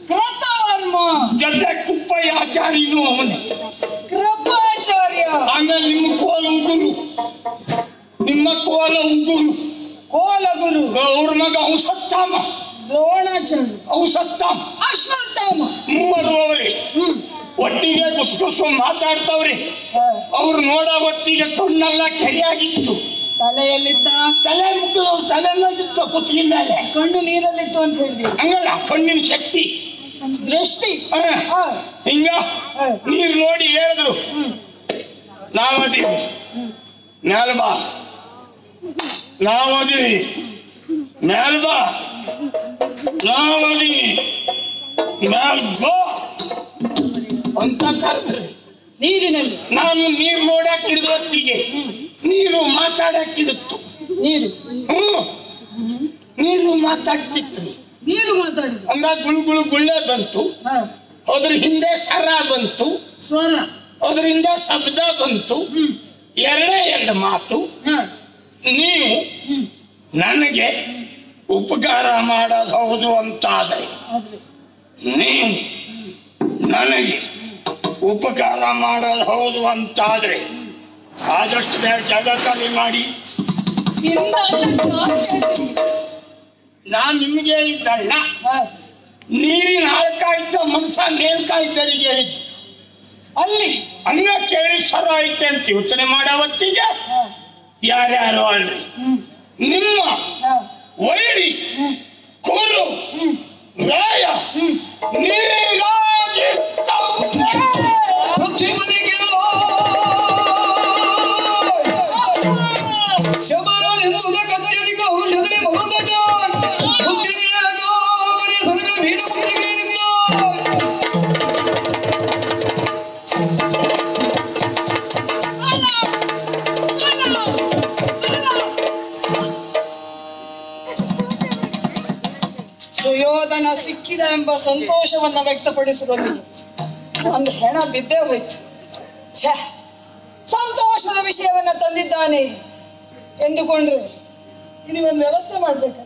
ಕೃತವರ್ಮ ಜೊತೆ ಕುಪ್ಪಯ್ಯ ಆಚಾರ್ಯನು ಅವನೇ. ಕೃಪಾಚಾರ್ಯ. ಆಮೇಲೆ ನಿಮ್ಮ ಕೋಲ ಉಗುರು, ನಿಮ್ಮ ಕೋಲ ಉಗುರು ಕೋಲಗುರು. ಅವ್ರ ಮಗ ಔಸತ್ತಾಮ, ದ್ರೋಣಾಚಾರ್ಯ, ಔಸತ್ತಾಮ, ಅಶ್ವತ್ಥಾಮ. ಮೂವರು ಅವರೇ ಒಟ್ಟಿಗೆ ಗುಸ್ಗುಸು ಮಾತಾಡ್ತಾವ್ರಿ. ಅವ್ರು ನೋಡೋ ಹೊತ್ತಿಗೆ ಕಣ್ಣೆಲ್ಲ ಕೆರೆಯಾಗಿತ್ತು. ತಲೆಯಲ್ಲಿದ್ದ? ತಲೆ ಮುಗಿದು ತಲೆಯಲ್ಲಿತ್ತು, ಕುತ್ತಿಗೆ ಮೇಲೆ. ಕಣ್ಣು ನೀರಲ್ಲಿತ್ತು ಅಂತ ಹೇಳಿದ್ವಿ. ಹಂಗಲ್ಲ, ಕಣ್ಣಿನ ಶಕ್ತಿ, ದೃಷ್ಟಿ. ಹಿಂಗ ನೀರು ನೋಡಿ ಹೇಳಿದ್ರು, ನಾವದೀವಿ ಮ್ಯಾಲ ಬಾ, ನಾವದೀವಿ ಮ್ಯಾಲ ಬಾ, ನಾವದೀವಿ ಮ್ಯಾಲ ಬಾ ಅಂತ ಕರೆದ್ರಿ. ನೀರಿನಲ್ಲಿ ನಾನು ನೀರು ನೋಡಕ್ ಹಿಡಿದ ಹೊತ್ತಿಗೆ ನೀರು ಮಾತಾಡಕ್ ಹಿಡಿತ್ತು. ನೀರು ನೀರು ಮಾತಾಡ್ತಿತ್ತು. ನೀರು ಮಾತಾಡಿದ ಹಂಗ ಗುಳುಗುಳು ಗುಳ್ಳೆ ಬಂತು, ಅದ್ರ ಹಿಂದೆ ಸರ ಬಂತು, ಸ್ವರ, ಅದರಿಂದ ಶಬ್ದ ಬಂತು. ಎರಡೇ ಎರಡು ಮಾತು. ನೀವು ನನಗೆ ಉಪಕಾರ ಮಾಡೋದು ಹೌದು ಅಂತಾದ್ರೆ, ನೀವು ನನಗೆ ಉಪಕಾರ ಮಾಡೋದು ಹೌದು ಅಂತಾದ್ರೆ ಆದಷ್ಟು ಬೇಗ ಜಾಗ ಖಾಲಿ ಮಾಡಿ. ನಾನ್ ನಿಮ್ಗೆ ಹೇಳಿದ್ದಲ್ಲ, ನೀರಿನ ಆಳ್ಕಾಯ್ತ ಮನುಷ್ಯ ಮೇಲ್ಕಾಯ್ದರಿಗೆ ಹೇಳಿದ್ದು. ಅಲ್ಲಿ ಹಂಗ ಕೇಳಿ ಸರ ಐತೆ ಅಂತ ಯೋಚನೆ ಮಾಡೋ ಹೊತ್ತಿಗೆ ಯಾರ್ಯಾರು ಅಲ್ರಿ ನಿಮ್ಮ ವೈರಿ ಕೋಲು ರಾಯ ನೀರಾಗಿ ಸುಯೋಧನ ಸಿಕ್ಕಿದ ಎಂಬ ಸಂತೋಷವನ್ನ ವ್ಯಕ್ತಪಡಿಸುವಲ್ಲಿ ಒಂದು ಹೆಣ ಬಿದ್ದೇ ಹೋಯ್ತು. ಸಂತೋಷದ ವಿಷಯವನ್ನ ತಂದಿದ್ದಾನೆ ಎಂದುಕೊಂಡ್ರೆ ಇನ್ನು ಒಂದು ವ್ಯವಸ್ಥೆ ಮಾಡ್ಬೇಕು.